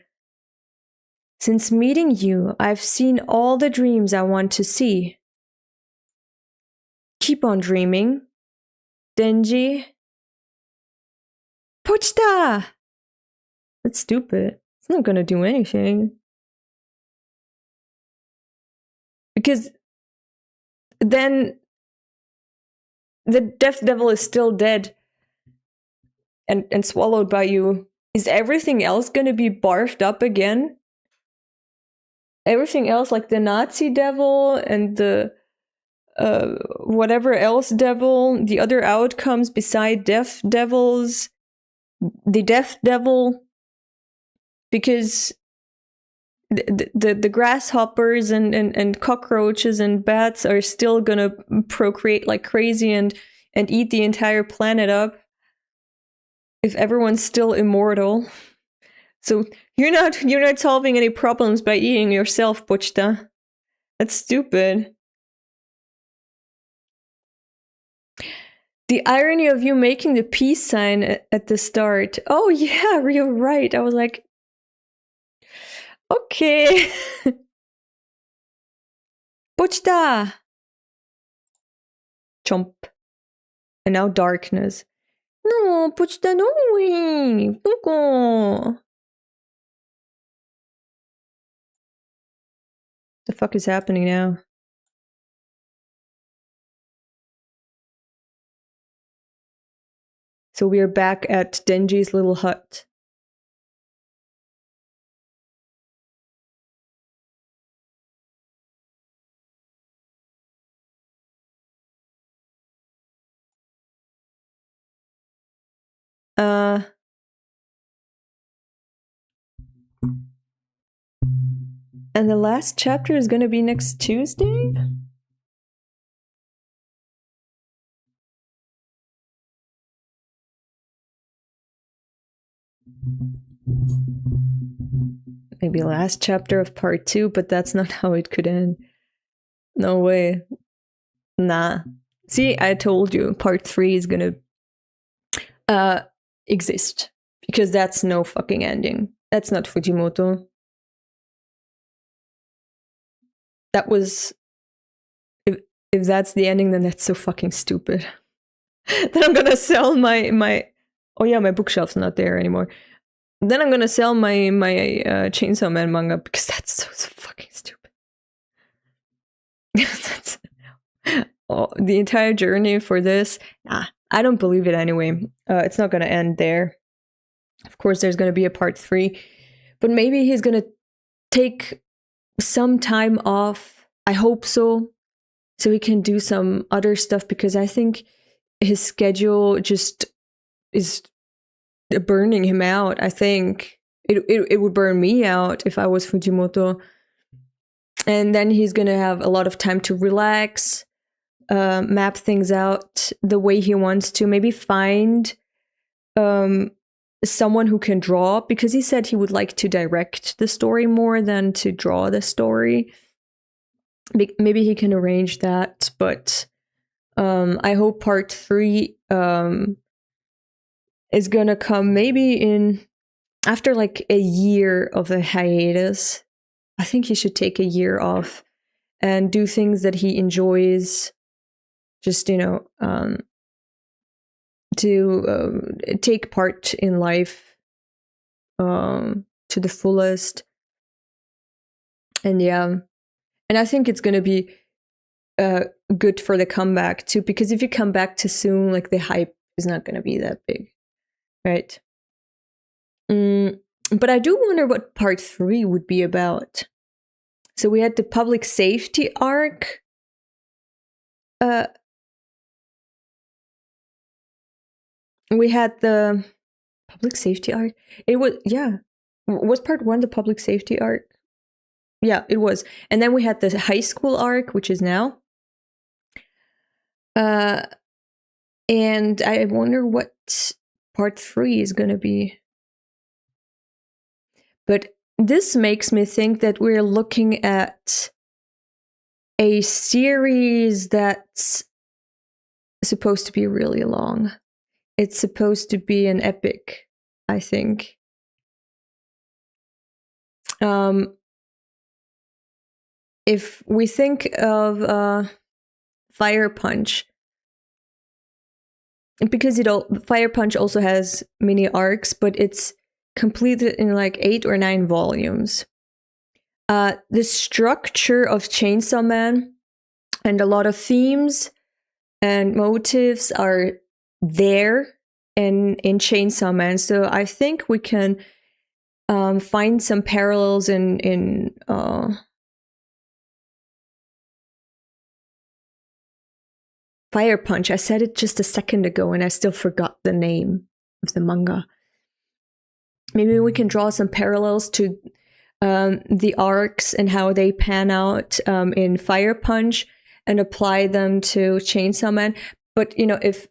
Since meeting you, I've seen all the dreams I want to see. Keep on dreaming. Denji. Pochta! That's stupid. It's not gonna do anything. Because then the Death Devil is still dead and swallowed by you. Is everything else gonna be barfed up again? Everything else, like the Nazi devil and the whatever else devil, the other outcomes beside Death Devils, the Death Devil, because the grasshoppers and cockroaches and bats are still gonna procreate like crazy and eat the entire planet up if everyone's still immortal. So you're not solving any problems by eating yourself, Pochta. That's stupid. The irony of you making the peace sign at the start. Oh yeah, you're right. I was like, okay. Pochta! Chomp. And now darkness. No, Pochta, no way. Don't. The fuck is happening now? So we are back at Denji's little hut. And the last chapter is gonna be next Tuesday? Maybe last chapter of part 2, but that's not how it could end. No way. Nah. See, I told you, part 3 is gonna exist. Because that's no fucking ending. That's not Fujimoto. That was... If that's the ending, then that's so fucking stupid. Then I'm gonna sell my... Oh yeah, my bookshelf's not there anymore. Then I'm gonna sell my Chainsaw Man manga because that's so fucking stupid. That's... Oh, the entire journey for this, nah, I don't believe it anyway. It's not gonna end there. Of course, there's gonna be a part 3, but maybe he's gonna take some time off. I hope so he can do some other stuff, because I think his schedule just is burning him out. I think it would burn me out if I was Fujimoto. And then he's gonna have a lot of time to relax, map things out the way he wants to, maybe find someone who can draw, because he said he would like to direct the story more than to draw the story. Maybe he can arrange that, but I hope part 3 is gonna come maybe in after like a year of a hiatus. I think he should take a year off and do things that he enjoys. Just, to take part in life to the fullest. And yeah, and I think it's gonna be good for the comeback too, because if you come back too soon, like the hype is not gonna be that big, right? But I do wonder what part 3 would be about. So we had the public safety arc. We had the public safety arc. It was, yeah. Was part 1 the public safety arc? Yeah, it was. And then we had the high school arc, which is now. And I wonder what part 3 is gonna be. But this makes me think that we're looking at a series that's supposed to be really long. It's supposed to be an epic, I think. If we think of Fire Punch, because Fire Punch also has mini arcs, but it's completed in like 8 or 9 volumes. The structure of Chainsaw Man and a lot of themes and motives are there in Chainsaw Man. So I think we can find some parallels in Fire Punch. I said it just a second ago and I still forgot the name of the manga. Maybe we can draw some parallels to the arcs and how they pan out in Fire Punch and apply them to Chainsaw Man. But you know, if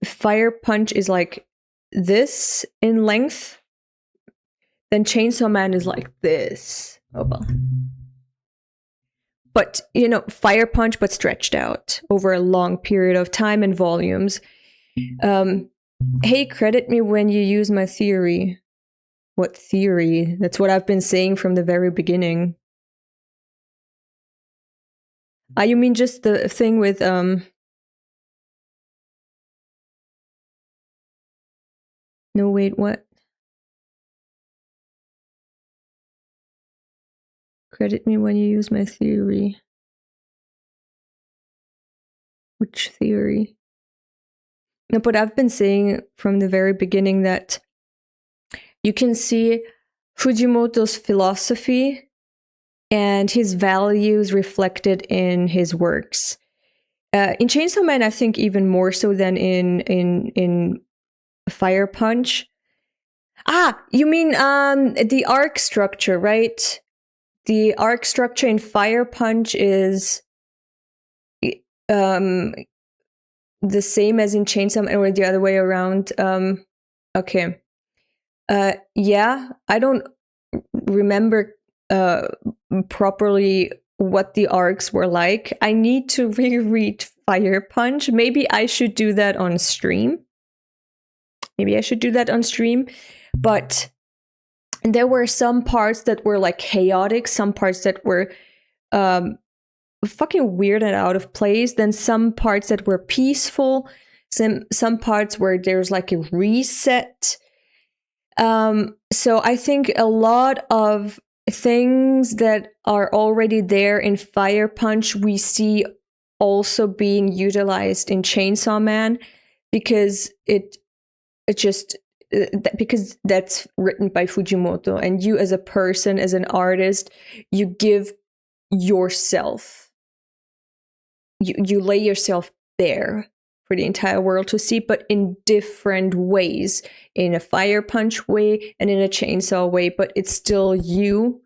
Fire Punch is like this in length, then Chainsaw Man is like this. Oh well. But you know, Fire Punch, but stretched out over a long period of time and volumes. Hey, credit me when you use my theory. What theory? That's what I've been saying from the very beginning. You mean just the thing with No, wait, what? Credit me when you use my theory. Which theory? No, but I've been saying from the very beginning that you can see Fujimoto's philosophy and his values reflected in his works. In Chainsaw Man, I think even more so than in Fire Punch. You mean the arc structure, right? The arc structure in Fire Punch is the same as in Chainsaw Man, or the other way around. Okay. Yeah, I don't remember properly what the arcs were like. I need to reread Fire Punch. Maybe I should do that on stream. But there were some parts that were like chaotic, some parts that were fucking weird and out of place, then some parts that were peaceful, some parts where there's like a reset. So I think a lot of things that are already there in Fire Punch we see also being utilized in Chainsaw Man, because because that's written by Fujimoto, and you as a person, as an artist, you give yourself, you lay yourself bare for the entire world to see, but in different ways, in a Fire Punch way and in a Chainsaw way, but it's still you,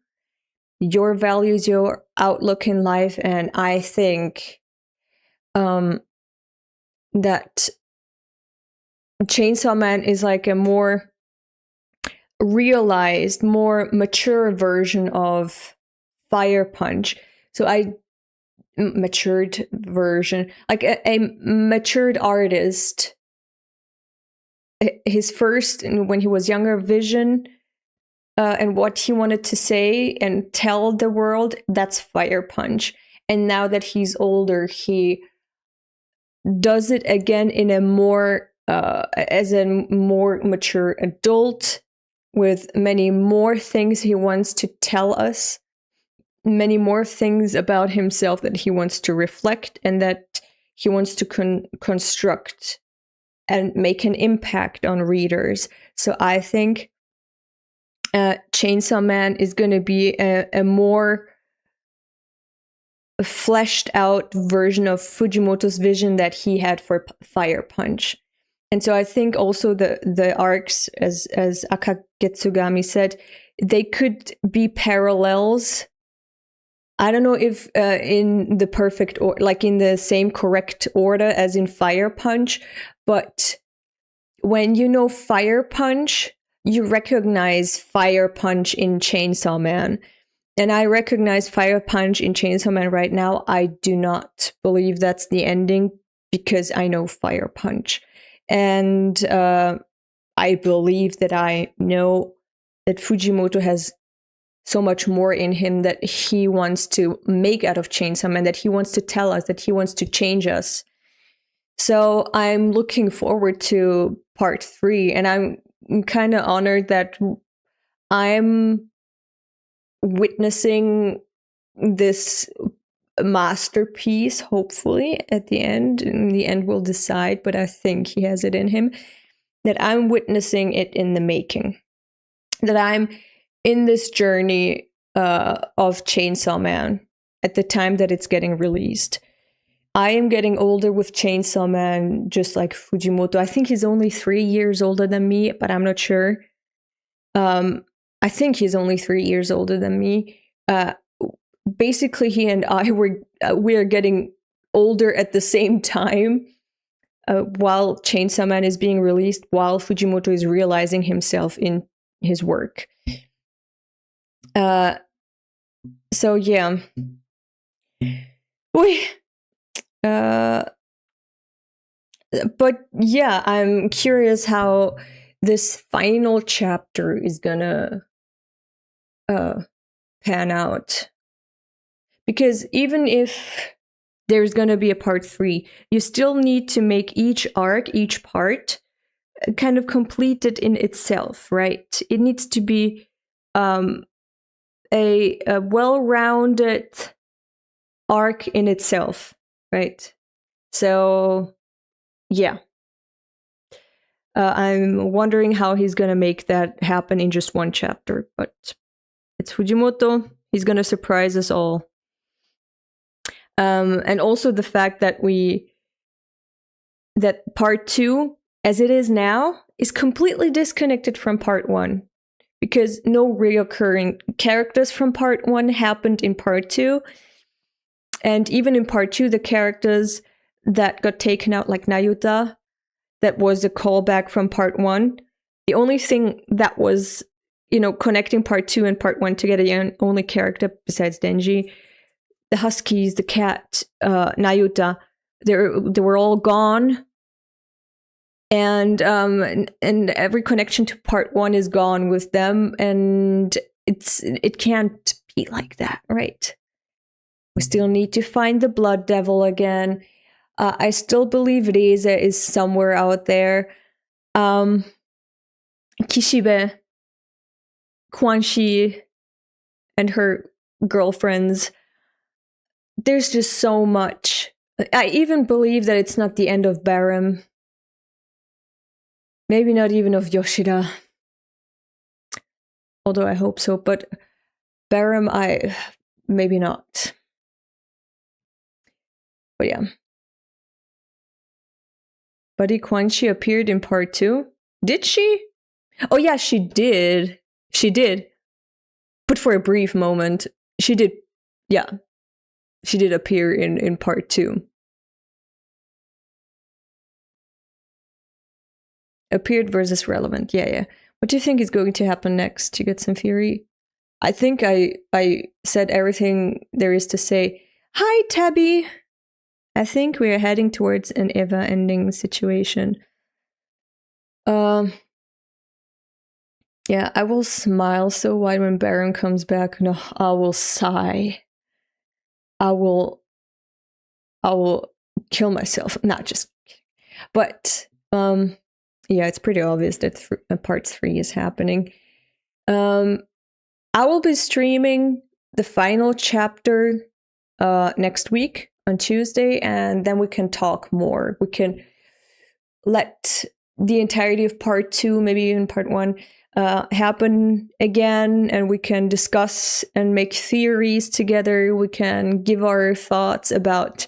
your values, your outlook in life. And I think that Chainsaw Man is like a more realized, more mature version of Fire Punch. So matured version, like a matured artist. His first, when he was younger, vision and what he wanted to say and tell the world, that's Fire Punch. And now that he's older, he does it again in a more as a more mature adult, with many more things he wants to tell us. many more things about himself that he wants to reflect and that he wants to construct and make an impact on readers. So I think Chainsaw Man is going to be a more fleshed out version of Fujimoto's vision that he had for Fire Punch. And so I think also the arcs, as Akagetsugami said, they could be parallels. I don't know if in the perfect or like in the same correct order as in Fire Punch, but when you know Fire Punch, you recognize Fire Punch in Chainsaw Man. And I recognize Fire Punch in Chainsaw Man right now. I do not believe that's the ending because I know Fire Punch. And I believe that I know that Fujimoto has so much more in him that he wants to make out of Chainsaw Man, that he wants to tell us, that he wants to change us. So I'm looking forward to part 3, and I'm kind of honored that I'm witnessing this masterpiece, hopefully, at the end. In the end, we'll decide, but I think he has it in him, that I'm witnessing it in the making. That I'm in this journey of Chainsaw Man at the time that it's getting released. I am getting older with Chainsaw Man, just like Fujimoto. I think he's only 3 years older than me, but I'm not sure. I think he's only 3 years older than me. Basically, he and I we're getting older at the same time while Chainsaw Man is being released, while Fujimoto is realizing himself in his work. So yeah. But yeah, I'm curious how this final chapter is gonna pan out. Because even if there's gonna be a part 3, you still need to make each arc, each part, kind of completed in itself, right? It needs to be a well-rounded arc in itself, right? So, yeah. I'm wondering how he's gonna make that happen in just one chapter, but it's Fujimoto. He's gonna surprise us all. And also the fact that that part 2, as it is now, is completely disconnected from part 1. Because no reoccurring characters from part 1 happened in part 2. And even in part 2, the characters that got taken out, like Nayuta, that was a callback from part 1. The only thing that was, connecting part 2 and part 1 together, the only character besides Denji, the Huskies, the cat, Nayuta, they were all gone. And every connection to part 1 is gone with them, and it can't be like that, right? We still need to find the Blood Devil again. I still believe Reise is somewhere out there. Kishibe, Quanxi, and her girlfriends. There's just so much. I even believe that it's not the end of Barem. Maybe not even of Yoshida. Although I hope so, but Barem, maybe not. But yeah. Buddy Quanxi appeared in part 2? Did she? Oh yeah, she did. She did. But for a brief moment. She did, yeah. She did appear in part 2. Appeared versus relevant. Yeah. What do you think is going to happen next? You get some theory? I think I said everything there is to say. Hi, Tabby! I think we are heading towards an Eva-ending situation. Yeah, I will smile so wide when Baron comes back. No, I will sigh. I will kill myself. Not just kidding. But, yeah, it's pretty obvious that part 3 is happening. I will be streaming the final chapter next week on Tuesday, and then we can talk more. We can let the entirety of part 2, maybe even part 1, happen again, and we can discuss and make theories together. We can give our thoughts about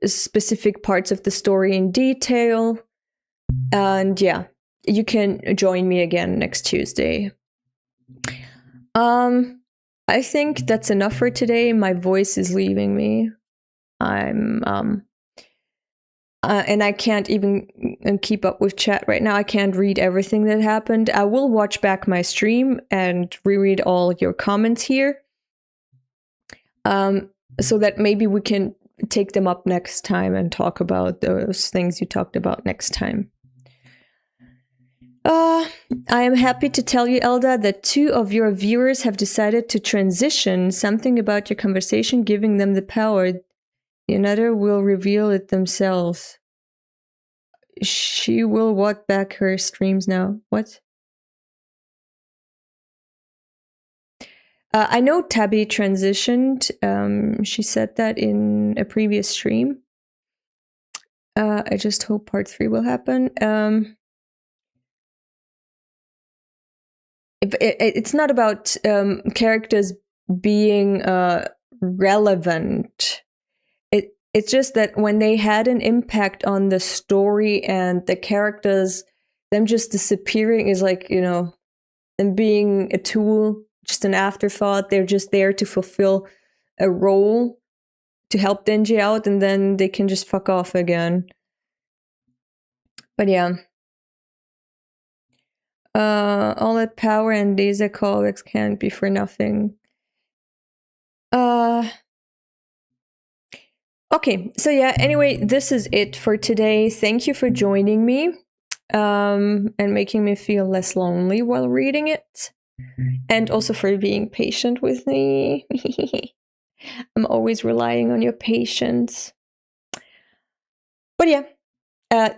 specific parts of the story in detail. And yeah, you can join me again next Tuesday. I think that's enough for today. My voice is leaving me. I'm and I can't even keep up with chat right now. I can't read everything that happened. I will watch back my stream and reread all your comments here, so that maybe we can take them up next time and talk about those things you talked about next time. I am happy to tell you, Elda, that 2 of your viewers have decided to transition. Something about your conversation giving them the power. The another will reveal it themselves. She will walk back her streams now. What? I know Tabby transitioned. She said that in a previous stream. I just hope part 3 will happen. It's not about characters being relevant. It's just that when they had an impact on the story and the characters, them just disappearing is like, them being a tool, just an afterthought. They're just there to fulfill a role to help Denji out, and then they can just fuck off again. But yeah. All that power and these callbacks can't be for nothing. Okay, so yeah, anyway, this is it for today. Thank you for joining me, and making me feel less lonely while reading it. And also for being patient with me. I'm always relying on your patience. But yeah,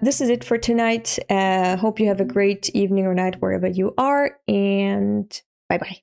this is it for tonight. Hope you have a great evening or night wherever you are, and bye-bye.